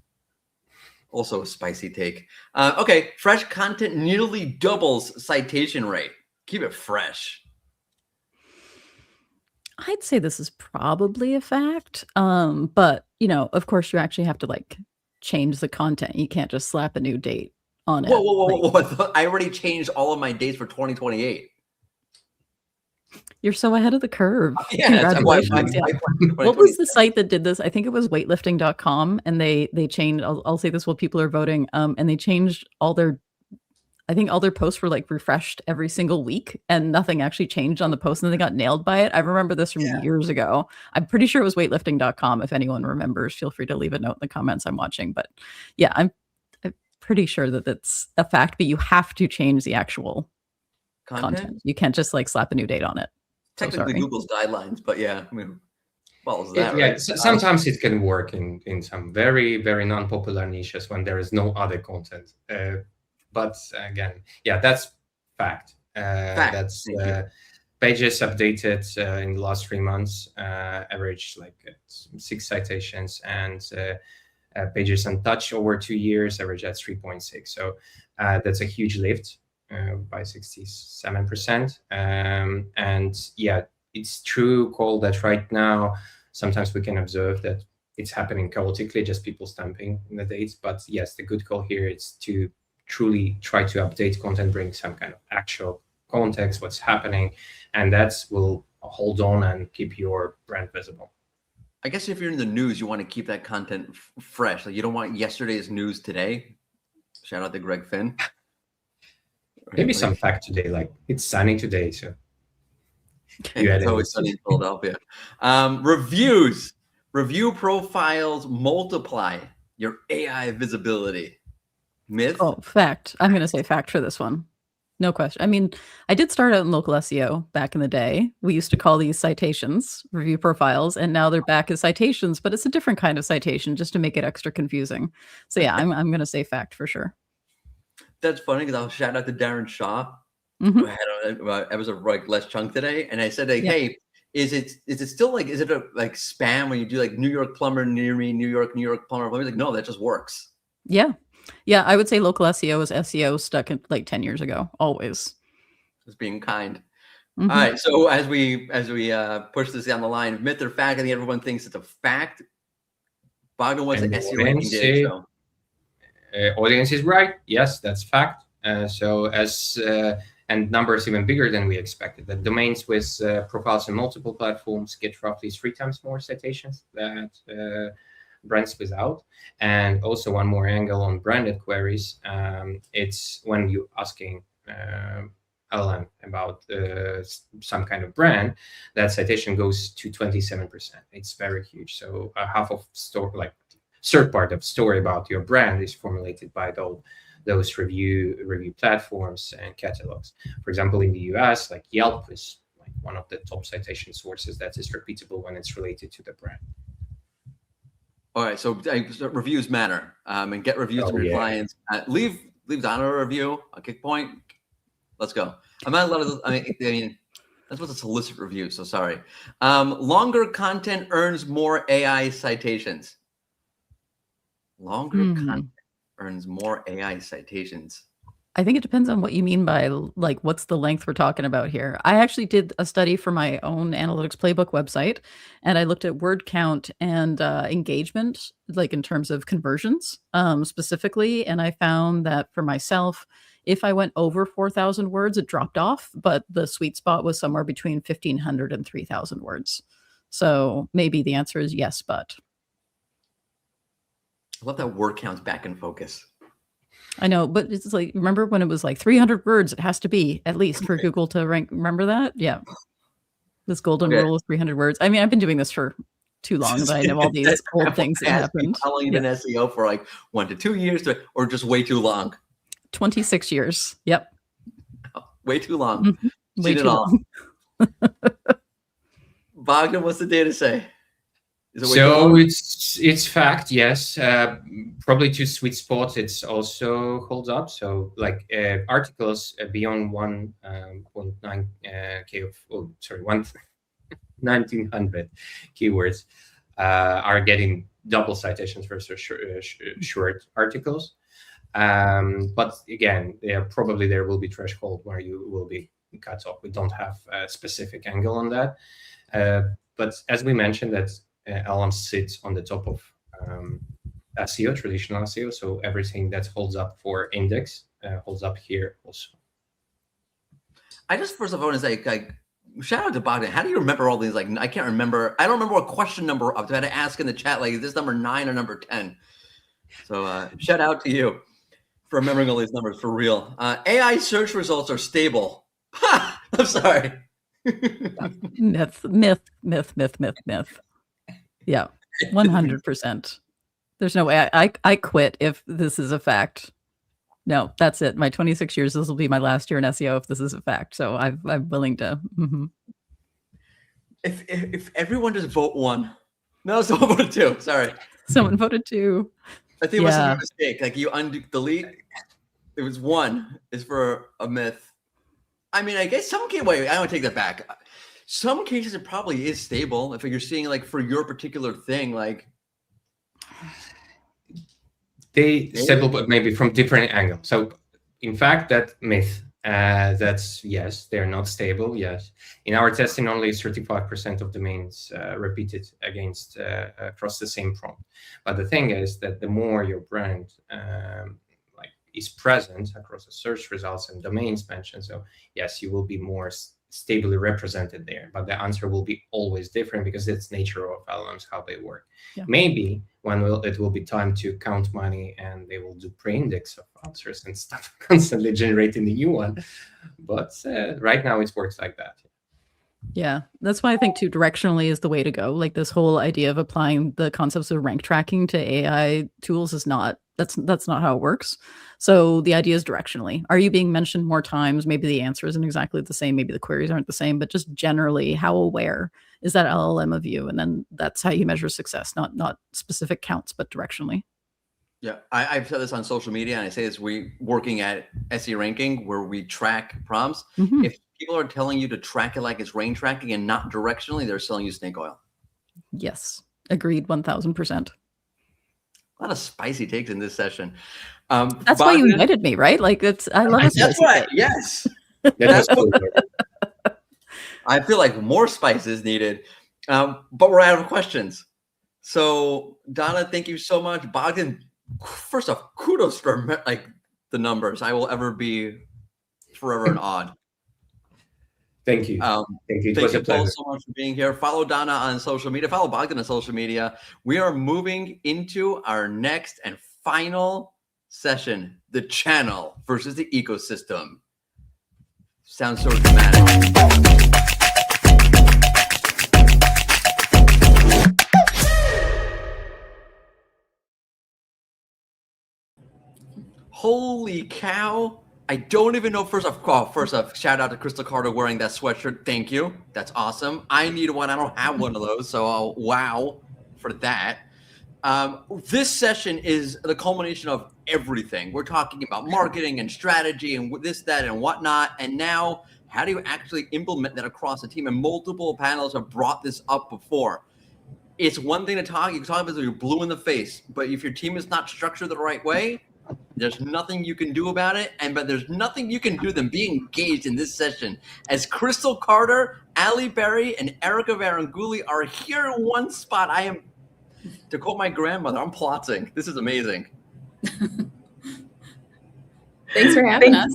Also a spicy take. Okay, fresh content nearly doubles citation rate. Keep it fresh. I'd say this is probably a fact, but of course, you actually have to like change the content. You can't just slap a new date on it. Whoa! I already changed all of my dates for 2028. You're so ahead of the curve. Yeah, congratulations. What was the site that did this? I think it was weightlifting.com, and they changed. I'll say this while people are voting. And they changed all their posts were like refreshed every single week, and nothing actually changed on the post, and they got nailed by it. I remember this from years ago. I'm pretty sure it was weightlifting.com. If anyone remembers, feel free to leave a note in the comments. I'm watching, but yeah, I'm pretty sure that it's a fact. But you have to change the actual content. You can't just like slap a new date on it. Technically Google's guidelines, but yeah, I mean, follows that. Yeah, right? Sometimes it can work in some very, very non-popular niches when there is no other content. But again, yeah, that's fact. That's pages updated in the last 3 months, average like 6 citations, and pages untouched over 2 years, average at 3.6. So that's a huge lift. By 67%. And yeah, it's true, Cole, that right now, sometimes we can observe that it's happening chaotically, just people stamping in the dates. But yes, the good call here is to truly try to update content, bring some kind of actual context, what's happening. And that will hold on and keep your brand visible. I guess if you're in the news, you want to keep that content fresh. Like you don't want yesterday's news today. Shout out to Greg Finn. Maybe some fact today, like it's sunny today, so it's always sunny in Philadelphia. Review profiles multiply your AI visibility. Myth? Oh, fact. I'm going to say fact for this one. No question. I mean, I did start out in local SEO back in the day. We used to call these citations, review profiles, and now they're back as citations, but it's a different kind of citation just to make it extra confusing. So yeah, I'm going to say fact for sure. That's funny because I'll shout out to Darren Shaw, Mhm. who had an episode of like Less Chunk today, and I said like, Yeah. hey, is it still like, is it a like spam when you do like New York plumber near me, New York plumber? He's like, no, that just works. Yeah. Yeah, I would say local SEO is SEO stuck in like 10 years ago, always. Just being kind. Mhm. All right, so as we push this down the line, myth or fact, I think everyone thinks it's a fact. Bogdan was the And SEO ranking data show. Audience is right. Yes, that's fact. And numbers even bigger than we expected. The domains with profiles in multiple platforms get roughly 3 times more citations that brands without. And also one more angle on branded queries. It's when you're asking LLM about some kind of brand, that citation goes to 27%. It's very huge. So half of third part of story about your brand is formulated by those review platforms and catalogs. For example, in the US, like Yelp is like one of the top citation sources that is repeatable when it's related to the brand. All right, so reviews matter, and get reviews from your clients. Leave Donna a review, a kick point. Let's go. I'm not allowed to. I mean, that's what to solicit reviews. So sorry. Longer content earns more AI citations. Longer content earns more AI citations. I think it depends on what you mean by like what's the length we're talking about here. I actually did a study for my own analytics playbook website, and I looked at word count and engagement, like in terms of conversions specifically. And I found that for myself, if I went over 4,000 words, it dropped off, but the sweet spot was somewhere between 1,500 and 3,000 words. So maybe the answer is yes, but. I love that word count's back in focus. I know, but it's like, remember when it was like 300 words, it has to be at least for Google to rank. Remember that? Yeah. This golden rule of 300 words. I mean, I've been doing this for too long that I know all these old things that happened. How long have you been SEO for? Like 1 to 2 years or just way too long? 26 years. Yep. Way too long. Way too long. Bogdan, what's the data say? So it's fact, yes. Probably to sweet spots, it's also holds up. So like articles beyond 1.9 k of 1900 keywords are getting double citations versus short articles. But again, there will be threshold where you will be cut off. We don't have a specific angle on that. But as we mentioned, that LLM sits on the top of SEO, traditional SEO. So everything that holds up for index holds up here also. I just first of all want to say, like, shout out to Bogdan. How do you remember all these? Like, I can't remember. I don't remember what question number I had to ask in the chat. Like, is this number 9 or number 10? So shout out to you for remembering all these numbers for real. AI search results are stable. Ha! I'm sorry. Myth. Yeah, 100%. There's no way I quit if this is a fact. No, that's it. My 26 years, this will be my last year in SEO if this is a fact. So I'm willing to. If everyone just vote 1. No, someone voted 2. Sorry. Someone voted 2. I think it must have been a mistake. Like you delete. It was 1 is for a myth. I mean, I guess some cases. Wait, I don't take that back. Some cases it probably is stable if you're seeing like for your particular thing, like they stable, but maybe from different angles. So, in fact, that myth, that's yes, they're not stable. Yes, in our testing, only 35% of domains repeated against across the same prompt. But the thing is that the more your brand is present across the search results and domains mentioned, so yes, you will be more stably represented there, but the answer will be always different because it's nature of LLMs, how they work. Yeah. Maybe it will be time to count money and they will do pre-index of answers and stuff, constantly generating the new one. But right now it works like that. Yeah, that's why I think too directionally is the way to go. Like this whole idea of applying the concepts of rank tracking to AI tools is not, that's not how it works. So the idea is directionally. Are you being mentioned more times? Maybe the answer isn't exactly the same. Maybe the queries aren't the same, but just generally, how aware is that LLM of you? And then that's how you measure success, not specific counts, but directionally. Yeah, I've said this on social media, and I say this: we working at SE Ranking, where we track prompts. Mhm. If people are telling you to track it like it's rain tracking and not directionally, they're selling you snake oil. Yes, agreed, 1000%. A lot of spicy takes in this session. That's why you Bogdan, invited me, right? Like I love a that's spicy why. take. Yes, That was cool. I feel like more spice is needed, but we're out of questions. So Donna, thank you so much. Bogdan, first off, kudos for like the numbers. I will ever be forever in awe. Thank you. Thank you. It was a Thank you all pleasure. so much for being here. Follow Donna on social media. Follow Bogdan on social media. We are moving into our next and final session, the channel versus the ecosystem. Sounds so dramatic. Holy cow. I don't even know. First off, shout out to Crystal Carter wearing that sweatshirt. Thank you. That's awesome. I need one. I don't have one of those. So wow for that. This session is the culmination of everything. We're talking about marketing and strategy and this, that, and whatnot. And now, how do you actually implement that across a team? And multiple panels have brought this up before. It's one thing to talk. You can talk about it, you're blue in the face. But if your team is not structured the right way, there's nothing you can do about it. But there's nothing you can do than be engaged in this session. As Crystal Carter, Ali Berry, and Erica Varanguli are here in one spot. I am, to quote my grandmother, I'm plotting. This is amazing. Thanks for having us.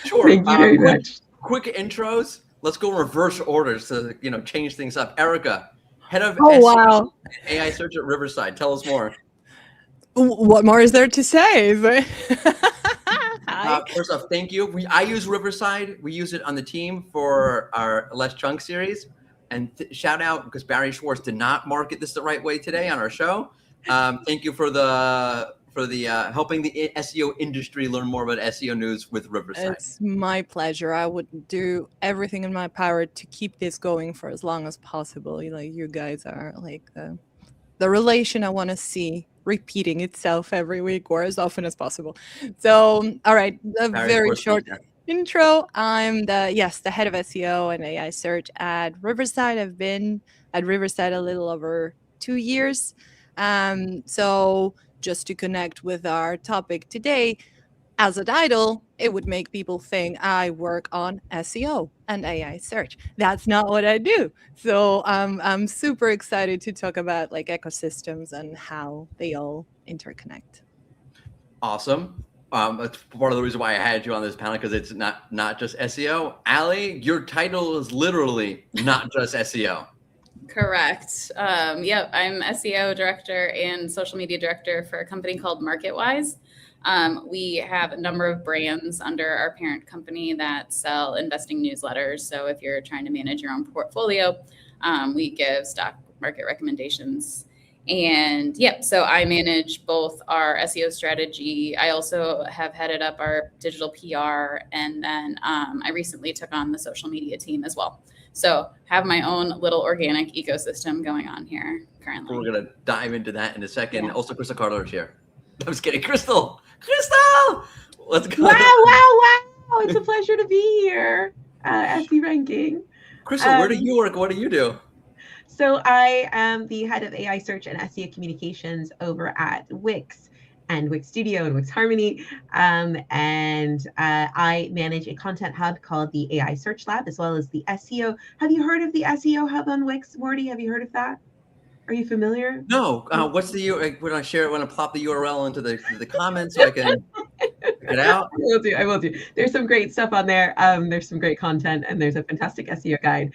Sure. Thank you very much. Quick intros. Let's go in reverse orders to change things up. Erica, head of Oh, SEO wow. AI search at Riverside. Tell us more. What more is there to say? Hi. First off, thank you. I use Riverside. We use it on the team for our Less Chunk series. And shout out, because Barry Schwartz did not market this the right way today on our show. Thank you for the helping the SEO industry learn more about SEO news with Riverside. It's my pleasure. I would do everything in my power to keep this going for as long as possible. Like, you guys are like the relation I want to see repeating itself every week or as often as possible. So, all right, a Barry very Schwartz, short yeah. intro. I'm the head of SEO and AI search at Riverside. I've been at Riverside a little over 2 years. So just to connect with our topic today, as a title, it would make people think I work on SEO and AI search. That's not what I do. So I'm super excited to talk about like ecosystems and how they all interconnect. Awesome. That's part of the reason why I had you on this panel, because it's not just SEO. Ali, your title is literally not just SEO. Correct. Yep, I'm SEO director and social media director for a company called MarketWise. We have a number of brands under our parent company that sell investing newsletters. So if you're trying to manage your own portfolio, we give stock market recommendations. And yeah, so I manage both our SEO strategy. I also have headed up our digital PR. And then I recently took on the social media team as well. So have my own little organic ecosystem going on here currently. We're going to dive into that in a second. Yeah. Also, Crystal Carter is here. I'm just kidding. Crystal! Let's go. Wow. It's a pleasure to be here at SE Ranking. Crystal, where do you work? What do you do? So I am the head of AI search and SEO communications over at Wix and Wix Studio and Wix Harmony. And I manage a content hub called the AI Search Lab, as well as the SEO. Have you heard of the SEO hub on Wix, Morty? Have you heard of that? Are you familiar? No. What's the when I share it? When I plop the URL into the comments so I can. check it out. I will do. There's some great stuff on there. There's some great content, and there's a fantastic SEO guide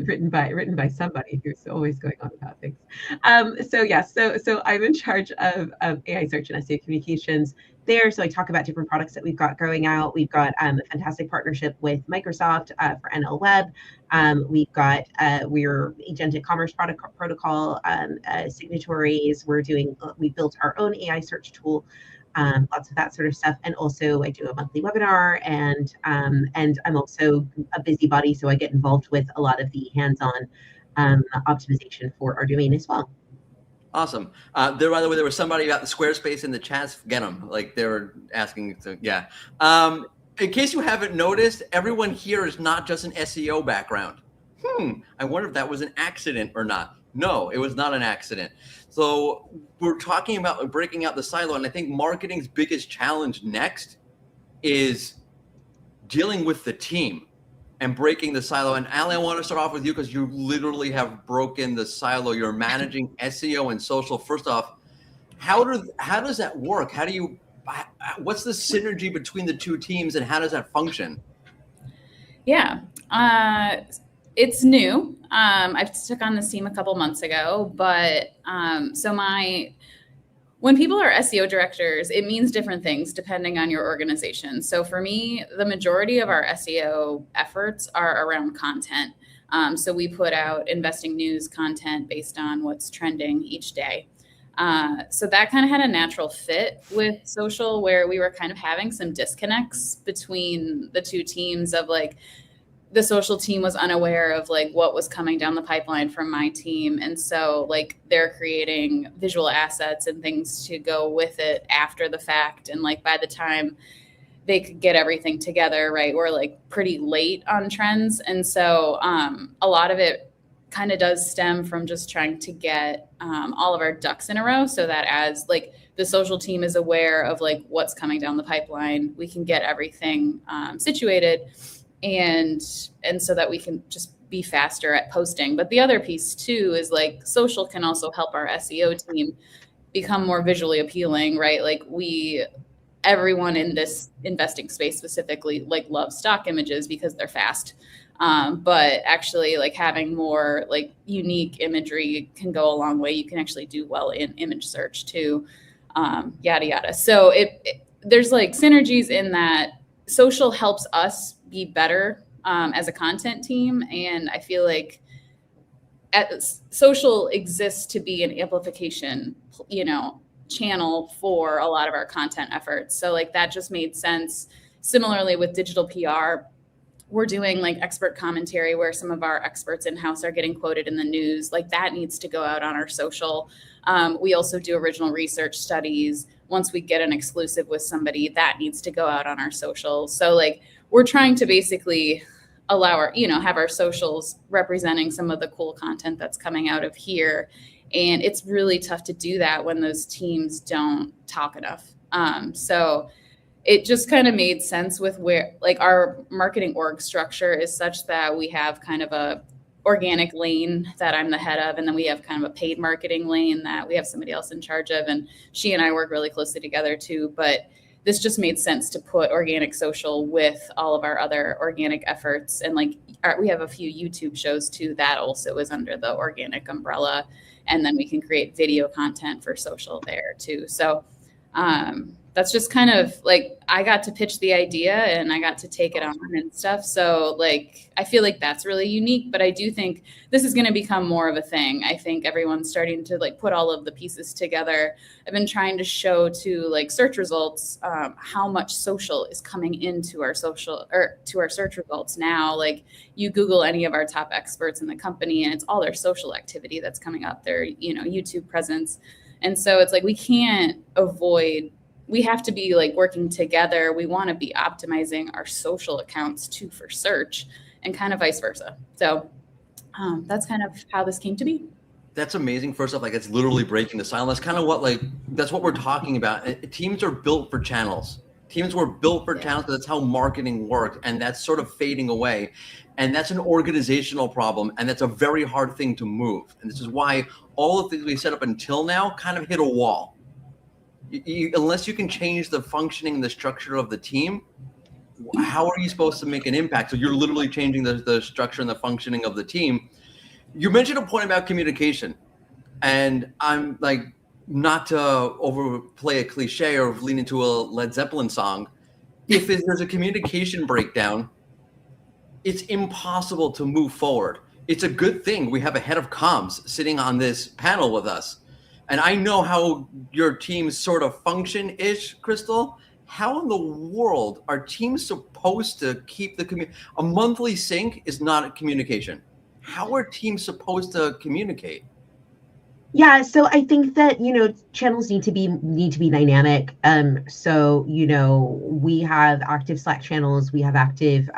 written by somebody who's always going on about things. So I'm in charge of AI search and SEO communications there. So I talk about different products that we've got going out. We've got a fantastic partnership with Microsoft for NL Web. We've got we're agentic commerce protocol signatories. We built our own AI search tool. Lots of that sort of stuff, and also I do a monthly webinar, and I'm also a busybody, so I get involved with a lot of the hands-on optimization for our domain as well. Awesome. By the way, there was somebody about the Squarespace in the chats. Get them. Like they were asking. So yeah. In case you haven't noticed, everyone here is not just an SEO background. I wonder if that was an accident or not. No, it was not an accident. So we're talking about breaking out the silo, and I think marketing's biggest challenge next is dealing with the team and breaking the silo. And Ali, I want to start off with you because you literally have broken the silo. You're managing SEO and social. First off, how does that work? What's the synergy between the two teams, and how does that function? Yeah, it's new. I took on this team a couple months ago, but when people are SEO directors, it means different things depending on your organization. So for me, the majority of our SEO efforts are around content. So we put out investing news content based on what's trending each day. So that kind of had a natural fit with social, where we were kind of having some disconnects between the two teams of like, the social team was unaware of like what was coming down the pipeline from my team. And so like they're creating visual assets and things to go with it after the fact. And like by the time they could get everything together, right, we're like pretty late on trends. And so a lot of it kind of does stem from just trying to get all of our ducks in a row, so that as like the social team is aware of like what's coming down the pipeline, we can get everything situated. And so that we can just be faster at posting. But the other piece too is like social can also help our SEO team become more visually appealing, right? Like everyone in this investing space specifically like loves stock images because they're fast. But actually like having more like unique imagery can go a long way. You can actually do well in image search too, yada, yada. So there's like synergies in that. Social helps us be better as a content team. And I feel like social exists to be an amplification, channel for a lot of our content efforts. So like that just made sense. Similarly with digital PR, we're doing like expert commentary where some of our experts in-house are getting quoted in the news. Like that needs to go out on our social. We also do original research studies. Once we get an exclusive with somebody, that needs to go out on our socials. So like we're trying to basically allow our, have our socials representing some of the cool content that's coming out of here. And it's really tough to do that when those teams don't talk enough. So it just kind of made sense with where like our marketing org structure is such that we have kind of a organic lane that I'm the head of, and then we have kind of a paid marketing lane that we have somebody else in charge of, and she and I work really closely together too. But this just made sense to put organic social with all of our other organic efforts. And like we have a few YouTube shows too that also is under the organic umbrella, and then we can create video content for social there too. So that's just kind of like, I got to pitch the idea and I got to take it on and stuff. So like, I feel like that's really unique, but I do think this is going to become more of a thing. I think everyone's starting to like put all of the pieces together. I've been trying to show to like search results, how much social is coming into our social or to our search results now. Like you Google any of our top experts in the company and it's all their social activity that's coming up, their, YouTube presence. And so it's like, we have to be like working together. We want to be optimizing our social accounts too for search, and kind of vice versa. So that's kind of how this came to be. That's amazing. First off, like it's literally breaking the silo. That's kind of that's what we're talking about. Teams are built for channels. Teams were built for channels. That's how marketing works. And that's sort of fading away. And that's an organizational problem. And that's a very hard thing to move. And this is why all the things we set up until now kind of hit a wall. unless you can change the functioning, the structure of the team, how are you supposed to make an impact? So you're literally changing the structure and the functioning of the team. You mentioned a point about communication, and I'm like, not to overplay a cliche or lean into a Led Zeppelin song. If there's a communication breakdown, it's impossible to move forward. It's a good thing we have a head of comms sitting on this panel with us. And I know how your teams sort of function-ish, Crystal. How in the world are teams supposed to keep a monthly sync is not a communication. How are teams supposed to communicate? Yeah, so I think that, channels need to be dynamic. So, we have active Slack channels, we have active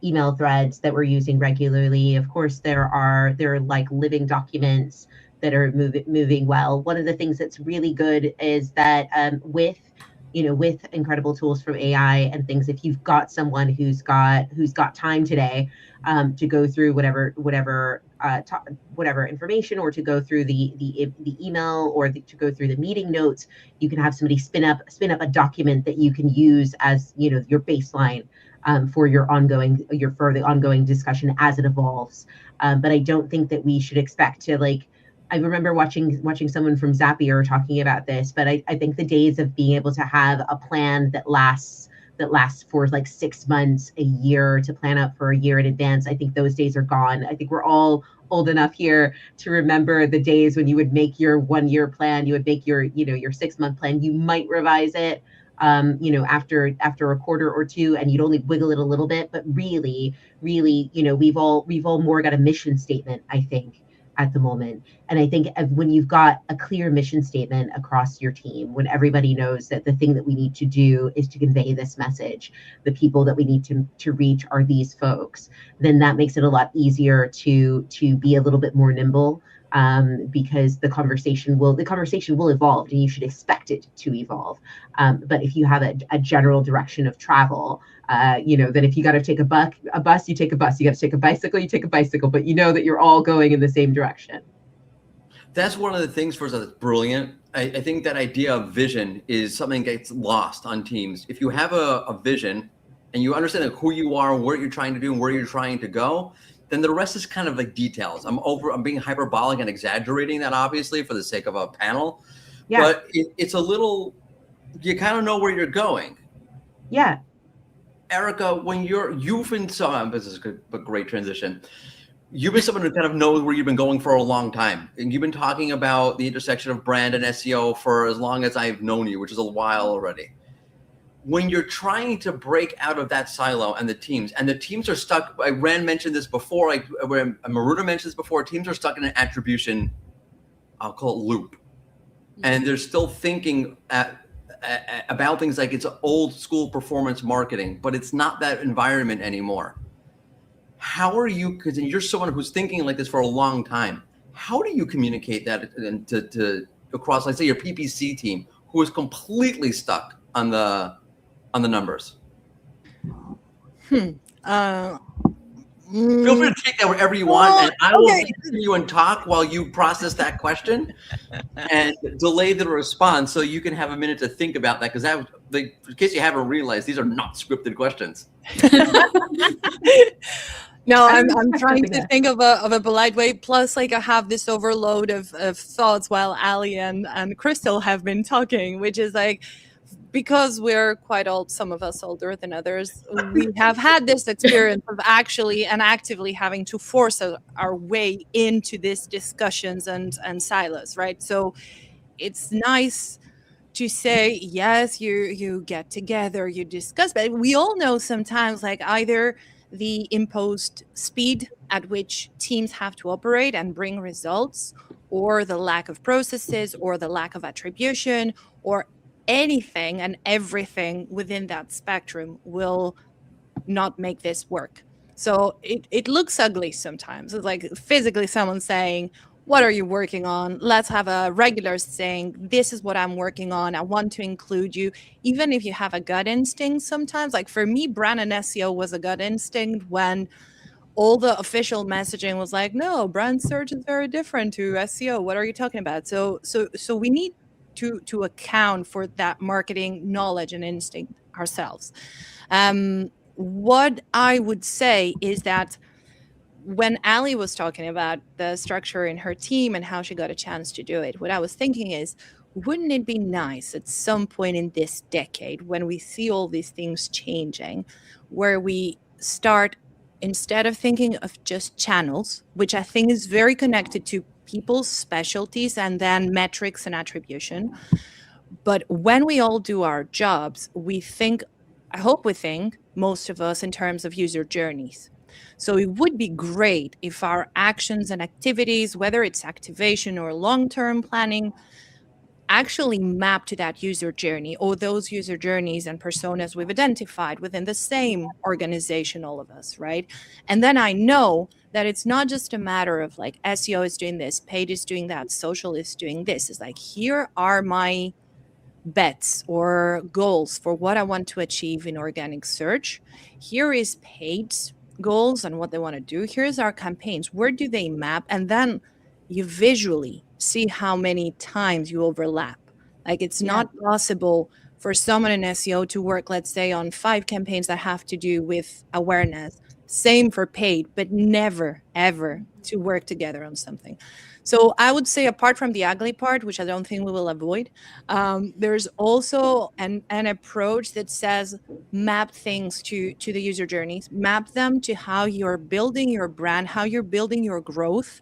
email threads that we're using regularly. Of course, there are like living documents that are moving well. One of the things that's really good is that with incredible tools from AI and things, if you've got someone who's got time today to go through whatever information, or to go through the email, or to go through the meeting notes, you can have somebody spin up a document that you can use as your baseline for the ongoing discussion as it evolves. But I don't think that we should expect to I remember watching someone from Zapier talking about this, but I think the days of being able to have a plan that lasts for like 6 months, a year, to plan out for a year in advance, I think those days are gone. I think we're all old enough here to remember the days when you would make your 1-year plan, you would make your 6-month plan. You might revise it after a quarter or two, and you'd only wiggle it a little bit, but really, we've all more got a mission statement, I think, at the moment. And I think when you've got a clear mission statement across your team, when everybody knows that the thing that we need to do is to convey this message, the people that we need to reach are these folks, then that makes it a lot easier to be a little bit more nimble, because the conversation will evolve, and you should expect it to evolve. But if you have a general direction of travel, that if you got to take a bus, you take a bus. You got to take a bicycle, you take a bicycle. But that you're all going in the same direction. That's one of the things for us that's brilliant. I think that idea of vision is something that gets lost on teams. If you have a vision and you understand who you are, what you're trying to do, and where you're trying to go, then the rest is kind of like details. I'm being hyperbolic and exaggerating that, obviously, for the sake of a panel. Yeah. But it's a little, you kind of know where you're going. Yeah. Erica, when you've been someone, this is a great transition. You've been someone who kind of knows where you've been going for a long time. And you've been talking about the intersection of brand and SEO for as long as I've known you, which is a while already. When you're trying to break out of that silo and the teams are stuck, Rand mentioned this before, Maruna mentioned this before, teams are stuck in an attribution, I'll call it loop. And they're still thinking about things like it's old school performance marketing, but it's not that environment anymore. How are you, because you're someone who's thinking like this for a long time, how do you communicate that to across, let's say, your PPC team, who is completely stuck on the numbers? Feel free to take that wherever you want, and I will continue and talk while you process that question and delay the response so you can have a minute to think about that, because in case you haven't realized, these are not scripted questions. No, I'm trying to think of a polite way. Plus, I have this overload of thoughts while Ali and Crystal have been talking, which is because we're quite old, some of us older than others, we have had this experience of actually and actively having to force our way into these discussions and silos, right? So it's nice to say, yes, you get together, you discuss, but we all know sometimes either the imposed speed at which teams have to operate and bring results, or the lack of processes, or the lack of attribution, or anything and everything within that spectrum will not make this work. So it looks ugly sometimes. It's like physically someone saying, what are you working on? Let's have a regular saying, this is what I'm working on. I want to include you. Even if you have a gut instinct sometimes, for me, brand and SEO was a gut instinct when all the official messaging was no, brand search is very different to SEO. What are you talking about? So we need to account for that marketing knowledge and instinct ourselves. What I would say is that when Ali was talking about the structure in her team and how she got a chance to do it, what I was thinking is, wouldn't it be nice at some point in this decade when we see all these things changing, where we start, instead of thinking of just channels, which I think is very connected to people's specialties and then metrics and attribution, but when we all do our jobs, we think, I hope we think, most of us, in terms of user journeys. So it would be great if our actions and activities, whether it's activation or long-term planning, actually map to that user journey or those user journeys and personas we've identified within the same organization, all of us, right? And then I know that it's not just a matter of like SEO is doing this, paid is doing that, social is doing this. It's like, here are my bets or goals for what I want to achieve in organic search. Here is paid goals and what they want to do. Here's our campaigns. Where do they map? And then you visually see how many times you overlap. Like, it's not possible for someone in SEO to work, let's say, on 5 campaigns that have to do with awareness. Same for paid, but never, ever to work together on something. So I would say, apart from the ugly part, which I don't think we will avoid, there's also an approach that says map things to the user journeys, map them to how you're building your brand, how you're building your growth.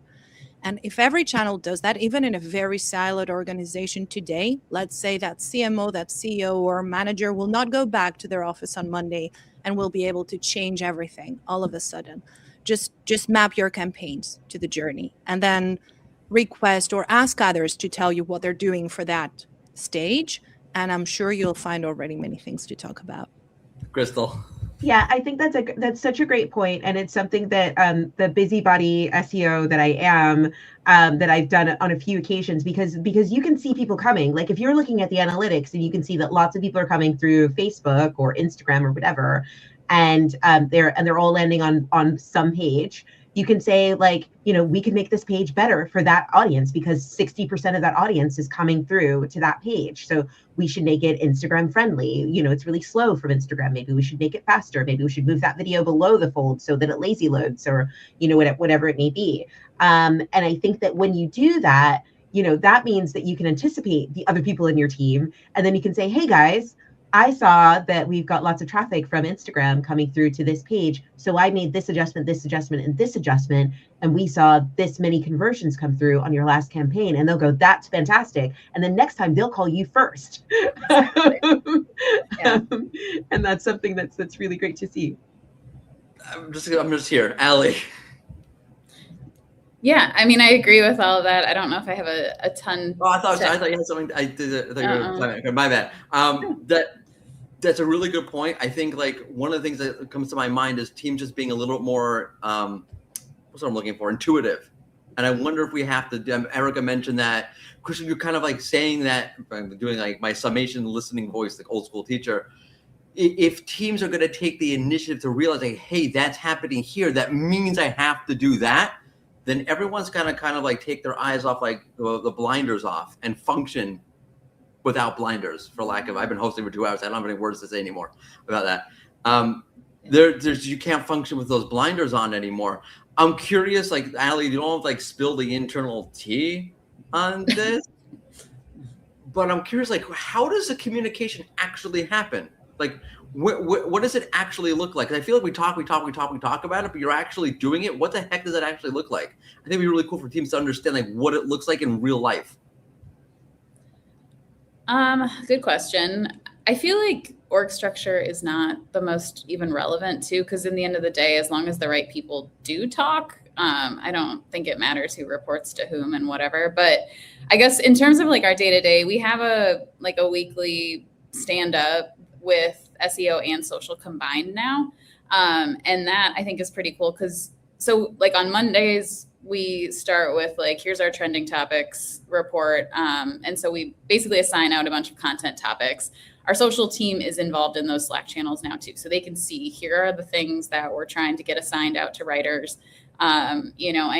And if every channel does that, even in a very siloed organization today, let's say that CMO, that CEO or manager will not go back to their office on Monday and will be able to change everything all of a sudden. Just map your campaigns to the journey and then request or ask others to tell you what they're doing for that stage. And I'm sure you'll find already many things to talk about. Crystal. Yeah, I think that's such a great point, and it's something that the busybody SEO that I am, that I've done on a few occasions, because you can see people coming. Like, if you're looking at the analytics and you can see that lots of people are coming through Facebook or Instagram or whatever, and they're all landing on some page. You can say, like, we can make this page better for that audience because 60% of that audience is coming through to that page. So we should make it Instagram friendly. It's really slow from Instagram. Maybe we should make it faster. Maybe we should move that video below the fold so that it lazy loads, or, whatever it may be. And I think that when you do that, that means that you can anticipate the other people in your team. And then you can say, hey guys, I saw that we've got lots of traffic from Instagram coming through to this page. So I made this adjustment, and this adjustment, and we saw this many conversions come through on your last campaign. And they'll go, that's fantastic. And then next time they'll call you first. And that's something that's really great to see. I'm just here. Ali. Yeah, I mean, I agree with all of that. I don't know if I have a ton. Oh, I thought you had something. My bad. That's a really good point. I think, like, one of the things that comes to my mind is teams just being a little more, what's what I'm looking for, intuitive. And I wonder if we have to. Erica mentioned that. Christian, you're kind of like saying that. I'm doing like my summation listening voice, like old school teacher. If teams are going to take the initiative to realize, like, hey, that's happening here, that means I have to do that. Then everyone's gonna kind of like take their eyes off, like the blinders off, and function without blinders, for lack of. I've been hosting for 2 hours. I don't have any words to say anymore about that. You can't function with those blinders on anymore. I'm curious, like, Ali, you don't like spill the internal tea on this, but I'm curious, like, how does the communication actually happen? Like, what does it actually look like? 'Cause I feel like we talk about it, but you're actually doing it. What the heck does it actually look like? I think it'd be really cool for teams to understand, like, what it looks like in real life. Good question. I feel like org structure is not the most even relevant too, because in the end of the day, as long as the right people do talk, I don't think it matters who reports to whom and whatever. But I guess in terms of like our day-to-day, we have a weekly stand-up with SEO and social combined now. And that I think is pretty cool because like on Mondays, we start with like, here's our trending topics report. And so we basically assign out a bunch of content topics. Our social team is involved in those Slack channels now too. So they can see, here are the things that we're trying to get assigned out to writers, and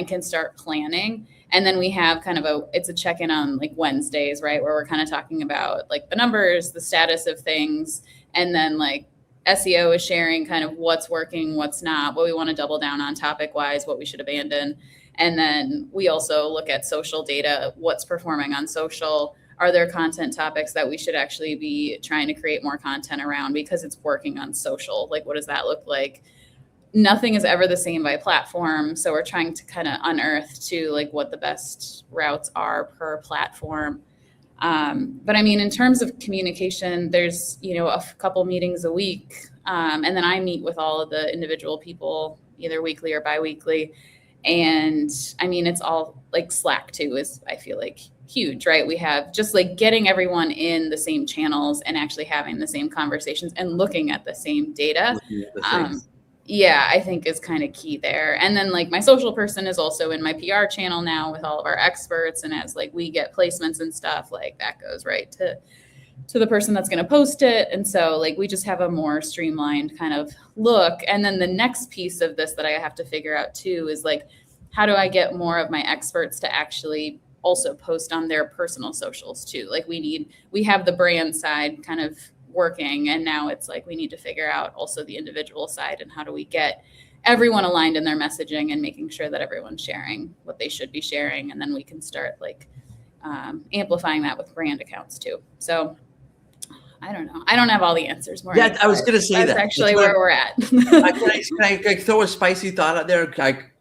can start planning. And then we have kind of it's a check-in on like Wednesdays, right? Where we're kind of talking about like the numbers, the status of things. And then like SEO is sharing kind of what's working, what's not, what we want to double down on topic-wise, what we should abandon. And then we also look at social data, what's performing on social. Are there content topics that we should actually be trying to create more content around because it's working on social? Like, what does that look like? Nothing is ever the same by platform. So we're trying to kind of unearth to like what the best routes are per platform. But I mean, in terms of communication, there's, a couple meetings a week. And then I meet with all of the individual people either weekly or biweekly. And I mean, it's all like Slack too is, I feel like, huge, right? We have just like getting everyone in the same channels and actually having the same conversations and looking at the same data. Yeah, I think is kind of key there. And then like my social person is also in my PR channel now with all of our experts. And as like we get placements and stuff, like that goes right to the person that's going to post it. And so like we just have a more streamlined kind of look. And then the next piece of this that I have to figure out too is like, how do I get more of my experts to actually also post on their personal socials too? Like we have the brand side kind of working, and now it's like we need to figure out also the individual side and how do we get everyone aligned in their messaging and making sure that everyone's sharing what they should be sharing. And then we can start like amplifying that with brand accounts too. So I don't know. I don't have all the answers. More. Yeah, I was going to say that's that. actually where we're at. Can I throw a spicy thought out there?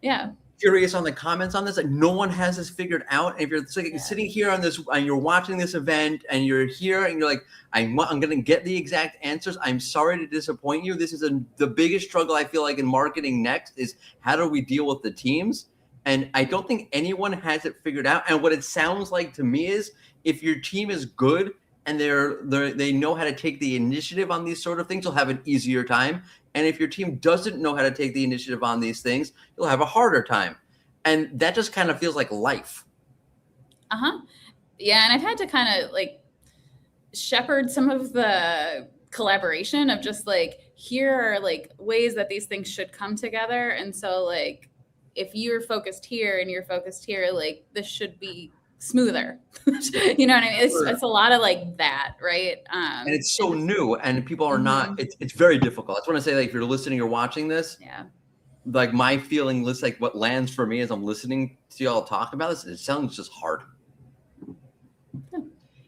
Yeah. Curious on the comments on this. Like, no one has this figured out. And if you're sitting here on this and you're watching this event and you're here and you're like, I'm going to get the exact answers. I'm sorry to disappoint you. This is the biggest struggle I feel like in marketing next is how do we deal with the teams? And I don't think anyone has it figured out. And what it sounds like to me is if your team is good and they know how to take the initiative on these sort of things, you'll have an easier time. And if your team doesn't know how to take the initiative on these things, you'll have a harder time. And that just kind of feels like life. Yeah. And I've had to kind of like shepherd some of the collaboration of just like, here are like ways that these things should come together. And so like, if you're focused here and you're focused here, like this should be smoother. You know what I mean? It's a lot of like that, right? And it's so new and people are not, it's very difficult. I just want to say, like, if you're listening or watching this, like my feeling list, like what lands for me as I'm listening to y'all talk about this, it sounds just hard.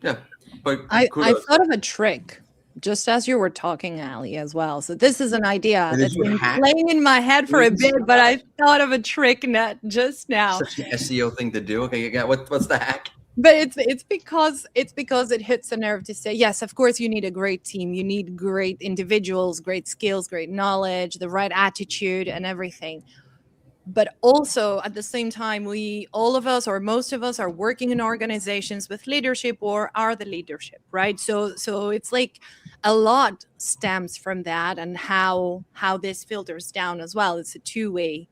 Yeah. But I thought of a trick just as you were talking, Ali, as well. So this is an idea that's been playing in my head for a bit, but I thought of a trick just now. Such an SEO thing to do. Okay, what's the hack? But it's because it hits a nerve to say, yes, of course you need a great team. You need great individuals, great skills, great knowledge, the right attitude and everything. But also at the same time, all of us or most of us are working in organizations with leadership or are the leadership, right? So it's like a lot stems from that and how this filters down as well. It's a two-way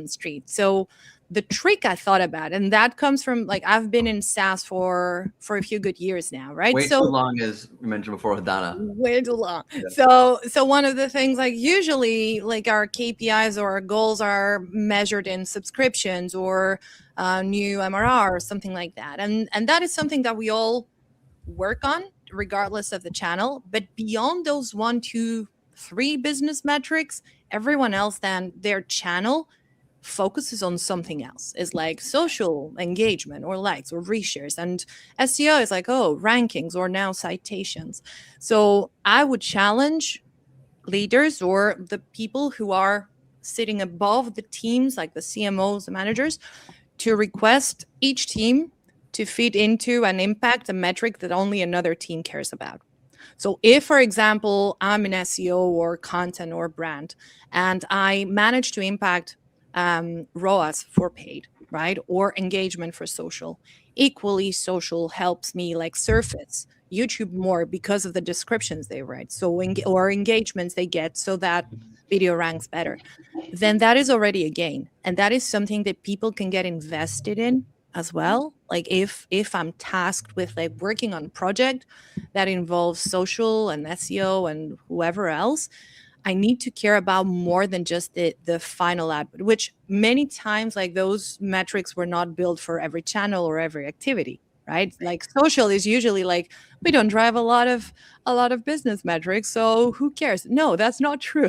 street. So the trick I thought about, and that comes from like I've been in SaaS for a few good years now, right? Way too long, as you mentioned before with Donna. Way too long. Yeah. So one of the things, like usually like our KPIs or our goals are measured in subscriptions or new MRR or something like that. And that is something that we all work on regardless of the channel. But beyond those 1, 2, 3 business metrics, everyone else then their channel focuses on something else. Is like social engagement or likes or reshares, and SEO is like, oh, rankings or now citations. So I would challenge leaders or the people who are sitting above the teams, like the CMOs, the managers, to request each team to feed into and impact a metric that only another team cares about. So if, for example, I'm in SEO or content or brand, and I manage to impact ROAS for paid, right? Or engagement for social. Equally, social helps me like surface YouTube more because of the descriptions they write. So or engagements they get so that video ranks better. Then that is already a gain. And that is something that people can get invested in as well. Like if I'm tasked with like working on a project that involves social and SEO and whoever else, I need to care about more than just the final output, which many times like those metrics were not built for every channel or every activity, right? Like social is usually like, we don't drive a lot of business metrics, so who cares? No, that's not true.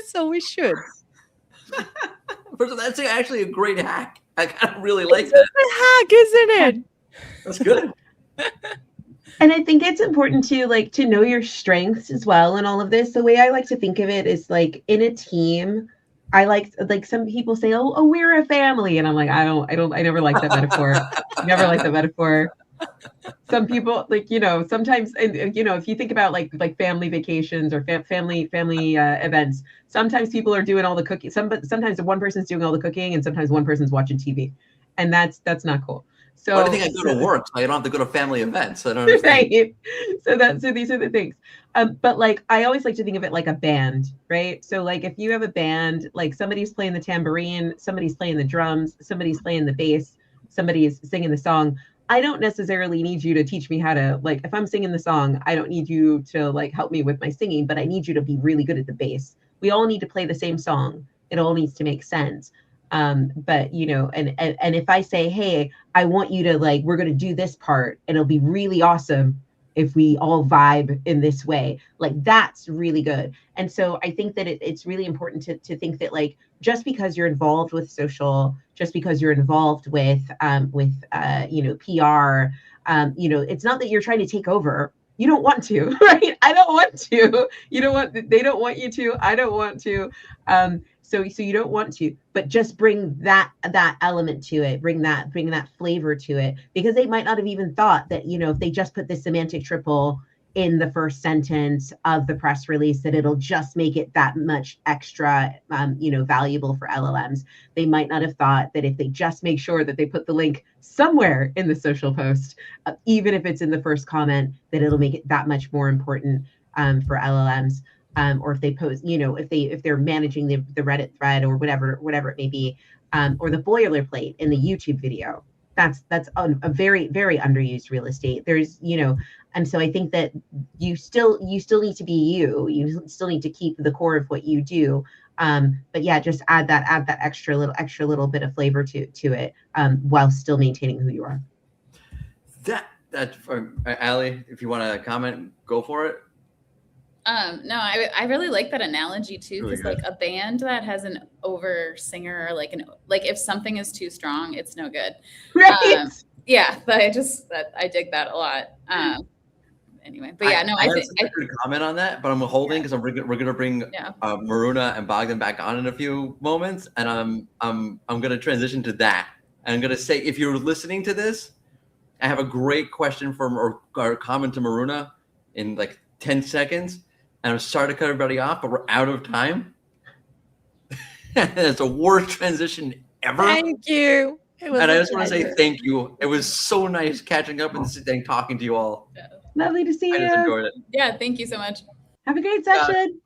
So we should. First of all, that's actually a great hack. I kind of really like It's that. a hack, isn't it? That's good. And I think it's important to know your strengths as well in all of this. The way I like to think of it is like in a team, I like some people say, oh, we're a family. And I'm like, I never like that metaphor. Never like that metaphor. Some people sometimes, and if you think about like family vacations or family events, sometimes people are doing all the cooking. Sometimes one person's doing all the cooking and sometimes one person's watching TV, and that's not cool. So I think I go to work, so I don't have to go to family events. I don't understand. Right. So these are the things. But like I always like to think of it like a band, right? So like if you have a band, like somebody's playing the tambourine, somebody's playing the drums, somebody's playing the bass, somebody's singing the song. I don't necessarily need you to teach me how to, like, if I'm singing the song, I don't need you to like help me with my singing, but I need you to be really good at the bass. We all need to play the same song. It all needs to make sense. But and if I say, hey, I want you to we're going to do this part and it'll be really awesome if we all vibe in this way, like that's really good. And so I think that it's really important to think that like, just because you're involved with social, just because you're involved with PR, it's not that you're trying to take over. You don't want to, right? I don't want to. You don't want. They don't want you to. I don't want to. So you don't want to, but just bring that element to it. Bring that flavor to it, because they might not have even thought that if they just put this semantic triple in the first sentence of the press release, that it'll just make it that much extra, valuable for LLMs. They might not have thought that if they just make sure that they put the link somewhere in the social post, even if it's in the first comment, that it'll make it that much more important for LLMs. Or if they post, if they're managing the Reddit thread or whatever it may be, or the boilerplate in the YouTube video. That's a very, very underused real estate. There's, and so I think that you still need to be you. You still need to keep the core of what you do. But yeah, just add that extra little bit of flavor to it, while still maintaining who you are. That for Allie, if you want to comment, go for it. No, I really like that analogy too, because Really like a band that has an over singer, or like if something is too strong, it's no good. Right. Yeah, but I dig that a lot. Anyway, but yeah, no, I think I could comment on that, but I'm holding because we're gonna bring Maruna and Bogdan back on in a few moments, and I'm gonna transition to that, and I'm gonna say, if you're listening to this, I have a great question or comment to Maruna in like 10 seconds. And I'm sorry to cut everybody off, but we're out of time. It's the worst transition ever. Thank you. And I just want to say thank you. It was so nice catching up and talking to you all. Lovely to see I you. just enjoyed it. Yeah, thank you so much. Have a great session.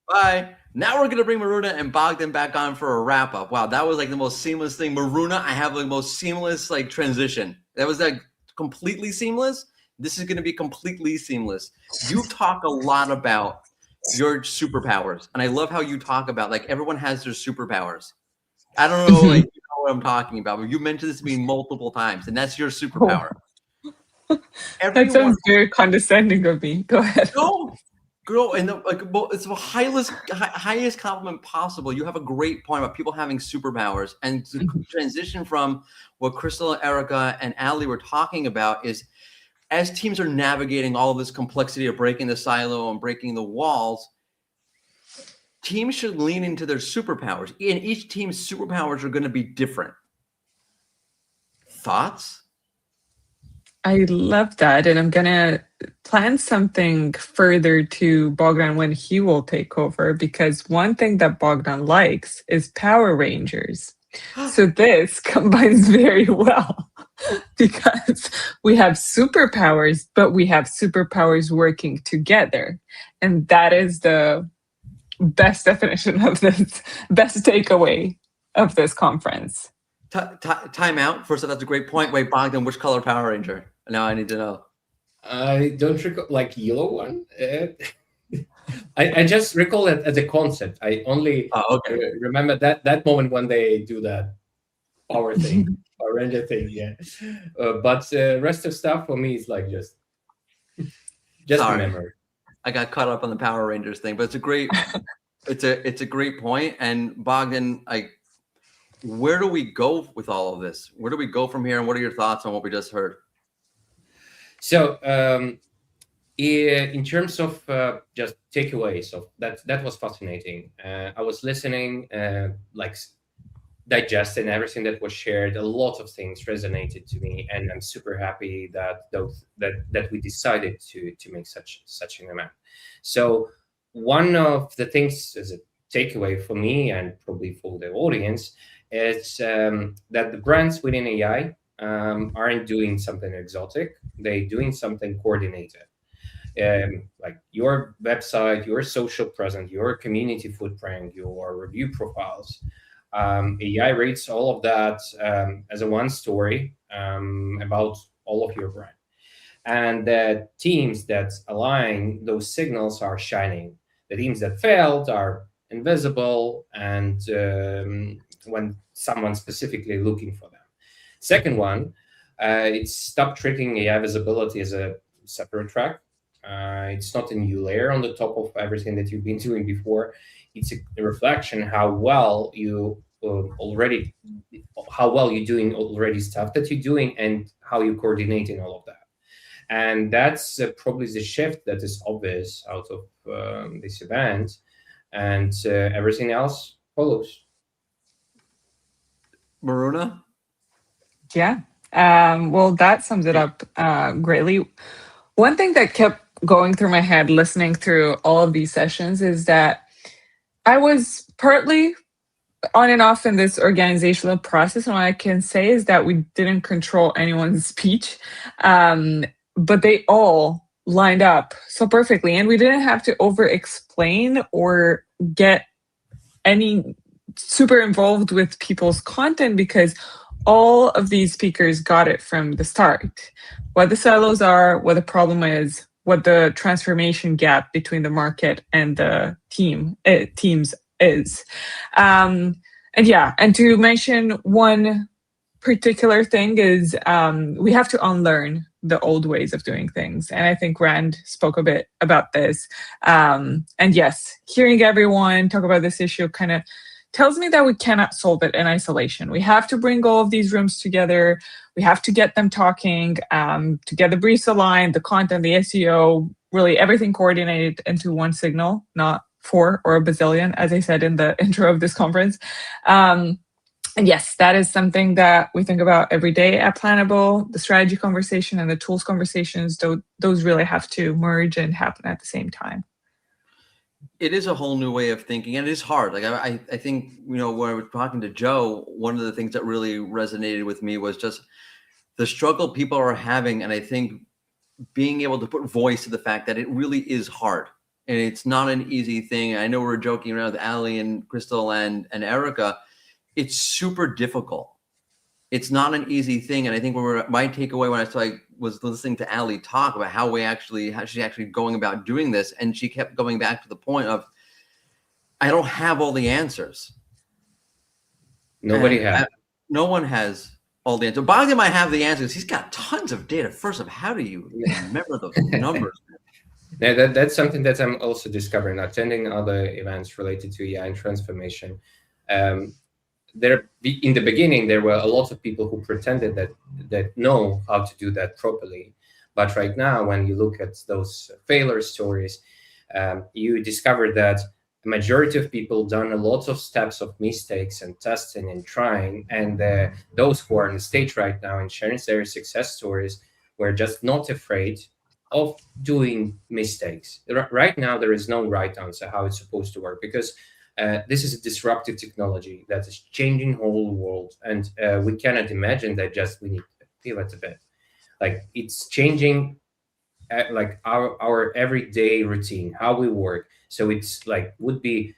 Bye. Now we're going to bring Maruna and Bogdan back on for a wrap up. Wow, that was like the most seamless thing. Maruna, I have the most seamless transition. That was like completely seamless. This is going to be completely seamless. You talk a lot about your superpowers, and I love how you talk about everyone has their superpowers. I don't know, you know what I'm talking about, but you mentioned this to me multiple times, and that's your superpower. That sounds very condescending of me. Go ahead. Girl, and it's the highest compliment possible. You have a great point about people having superpowers, and to transition from what Crystal, Erica, and Allie were talking about is, as teams are navigating all of this complexity of breaking the silo and breaking the walls, teams should lean into their superpowers. And each team's superpowers are going to be different. Thoughts? I love that. And I'm going to plan something further to Bogdan when he will take over, because one thing that Bogdan likes is Power Rangers. So this combines very well, because we have superpowers, but we have superpowers working together. And that is the best definition of this, best takeaway of this conference. Time out. First of all, that's a great point. Wait, Bogdan, which color Power Ranger? Now I need to know. I don't recall, like yellow one? I just recall it as a concept. I only remember that moment when they do that power thing, Power Ranger thing. Yeah, but rest of stuff for me is like just Sorry. memory. I got caught up on the Power Rangers thing, but it's a great, it's a great point. And Bogdan, where do we go with all of this? Where do we go from here? And what are your thoughts on what we just heard? So, in terms of just takeaways of that was fascinating. I was listening, like digesting everything that was shared. A lot of things resonated to me, and I'm super happy that that we decided to make such an event. So one of the things as a takeaway for me and probably for the audience is that the brands within AI aren't doing something exotic. They're doing something coordinated. Like your website, your social presence, your community footprint, your review profiles. AI rates all of that as a one story about all of your brand. And the teams that align those signals are shining. The teams that failed are invisible, and when someone's specifically looking for them. Second one, it's stop treating AI visibility as a separate track. It's not a new layer on the top of everything that you've been doing before. It's a reflection how well you how well you're doing already stuff that you're doing and how you're coordinating all of that. And that's probably the shift that is obvious out of this event, and everything else follows. Maruna? Yeah. Well, that sums it up greatly. One thing that kept going through my head listening through all of these sessions is that I was partly on and off in this organizational process. And what I can say is that we didn't control anyone's speech, but they all lined up so perfectly. And we didn't have to over explain or get any super involved with people's content because all of these speakers got it from the start. What the silos are, what the problem is, what the transformation gap between the market and the teams is. And to mention one particular thing is we have to unlearn the old ways of doing things. And I think Rand spoke a bit about this. And yes, hearing everyone talk about this issue kind of tells me that we cannot solve it in isolation. We have to bring all of these rooms together. We have to get them talking, to get the briefs aligned, the content, the SEO, really everything coordinated into one signal, not 4 or a bazillion, as I said in the intro of this conference. And yes, that is something that we think about every day at Planable. The strategy conversation and the tools conversations, those really have to merge and happen at the same time. It is a whole new way of thinking, and it is hard. Like I think, when I was talking to Joe, one of the things that really resonated with me was just the struggle people are having. And I think being able to put voice to the fact that it really is hard and it's not an easy thing. I know we're joking around with Ali and Crystal and Erica. It's super difficult. It's not an easy thing. And I think my takeaway when I was listening to Ali talk about how she's actually going about doing this. And she kept going back to the point of, I don't have all the answers. No one has all the answers. Bogdan might have the answers. He's got tons of data. First of, how do you remember those numbers? Yeah, that's something that I'm also discovering, attending other events related to AI and transformation. There, in the beginning, there were a lot of people who pretended that know how to do that properly. But right now, when you look at those failure stories, you discover that the majority of people done a lot of steps of mistakes and testing and trying. And those who are on the stage right now and sharing their success stories were just not afraid of doing mistakes. Right now, there is no right answer how it's supposed to work, because this is a disruptive technology that is changing the whole world, and we cannot imagine that just we need to pivot a bit. Like, it's changing like our everyday routine, how we work. So it's like would be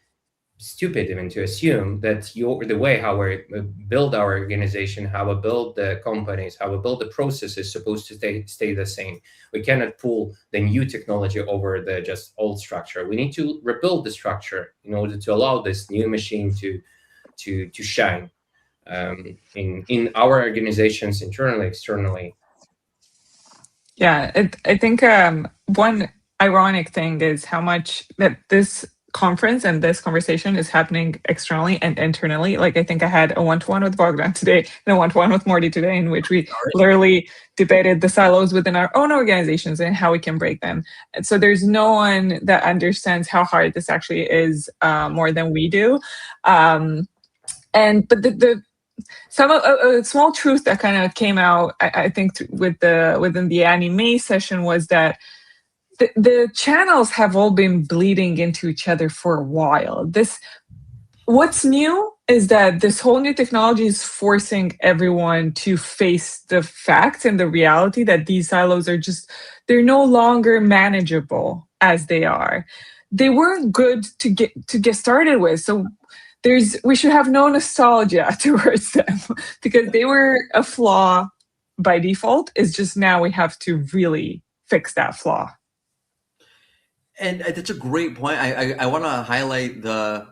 stupid even to assume that the way how we build our organization, how we build the companies, how we build the process is supposed to stay the same. We cannot pull the new technology over the just old structure. We need to rebuild the structure in order to allow this new machine to shine in our organizations, internally, externally. Yeah, I think one ironic thing is how much that this conference and this conversation is happening externally and internally. Like, I think I had a one-to-one with Bogdan today and a one-to-one with Morty today, in which we literally debated the silos within our own organizations and how we can break them. And so there's no one that understands how hard this actually is more than we do. But a small truth that kind of came out, I think, within the anime session was that the channels have all been bleeding into each other for a while. What's new is that this whole new technology is forcing everyone to face the facts and the reality that these silos they're no longer manageable as they are. They weren't good to get started with, so we should have no nostalgia towards them because they were a flaw by default. It's just now we have to really fix that flaw. And that's a great point. I want to highlight the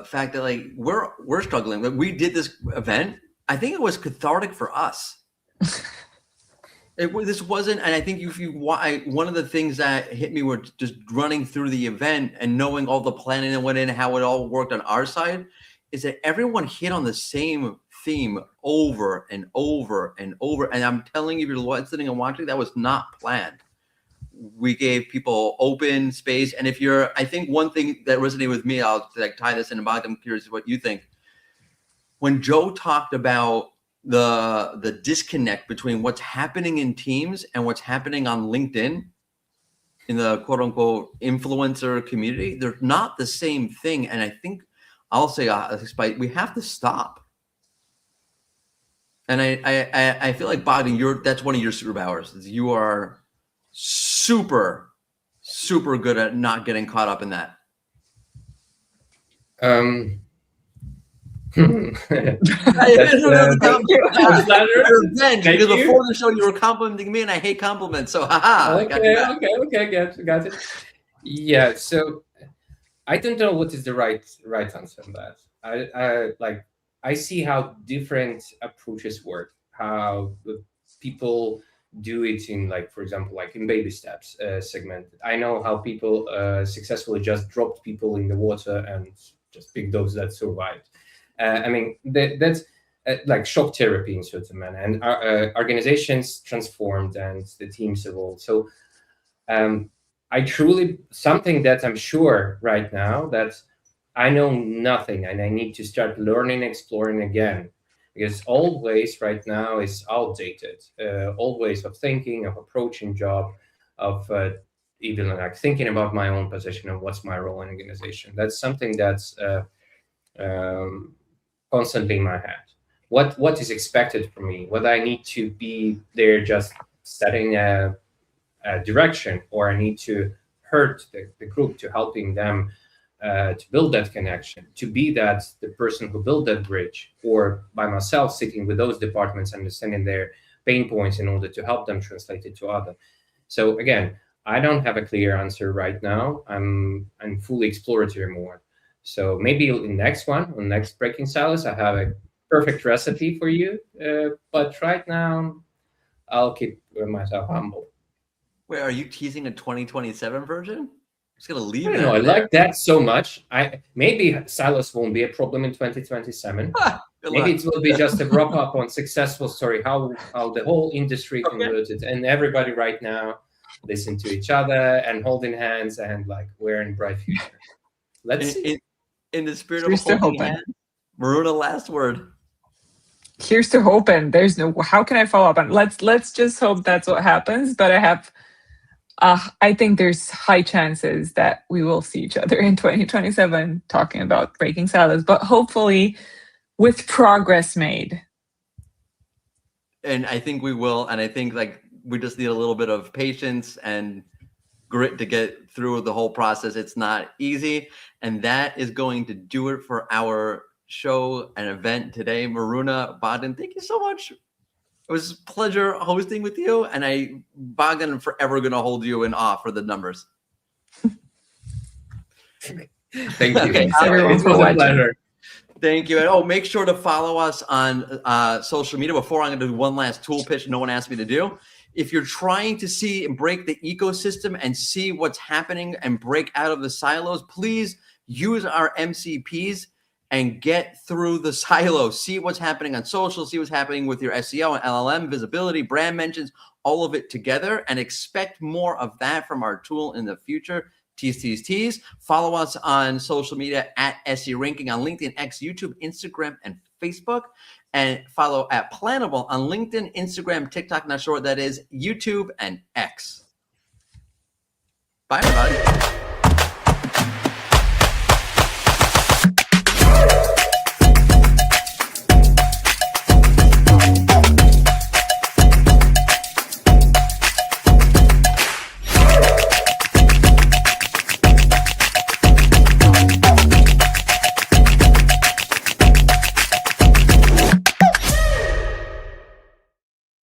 fact that, like, we're struggling. Like, we did this event. I think it was cathartic for us. This wasn't, and I think one of the things that hit me were just running through the event and knowing all the planning that went in, how it all worked on our side, is that everyone hit on the same theme over and over and over. And I'm telling you, if you're listening and watching, that was not planned. We gave people open space. And I think one thing that resonated with me, I'll tie this in about, I'm curious what you think. When Joe talked about the disconnect between what's happening in Teams and what's happening on LinkedIn in the quote unquote influencer community, they're not the same thing. And I think I'll say, we have to stop. And I feel like, Bogdan, that's one of your superpowers. Is you are super, super good at not getting caught up in that. Thank because before the show you were complimenting me, and I hate compliments. So, haha. Okay, got it. Yeah. So, I don't know what is the right answer on that. I see how different approaches work. How the people do it in, like, for example, like in baby steps segment. I know how people successfully just dropped people in the water and just picked those that survived. I mean, that's like shock therapy in certain manner, and our organizations transformed and the teams evolved. So I truly, something that I'm sure right now that I know nothing and I need to start learning, exploring again, because old ways right now is outdated. Old ways of thinking, of approaching job, of even like thinking about my own position and what's my role in organization. That's something that's constantly in my head. What is expected from me? Whether I need to be there just setting a direction, or I need to hurt the group to helping them to build that connection, to be the person who built that bridge, or by myself sitting with those departments, understanding their pain points in order to help them translate it to others. So again, I don't have a clear answer right now. I'm fully exploratory more. So maybe in next BreakingSilos, I have a perfect recipe for you. But right now, I'll keep myself humble. Wait, are you teasing a 2027 version? Just gonna leave it. I like that so much. Maybe silos won't be a problem in 2027. Maybe it will be just a wrap up on successful story, how the whole industry converted, and everybody right now listen to each other and holding hands and like we're in bright future. Let's see. In the spirit of holding hands, Maruna, last word. Here's to hoping. There's no. How can I follow up on? Let's just hope that's what happens. But I think there's high chances that we will see each other in 2027 talking about BreakingSilos, but hopefully with progress made. And I think we will. And I think we just need a little bit of patience and grit to get through the whole process. It's not easy. And that is going to do it for our show and event today. Maruna, Bogdan, thank you so much. It was a pleasure hosting with you. And Bogdan, I'm forever going to hold you in awe for the numbers. Thank you. Thanks everyone It for was a watching. pleasure. Thank you. And make sure to follow us on social media. Before, I'm going to do one last tool pitch no one asked me to do. If you're trying to see and break the ecosystem and see what's happening and break out of the silos, please use our MCPs and get through the silos. See what's happening on social, see what's happening with your SEO and LLM, visibility, brand mentions, all of it together, and expect more of that from our tool in the future. Tease. Follow us on social media at SE Ranking on LinkedIn, X, YouTube, Instagram, and Facebook. And follow at Planable on LinkedIn, Instagram, TikTok, not sure what that is, YouTube, and X. Bye, everybody.